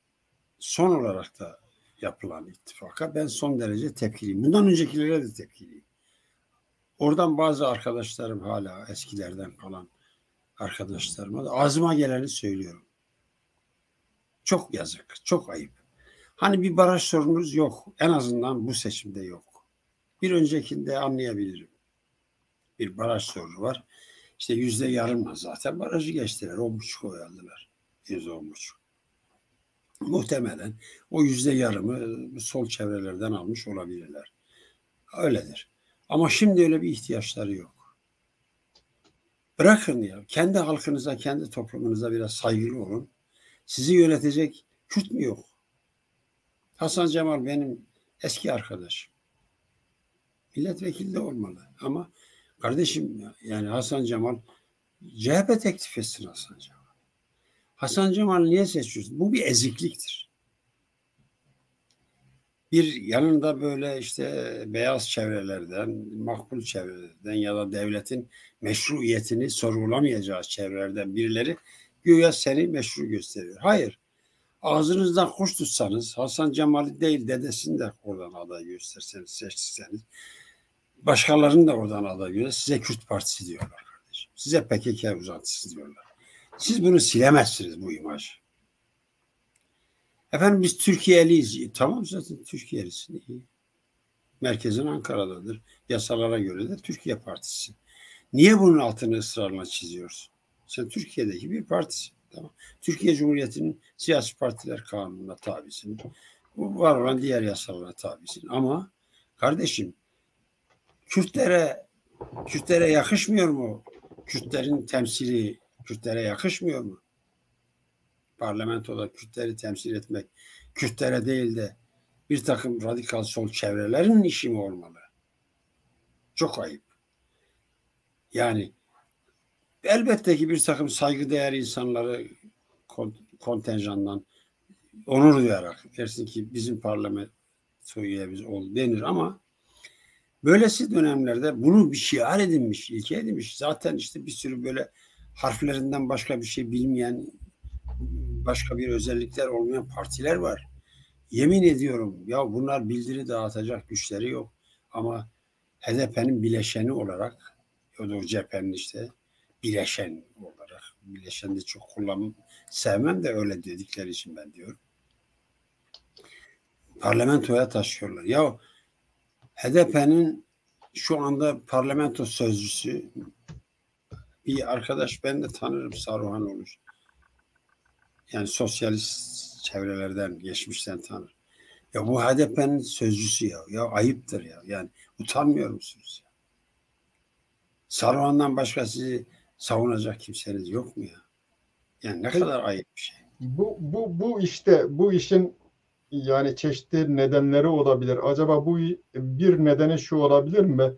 son olarak da yapılan ittifaka ben son derece tepkiliyim. Bundan öncekilere de tepkiliyim. Oradan bazı arkadaşlarım hala eskilerden kalan arkadaşlarıma da ağzıma geleni söylüyorum. Çok yazık, çok ayıp. Hani bir baraj sorunumuz yok. En azından bu seçimde yok. Bir öncekinde anlayabilirim. Bir baraj sorunu var. İşte %yarımla zaten barajı geçtiler. 10,5 oy aldılar. %10,5. Muhtemelen o %yarımı sol çevrelerden almış olabilirler. Öyledir. Ama şimdi öyle bir ihtiyaçları yok. Bırakın ya. Kendi halkınıza, kendi toplumunuza biraz saygılı olun. Sizi yönetecek Kürt mü yok? Hasan Cemal benim eski arkadaşım. Milletvekili de olmalı. Ama kardeşim yani Hasan Cemal CHP teklif etsin Hasan Cemal. Hasan Cemal niye seçiyorsun? Bu bir ezikliktir. Bir yanında böyle işte beyaz çevrelerden, makbul çevrelerden ya da devletin meşruiyetini sorgulamayacağı çevrelerden birileri güya seni meşru gösteriyor. Hayır. Ağzınızdan kuş tutsanız, Hasan Cemal'i değil dedesini de oradan aday gösterseniz, seçseniz, başkalarını da oradan aday göster, size Kürt Partisi diyorlar kardeşim. Size PKK uzantısı diyorlar. Siz bunu silemezsiniz, bu imajı. Efendim biz Türkiye'liyiz. Tamam zaten Türkiye'lisin. İyi. Merkezin Ankara'dadır. Yasalara göre de Türkiye Partisi. Niye bunun altını ısrarla çiziyorsun? Sen Türkiye'deki bir partisin. Tamam. Türkiye Cumhuriyeti'nin siyasi partiler kanununa tabisin. Bu var olan diğer yasalara tabisin. Ama kardeşim Kürtlere yakışmıyor mu? Kürtlerin temsili, Kürtlere yakışmıyor mu? Parlamentoda Kürtleri temsil etmek, Kürtlere değil de bir takım radikal sol çevrelerin işi mi olmalı? Çok ayıp. Yani elbette ki bir takım saygıdeğer insanları kontenjandan onur duyarak dersin ki bizim parlamento üyemiz ol denir ama böylesi dönemlerde bunu bir şiar edinmiş, ilke edinmiş. Zaten işte bir sürü böyle harflerinden başka bir şey bilmeyen, başka bir özellikler olmayan partiler var. Yemin ediyorum ya bunlar bildiri dağıtacak güçleri yok. Ama HDP'nin bileşeni olarak, o da cephenin işte bileşen olarak, bileşen de çok kullanım sevmem de öyle dedikleri için ben diyorum. Parlamentoya taşıyorlar. Ya HDP'nin şu anda parlamento sözcüsü bir arkadaş, ben de tanırım, Saruhan olur. Yani sosyalist çevrelerden, geçmişten tanır. Ya bu HDP'nin sözcüsü ya. Ya ayıptır ya. Yani utanmıyor musunuz ya? Saruhan'dan başka sizi savunacak kimseniz yok mu ya? Yani ne kadar ayıp bir şey. Bu işte bu işin yani çeşitli nedenleri olabilir. Acaba bu bir nedeni şu olabilir mi?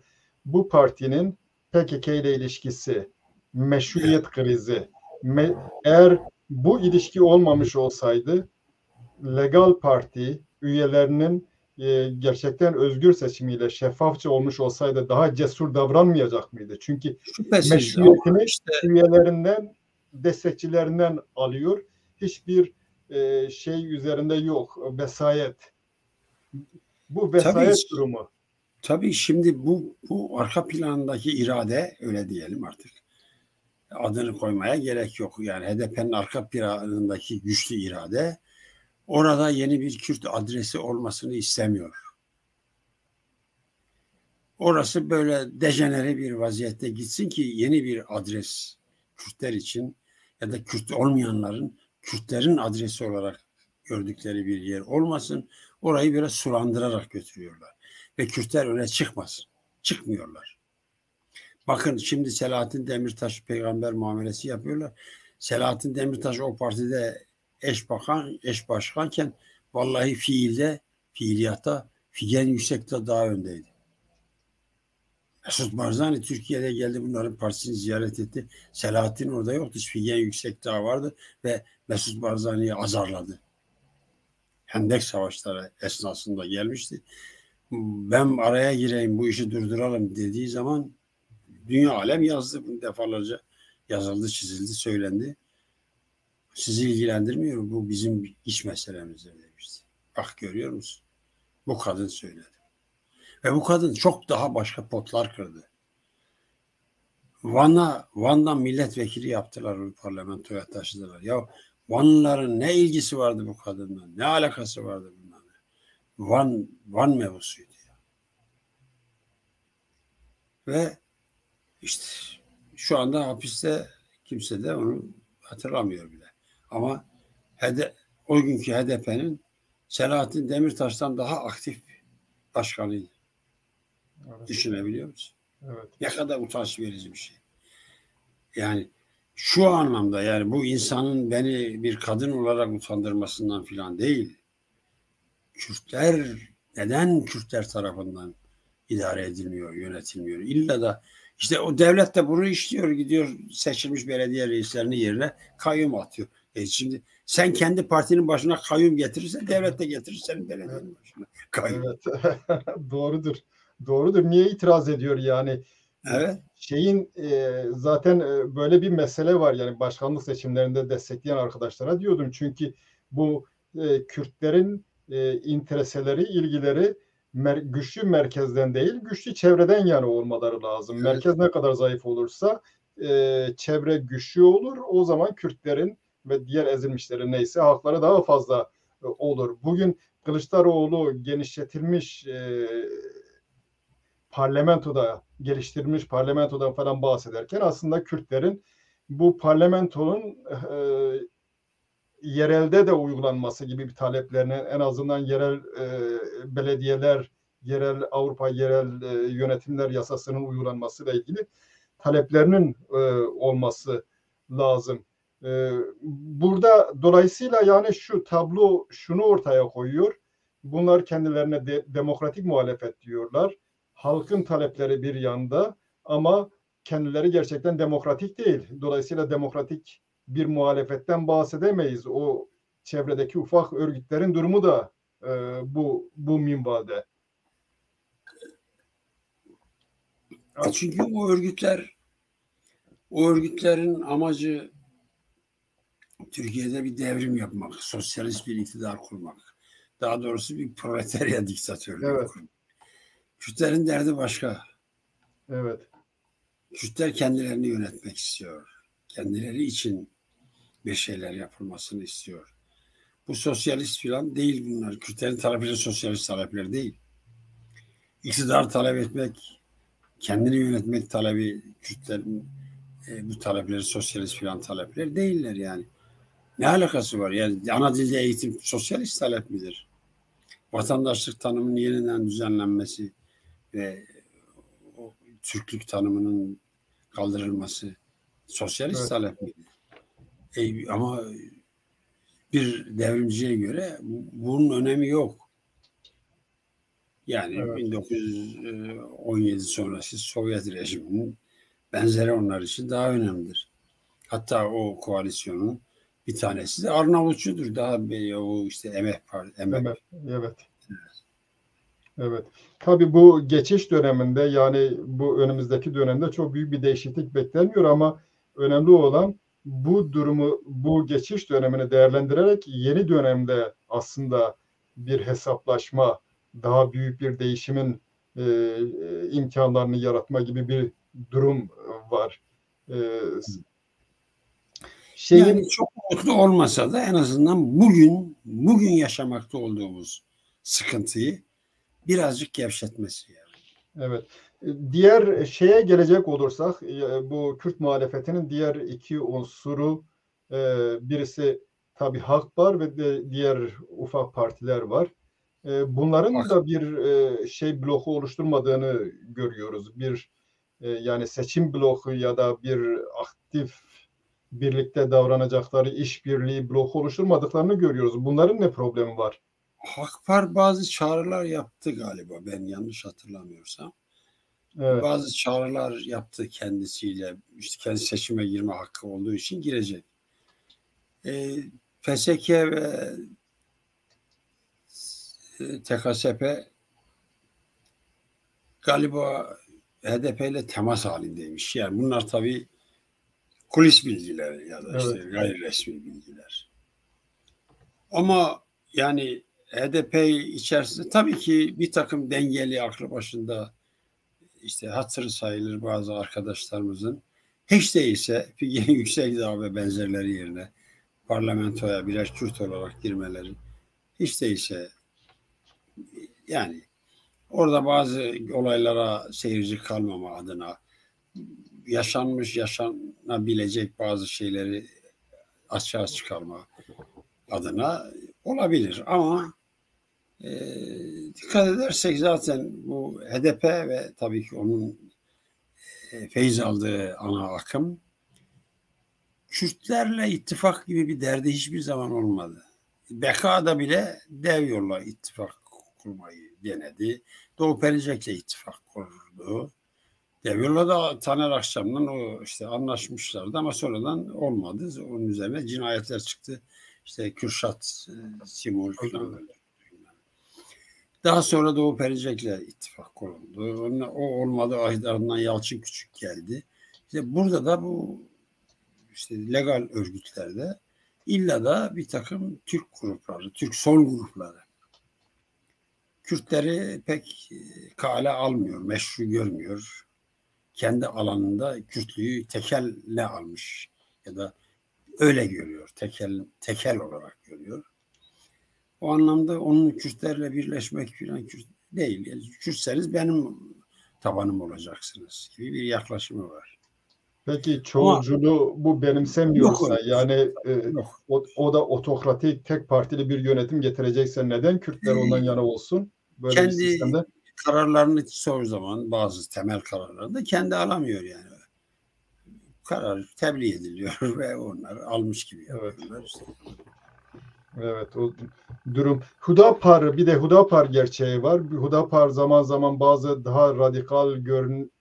Bu partinin PKK ile ilişkisi, meşruiyet krizi. Eğer bu ilişki olmamış olsaydı legal parti üyelerinin gerçekten özgür seçimiyle şeffafça olmuş olsaydı daha cesur davranmayacak mıydı? Çünkü Şüphesiz ama meşruiyetini işte üyelerinden, destekçilerinden alıyor. Hiçbir şey üzerinde yok. Vesayet. Bu tabii vesayet durumu. tabii şimdi bu arka plandaki irade, öyle diyelim artık. Adını koymaya gerek yok. Yani HDP'nin arka planındaki güçlü irade orada yeni bir Kürt adresi olmasını istemiyor. Orası böyle dejenere bir vaziyette gitsin ki yeni bir adres Kürtler için ya da Kürt olmayanların Kürtlerin adresi olarak gördükleri bir yer olmasın. Orayı biraz sulandırarak götürüyorlar. Ve Kürtler öyle çıkmasın. Çıkmıyorlar. Bakın şimdi Selahattin Demirtaş peygamber muamelesi yapıyorlar. Selahattin Demirtaş o partide eş başkanken vallahi fiiliyatta Figen Yüksek'te daha öndeydi. Mesut Barzani Türkiye'de geldi, bunların partisini ziyaret etti. Selahattin orada yoktu. Figen Yüksekdağ vardı ve Mesut Barzani'yi azarladı. Hendek savaşları esnasında gelmişti. Ben araya gireyim, bu işi durduralım dediği zaman dünya alem yazdı. Bunu defalarca yazıldı, çizildi, söylendi. Sizi ilgilendirmiyor. Bu bizim iç meselemizdir demişti. Bak görüyor musun? Bu kadın söyledi. Ve bu kadın çok daha başka potlar kırdı. Van'dan milletvekili yaptılar, bu parlamentoya taşıdılar. Ya Vanlıların ne ilgisi vardı bu kadınla? Ne alakası vardı bunlarla? Van mevzusuydu ya. Ve işte şu anda hapiste, kimse de onu hatırlamıyor bile. Ama o günkü HDP'nin Selahattin Demirtaş'tan daha aktif başkanıydı. Evet. Düşünebiliyor musun? Evet. Ne kadar utanç verici bir şey. Yani şu anlamda, yani bu insanın beni bir kadın olarak utandırmasından filan değil. Kürtler neden Kürtler tarafından idare edilmiyor, yönetilmiyor? İlla da işte o devlet de bunu işliyor, gidiyor seçilmiş belediye reislerini yerine kayyum atıyor. Şimdi sen kendi partinin başına kayyum getirirsen devlet de getirir senin belediyenin başına kayyum. Evet. Doğrudur. Doğrudur. Niye itiraz ediyor yani? Evet. Zaten böyle bir mesele var, yani başkanlık seçimlerinde destekleyen arkadaşlara diyordum, çünkü bu Kürtlerin intereseleri, ilgileri güçlü merkezden değil, güçlü çevreden yana olmaları lazım. Evet. Merkez ne kadar zayıf olursa çevre güçlü olur. O zaman Kürtlerin ve diğer ezilmişlerin neyse hakları daha fazla olur. Bugün Kılıçdaroğlu genişletilmiş parlamentoda, geliştirilmiş parlamentodan falan bahsederken aslında Kürtlerin bu parlamentonun yerelde de uygulanması gibi bir taleplerine, en azından yerel belediyeler, yerel Avrupa yerel yönetimler yasasının uygulanmasıyla ilgili taleplerinin olması lazım. Burada dolayısıyla yani şu tablo şunu ortaya koyuyor. Bunlar kendilerine demokratik muhalefet diyorlar. Halkın talepleri bir yanda ama kendileri gerçekten demokratik değil. Dolayısıyla demokratik bir muhalefetten bahsedemeyiz. O çevredeki ufak örgütlerin durumu da bu minvalde. Çünkü o örgütlerin amacı Türkiye'de bir devrim yapmak, sosyalist bir iktidar kurmak. Daha doğrusu bir proletarya diktatörlüğü kurmak. Kürtlerin derdi başka. Evet. Kürtler kendilerini yönetmek istiyor. Kendileri için bir şeyler yapılmasını istiyor. Bu sosyalist falan değil bunlar. Kürtlerin talepleri sosyalist talepler değil. İktidar talep etmek, kendini yönetmek talebi Kürtlerin bu talepleri sosyalist falan talepler değiller yani. Ne alakası var? Yani ana dilde eğitim sosyalist talep midir? Vatandaşlık tanımının yeniden düzenlenmesi ve o Türklük tanımının kaldırılması sosyalist talep midir? Ama bir devrimciye göre bunun önemi yok. Yani 1917 sonrası Sovyet rejiminin benzeri onlar için daha önemlidir. Hatta o koalisyonun bir tanesi de Arnavutçudur. Daha o işte Emek. Evet. Evet. Tabii bu geçiş döneminde yani bu önümüzdeki dönemde çok büyük bir değişiklik bekleniyor ama önemli olan bu durumu, bu geçiş dönemini değerlendirerek yeni dönemde aslında bir hesaplaşma, daha büyük bir değişimin imkanlarını yaratma gibi bir durum var. Yani çok mutlu olmasa da en azından bugün yaşamakta olduğumuz sıkıntıyı birazcık gevşetmesi yani. Evet. Diğer şeye gelecek olursak bu Kürt muhalefetinin diğer iki unsuru birisi tabii Halkbar ve diğer ufak partiler var. Bunların da bir bloku oluşturmadığını görüyoruz. Bir yani seçim bloku ya da bir aktif birlikte davranacakları işbirliği bloku oluşturmadıklarını görüyoruz. Bunların ne problemi var? Halkbar bazı çağrılar yaptı galiba ben yanlış hatırlamıyorsam. Evet. Bazı çağrılar yaptı kendisiyle. İşte kendi seçime girme hakkı olduğu için girecek. PSK ve TKSP galiba HDP ile temas halindeymiş. Yani bunlar tabii kulis bilgileri ya da işte gayri resmi bilgiler. Ama yani HDP içerisinde tabii ki bir takım dengeli aklı başında işte hatırı sayılır bazı arkadaşlarımızın hiç değilse Yüksekdağ ve benzerleri yerine parlamentoya birer Kürt olarak girmeleri hiç değilse yani orada bazı olaylara seyirci kalmama adına yaşanabilecek bazı şeyleri açığa çıkarma adına olabilir ama dikkat edersek zaten bu HDP ve tabii ki onun feyz aldığı ana akım Kürtlerle ittifak gibi bir derdi hiçbir zaman olmadı. BK'da bile dev yolla ittifak kurmayı denedi. Doğu Perinçek'le ittifak kurdu. Dev yolla da Taner Akçam'la o işte anlaşmışlardı ama sonradan olmadı. Onun üzerine cinayetler çıktı. İşte Kürşat, Timur falan böyle. Daha sonra Doğu Perinçek'le ittifak kuruldu. O olmadı. Ardından Yalçın Küçük geldi. İşte burada da bu işte legal örgütlerde illa da bir takım Türk grupları, Türk sol grupları Kürtleri pek kale almıyor, meşru görmüyor. Kendi alanında Kürtlüğü tekelle almış ya da öyle görüyor, tekel olarak görüyor. O anlamda onun Kürtlerle birleşmek falan Kürt değil. Yani Kürtseniz benim tabanım olacaksınız gibi bir yaklaşımı var. Peki çoğulculuğu bu benimsemiyorsa yani yok. O da otokratik tek partili bir yönetim getirecekse neden Kürtler ondan yana olsun? Böyle kendi bir sistemde. Kararlarını çoğu zaman bazı temel kararlarını da kendi alamıyor yani. karar tebliğ ediliyor ve onlar almış gibi yapıyorlar. Evet. İşte. Evet, o durum. Hüdapar, bir de Hüdapar gerçeği var. Hüdapar zaman zaman bazı daha radikal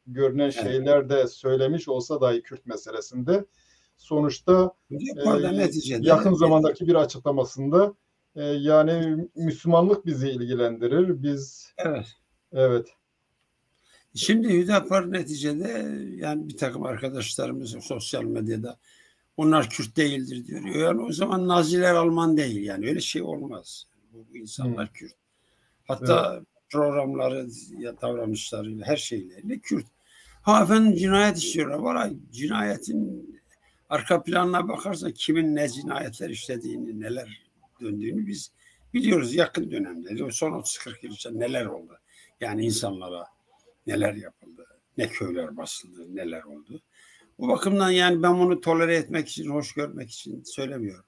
görünen şeyler de söylemiş olsa dahi Kürt meselesinde. Sonuçta Hüdapar'da neticede yakın zamandaki bir açıklamasında yani Müslümanlık bizi ilgilendirir. Biz evet. evet. Şimdi Hüdapar neticede yani bir takım arkadaşlarımız sosyal medyada onlar Kürt değildir diyor. Yani o zaman Naziler Alman değil, yani öyle şey olmaz. Bu insanlar Kürt. Hatta evet, programları, davranışlarıyla, her şeyleriyle Kürt. Ha efendim cinayet işliyorlar. Valla cinayetin arka planına bakarsan kimin ne cinayetler işlediğini, neler döndüğünü biz biliyoruz yakın dönemde. Son 30-40 yıl içinde neler oldu. Yani insanlara neler yapıldı, ne köyler basıldı, neler oldu. Bu bakımdan yani ben bunu tolere etmek için, hoş görmek için söylemiyorum.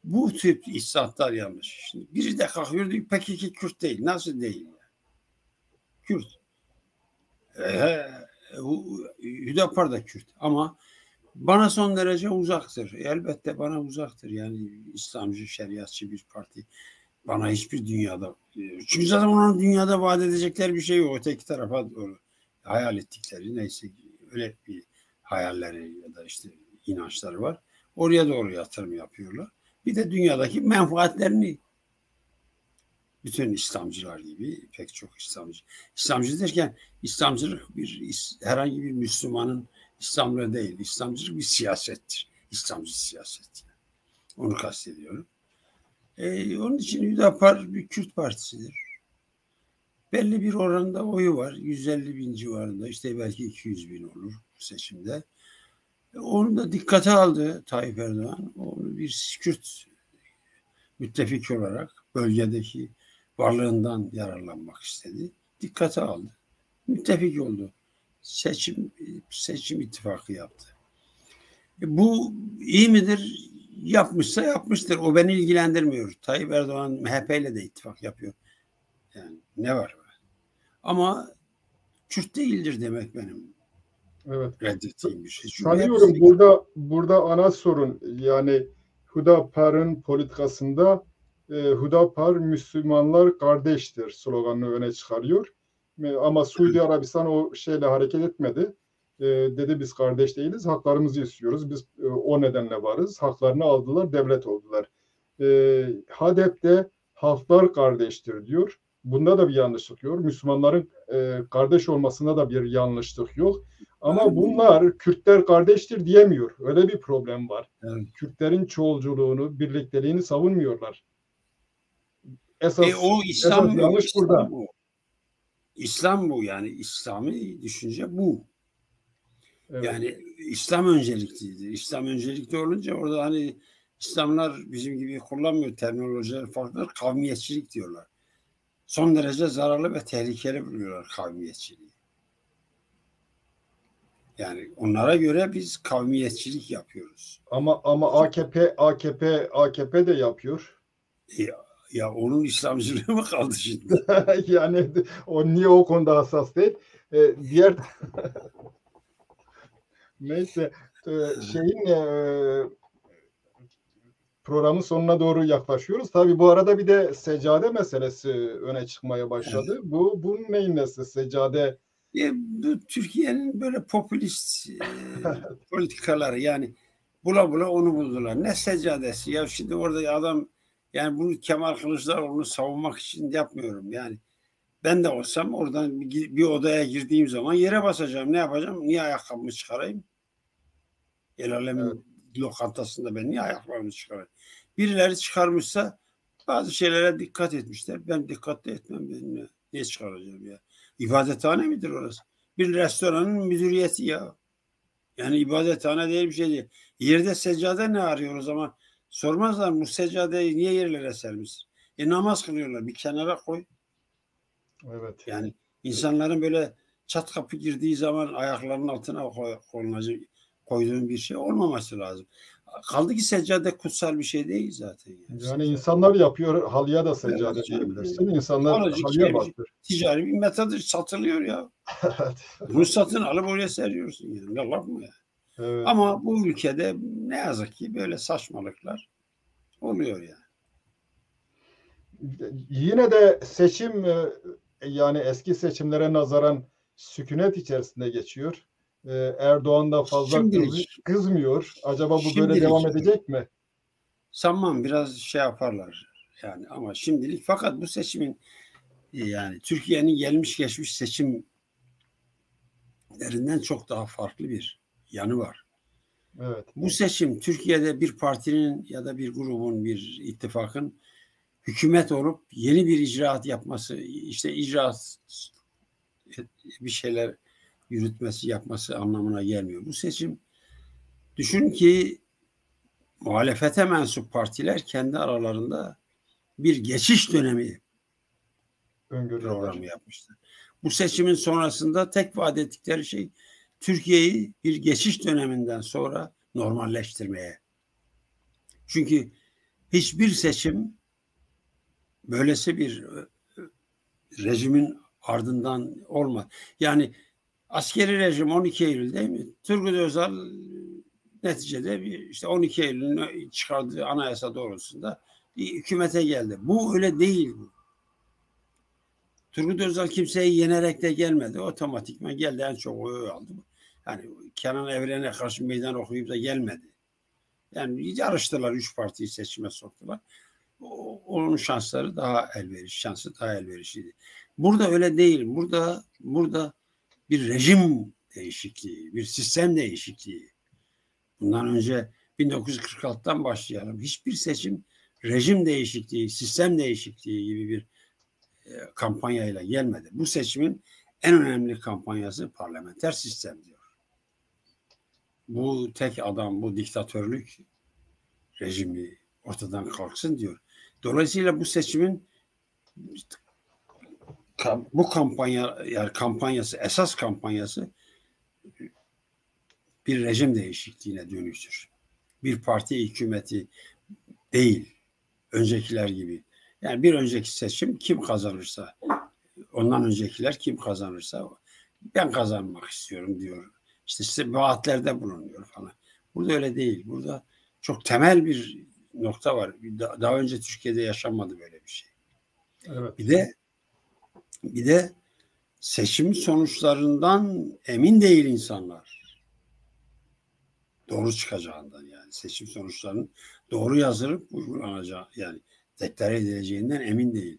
Bu tip istihatlar yanlış. Şimdi biri de kalkıyor diyor PKK Kürt değil. Nasıl değil? Kürt. Hüdapar da Kürt. Ama bana son derece uzaktır. Elbette bana uzaktır. Yani İslamcı, şeriatçı bir parti. Bana hiçbir dünyada... Çünkü zaten onun dünyada vaat edecekleri bir şey yok. Öteki tarafa doğru hayal ettikleri neyse öyle bir hayalleri ya da işte inançları var. Oraya doğru yatırım yapıyorlar. Bir de dünyadaki menfaatlerini bütün İslamcılar gibi pek çok İslamcı. İslamcı derken İslamcılık herhangi bir Müslümanın İslamcılığı değil. İslamcılık bir siyasettir. İslamcı siyaset. Onu kastediyorum. Onun için Hüdapar bir Kürt partisidir. Belli bir oranda oyu var. 150 bin civarında. İşte belki 200 bin olur bu seçimde. Onu da dikkate aldı Tayyip Erdoğan. Onu bir Kürt müttefik olarak bölgedeki varlığından yararlanmak istedi. Dikkate aldı. Müttefik oldu. Seçim ittifakı yaptı. Bu iyi midir? Yapmışsa yapmıştır. O beni ilgilendirmiyor. Tayyip Erdoğan MHP ile de ittifak yapıyor. Yani ne var? Ama Kürt değildir demek benim. Evet. Reddettiğim bir şey. Sanıyorum burada ana sorun yani Hüdapar'ın politikasında Hüdapar Müslümanlar kardeştir sloganını öne çıkarıyor. Ama Suudi Arabistan o şeyle hareket etmedi. Dedi biz kardeş değiliz, haklarımızı istiyoruz. Biz o nedenle varız. Haklarını aldılar, devlet oldular. HADEP halklar kardeştir diyor. Bunda da bir yanlışlık yok. Müslümanların kardeş olmasında da bir yanlışlık yok. Ama bunlar Kürtler kardeştir diyemiyor. Öyle bir problem var. Evet. Kürtlerin çoğulculuğunu, birlikteliğini savunmuyorlar. Esas yanlış burada. Bu. İslam bu, yani İslami düşünce bu. Evet. Yani İslam önceliklidir. İslam öncelikli olunca orada hani İslamlar bizim gibi kullanmıyor, terminolojiler farklı, kavmiyetçilik diyorlar. Son derece zararlı ve tehlikeli buluyorlar kavmiyetçiliği. Yani onlara göre biz kavmiyetçilik yapıyoruz. Ama AKP de yapıyor. Ya onun İslamcılığı mı kaldı şimdi? Yani o niye o konuda hassas değil? Diğer neyse programın sonuna doğru yaklaşıyoruz. Tabii bu arada bir de seccade meselesi öne çıkmaya başladı. Evet. Bu neyin nesi seccade? Bu Türkiye'nin böyle popülist politikaları, yani bula bula onu buldular. Ne seccadesi ya, şimdi orada adam, yani bunu Kemal Kılıçdaroğlu'nu savunmak için yapmıyorum. Yani ben de olsam oradan bir odaya girdiğim zaman yere basacağım. Ne yapacağım? Niye ayakkabımı çıkarayım? El alemin lokantasında ben niye ayaklarımı çıkarayım? Birileri çıkarmışsa bazı şeylere dikkat etmişler. Ben dikkat de etmem. Ben niye çıkaracağım ya? İbadethane midir orası? Bir restoranın müdüriyeti ya. Yani ibadethane değil, bir şey değil. Yerde seccade ne arıyor o zaman? Sormazlar mı, bu seccadeyi niye yerlere sermiş? Namaz kılıyorlar, bir kenara koy. Evet. Yani insanların böyle çat kapı girdiği zaman ayaklarının altına koyduğun bir şey olmaması lazım. Kaldı ki seccade kutsal bir şey değil zaten. Yani insanlar yapıyor, halıya da seccade diyebilirsin. İnsanlar halıya baktır. Ticari bir metadır, satılıyor ya. Bunu satın alıp oraya seriyorsun yani. Ne laf mı ya? Evet. Ama bu ülkede ne yazık ki böyle saçmalıklar oluyor yani. Yine de seçim yani eski seçimlere nazaran sükunet içerisinde geçiyor. Erdoğan da fazla Şimdilik, kızmıyor. Acaba bu böyle devam şimdilik edecek mi? sanmam, biraz şey yaparlar yani, ama şimdilik. Fakat bu seçimin, yani Türkiye'nin gelmiş geçmiş seçimlerinden çok daha farklı bir yanı var. Evet. Bu seçim Türkiye'de bir partinin ya da bir grubun, bir ittifakın hükümet olup yeni bir icraat yapması, işte icraat, bir şeyler yürütmesi, yapması anlamına gelmiyor. Bu seçim, düşün ki muhalefete mensup partiler kendi aralarında bir geçiş dönemi Öngörüyorlar. programı yapmışlar. Bu seçimin sonrasında tek vaat ettikleri şey Türkiye'yi bir geçiş döneminden sonra normalleştirmeye. Çünkü hiçbir seçim böylesi bir rejimin ardından olmaz. Yani askeri rejim 12 Eylül değil mi? Turgut Özal neticede işte 12 Eylül'ün çıkardığı anayasa doğrultusunda bir hükümete geldi. Bu öyle değil. Turgut Özal kimseyi yenerek de gelmedi. Otomatikman geldi, en çok oyu aldı. Yani Kenan Evren'e karşı meydan okuyup da gelmedi. Yani yarıştılar, 3 partiyi seçime soktular. Onun şansları daha şansı daha elverişliydi. Burada öyle değil. Burada bir rejim değişikliği, bir sistem değişikliği. Bundan önce 1946'tan başlayalım. Hiçbir seçim rejim değişikliği, sistem değişikliği gibi bir kampanyayla gelmedi. Bu seçimin en önemli kampanyası parlamenter sistem diyor. Bu tek adam, bu diktatörlük rejimi ortadan kalksın diyor. Dolayısıyla bu seçimin bu kampanya, yani kampanyası, esas kampanyası bir rejim değişikliğine dönüştür. Bir parti hükümeti değil, öncekiler gibi. Yani bir önceki seçim kim kazanırsa, ondan öncekiler kim kazanırsa ben kazanmak istiyorum diyor. İşte size vaatlerde bulunuyor falan. Burada öyle değil. Burada çok temel bir nokta var. Daha önce Türkiye'de yaşanmadı böyle bir şey. Evet. Bir de seçim sonuçlarından emin değil insanlar. Doğru çıkacağından, yani seçim sonuçlarının doğru yazılıp uygulanacağı, yani deklare edileceğinden emin değil.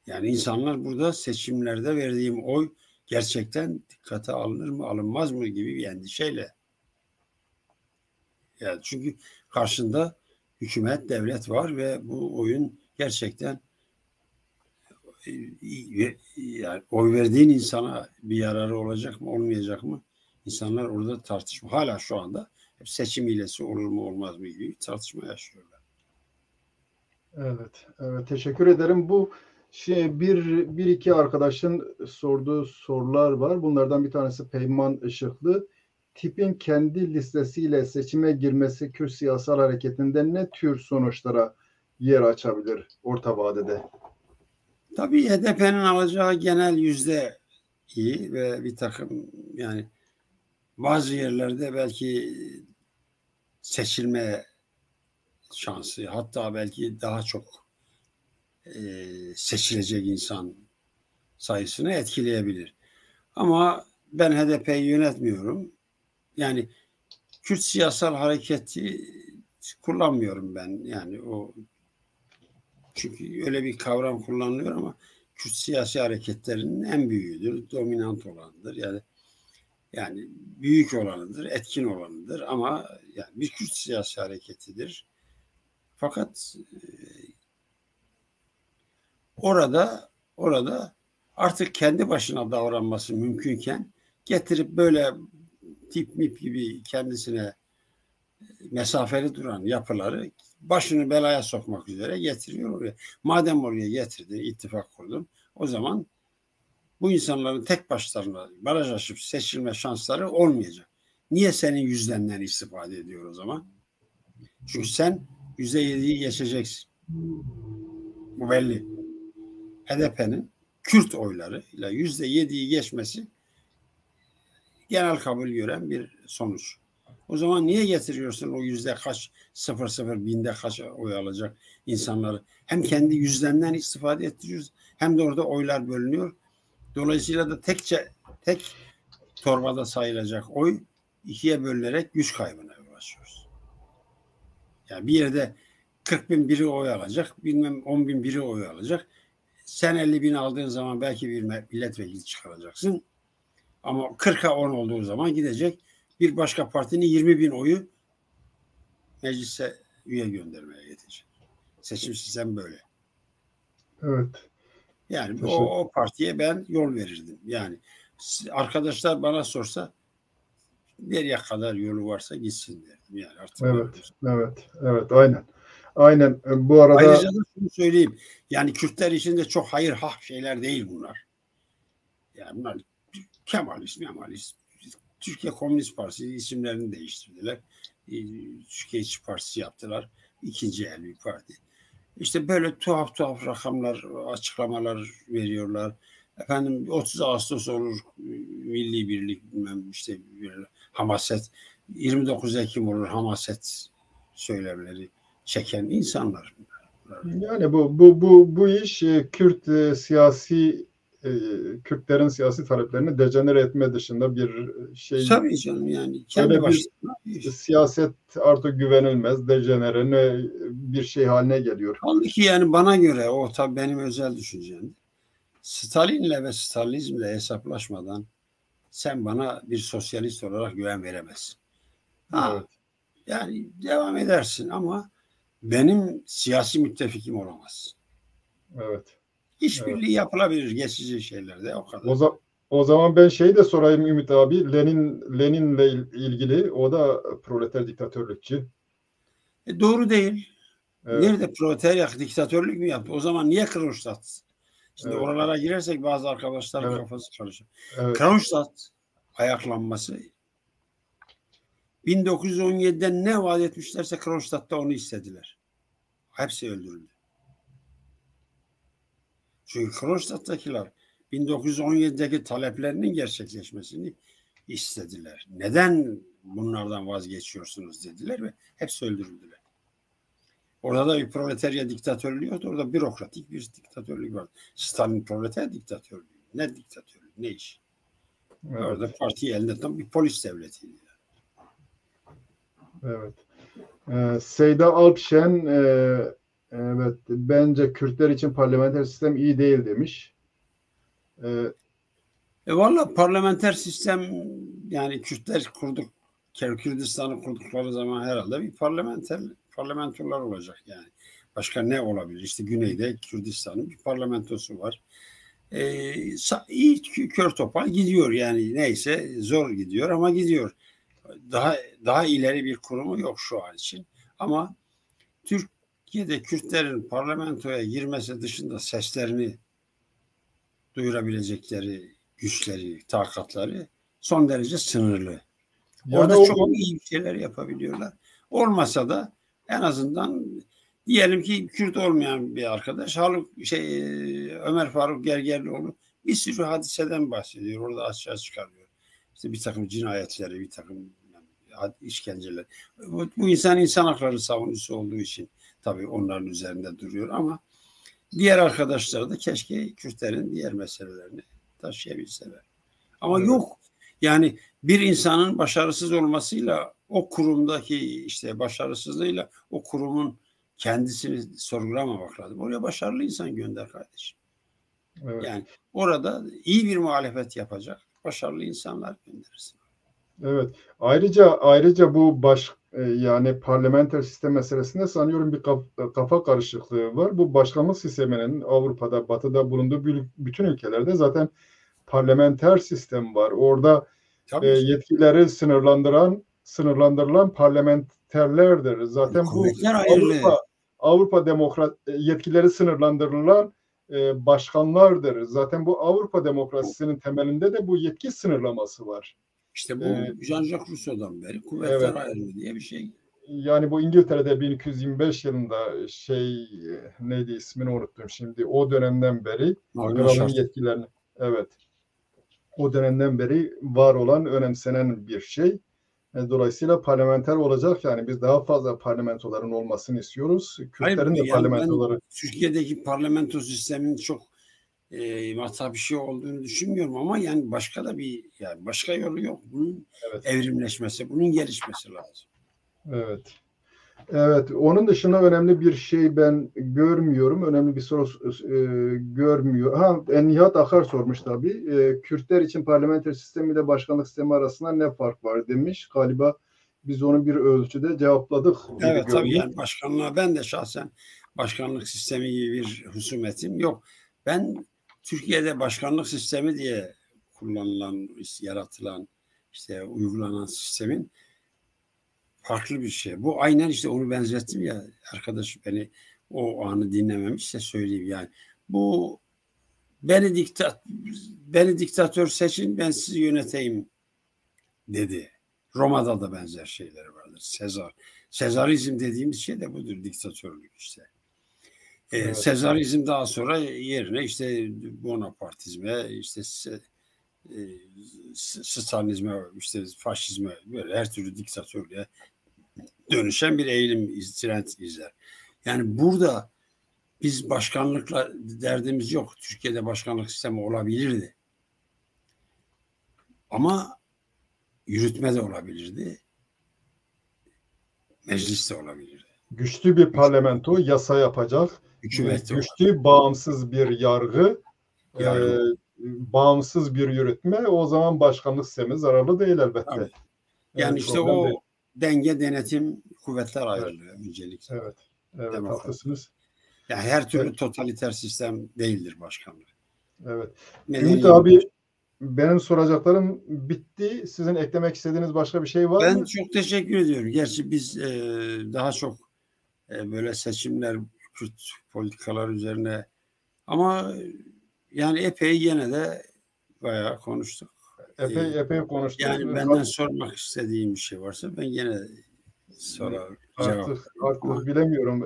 Yani insanlar burada seçimlerde verdiğim oy gerçekten dikkate alınır mı alınmaz mı gibi bir endişeyle. Yani çünkü karşında hükümet, devlet var ve bu oyun gerçekten yani oy verdiğin insana bir yararı olacak mı olmayacak mı? İnsanlar orada tartışma. Hala şu anda hep seçim hilesi olur mu olmaz mı gibi bir tartışma yaşıyorlar. Evet. Evet. Teşekkür ederim. Bu bir iki arkadaşın sorduğu sorular var. Bunlardan bir tanesi Peyman Işıklı. Tipin kendi listesiyle seçime girmesi Kürt siyasal hareketinde ne tür sonuçlara yer açabilir orta vadede? Tabii HDP'nin alacağı genel yüzde iyi ve bir takım, yani bazı yerlerde belki seçilme şansı, hatta belki daha çok seçilecek insan sayısını etkileyebilir. Ama ben HDP'yi yönetmiyorum. Yani Kürt siyasal hareketi kullanmıyorum ben. Yani o, çünkü öyle bir kavram kullanılıyor ama Kürt siyasi hareketlerinin en büyüğüdür, dominant olanıdır. Yani büyük olanıdır, etkin olanıdır ama yani bir Kürt siyasi hareketidir. Fakat orada artık kendi başına davranması mümkünken getirip böyle tip mip gibi kendisine mesafeli duran yapıları başını belaya sokmak üzere getiriyor oraya. Madem oraya getirdin, ittifak kurdun, o zaman bu insanların tek başlarına baraj aşıp seçilme şansları olmayacak. Niye senin yüzdenden istifade ediyor o zaman? Çünkü sen %7'yi geçeceksin. Bu belli. HDP'nin Kürt oylarıyla %7'yi geçmesi genel kabul gören bir sonuç. O zaman niye getiriyorsun o yüzde kaç, 0,0 binde kaç oy alacak insanları? Hem kendi yüzdenden istifade ettiriyoruz hem de orada oylar bölünüyor. Dolayısıyla da tek torbada sayılacak oy ikiye bölünerek güç kaybına ulaşıyoruz. Yani bir yerde 40 bin biri oy alacak, bilmem 10 bin biri oy alacak. Sen 50 bin aldığın zaman belki bir milletvekili çıkaracaksın. Ama 40'a 10 olduğu zaman gidecek bir başka partinin 20 bin oyu meclise üye göndermeye yetecek. Seçim sistemi böyle. Evet. Yani o partiye ben yol verirdim. Yani arkadaşlar bana sorsa nereye kadar yolu varsa gitsin derdim. Yani artık evet, aynen. Bu arada ayrıca da şunu söyleyeyim. Yani Kürtler için de çok hayır şeyler değil bunlar. Yani bunlar Kemalist. Türkiye Komünist Partisi isimlerini değiştirdiler. Türkiye İşçi Partisi yaptılar. İkinci el bir parti. İşte böyle tuhaf rakamlar, açıklamalar veriyorlar. Efendim 30 Ağustos olur, milli birlik bilmem işte hamaset, 29 Ekim olur hamaset söylemleri çeken insanlar. Yani bu iş Kürtlerin siyasi taleplerini dejenere etme dışında bir şey. Tabii canım, yani kendi başına. Siyaset artık güvenilmez, dejenere bir şey haline geliyor. Halbuki yani bana göre, o tabii benim özel düşüncem, Stalin'le ve Stalinizm'le hesaplaşmadan sen bana bir sosyalist olarak güven veremezsin. Evet. Yani devam edersin ama benim siyasi müttefikim olamaz. Evet. İşbirliği yapılabilir geçici şeylerde, o kadar. O zaman ben şeyi de sorayım Ümit abi. Lenin'le ilgili, o da proleter diktatörlükçü. Doğru değil. Evet. Nerede proletarya diktatörlük mü yaptı? O zaman niye Kronstadt? Şimdi Evet. oralara girersek bazı arkadaşların kafası karışır. Evet. Kronstadt ayaklanması 1917'den ne vaat etmişlerse Kronstadt'ta onu istediler. Hepsi öldürüldü. Çünkü Kronstadt'takiler 1917'deki taleplerinin gerçekleşmesini istediler. Neden bunlardan vazgeçiyorsunuz dediler ve hepsi öldürüldüler. Orada da bir proletarya diktatörlüğü yoktu. Orada bürokratik bir diktatörlük vardı. Stalin proleter diktatörlüğü. Ne diktatörlüğü? Ne iş? Evet. Orada partiyi elinde tutan bir polis devletiydi. Evet. Seyda Alpşen evet, bence Kürtler için parlamenter sistem iyi değil demiş. Valla parlamenter sistem, yani Kürtler Kürdistan'ı kurdukları zaman herhalde bir parlamentolar olacak yani. Başka ne olabilir? İşte güneyde Kürdistan'ın bir parlamentosu var. İyi kör topal gidiyor yani, neyse zor gidiyor ama gidiyor. Daha ileri bir kurumu yok şu an için. Ama Türkiye'de Kürtlerin parlamentoya girmesi dışında seslerini duyurabilecekleri güçleri, takatları son derece sınırlı. Yani orada çok iyi şeyler yapabiliyorlar. Olmasa da en azından diyelim ki Kürt olmayan bir arkadaş Ömer Faruk Gergerlioğlu bir sürü hadiseden bahsediyor. Orada aşağı çıkarıyor. İşte bir takım cinayetleri, bir takım işkenceler. Bu insan hakları savunucusu olduğu için tabii onların üzerinde duruyor ama diğer arkadaşlar da keşke Kürtlerin diğer meselelerini taşıyabilseler. Ama yok. Yani bir insanın başarısız olmasıyla o kurumdaki işte başarısızlığıyla o kurumun kendisini sorgulamamak lazım. Oraya başarılı insan gönder kardeşim. Evet. Yani orada iyi bir muhalefet yapacak başarılı insanlar gönderirsin. Evet. Ayrıca bu yani parlamenter sistem meselesinde sanıyorum bir kafa karışıklığı var. Bu başkanlık sisteminin Avrupa'da, Batı'da bulunduğu bütün ülkelerde zaten parlamenter sistem var. Orada yetkileri sınırlandırılan parlamenterlerdir. Zaten bu Avrupa yetkileri sınırlandırılan başkanlardır. Zaten bu Avrupa demokrasisinin temelinde de bu yetki sınırlaması var. İşte bu Jean-Jacques Rousseau'dan beri kuvvetler ayrılığı diye bir şey. Yani bu İngiltere'de 1225 yılında neydi ismini unuttum şimdi. O dönemden beri kralın yetkilerini o dönemden beri var olan, önemsenen bir şey. Dolayısıyla parlamenter olacak, yani biz daha fazla parlamentoların olmasını istiyoruz. Hayır, Kürtlerin de yani parlamentoları. ben Türkiye'deki parlamento sisteminin çok matah bir şey olduğunu düşünmüyorum ama yani başka da yani başka yolu yok. Bunun Evet. evrimleşmesi, bunun gelişmesi lazım. Evet. Evet, onun dışında önemli bir şey ben görmüyorum. Önemli bir soru görmüyor. Nihat Akar sormuş tabii. Kürtler için parlamenter sistemi ile başkanlık sistemi arasında ne fark var demiş. Galiba biz onu bir ölçüde cevapladık gibi Evet, tabii görünüyor. yani başkanlığa ben de şahsen başkanlık sistemi gibi bir husumetim yok. Ben Türkiye'de başkanlık sistemi diye kullanılan, yaratılan, işte uygulanan sistemin farklı bir şey. Bu aynen işte onu benzettim ya, arkadaş beni o anı dinlememişse söyleyeyim yani. Bu beni diktatör seçin, ben sizi yöneteyim dedi. Roma'da da benzer şeyler vardır. Sezarizm dediğimiz şey de budur, diktatörlük işte. Evet. Sezarizm daha sonra yerine işte Bonapartizme, işte Stalinizme, işte faşizme, böyle her türlü diktatörlüğe dönüşen bir eğilim, trend izler. Yani burada biz başkanlıkla derdimiz yok. Türkiye'de başkanlık sistemi olabilirdi. Ama yürütme de olabilirdi. Meclis de olabilirdi. Güçlü bir parlamento yasa yapacak. Hükümet de olabilirdi. Güçlü, bağımsız bir yargı, bağımsız bir yürütme. O zaman başkanlık sistemi zararlı değil elbette. Tabii. Yani işte o değil. Denge, denetim, kuvvetler ayarlığı öncelikle. Evet. Evet, haklısınız. Yani her türlü totaliter sistem değildir başkanlık. Evet. Ümit abi, benim soracaklarım bitti. Sizin eklemek istediğiniz başka bir şey var mı? Ben çok teşekkür ediyorum. Gerçi biz daha çok böyle seçimler, Kürt politikalar üzerine ama yani epey yine de bayağı konuştuk. Epey konuştuk. Yani benden sormak istediğim bir şey varsa ben yine Artık bilemiyorum,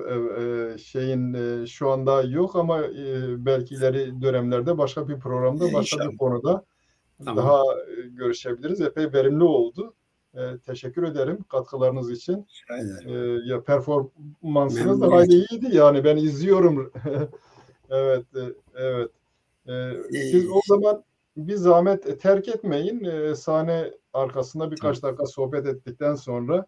şu anda yok ama belki ileri dönemlerde başka bir programda, başka bir konuda daha görüşebiliriz. Epey verimli oldu. Teşekkür ederim katkılarınız için. Performansınız da hayli iyiydi, yani ben izliyorum. Evet. Siz o zaman bir zahmet terk etmeyin. Sahne arkasında birkaç dakika sohbet ettikten sonra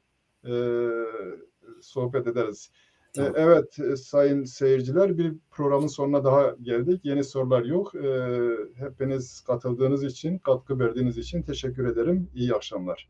sohbet ederiz. Tamam. Evet sayın seyirciler, bir programın sonuna daha geldik. Yeni sorular yok. Hepiniz katıldığınız için, katkı verdiğiniz için teşekkür ederim. İyi akşamlar.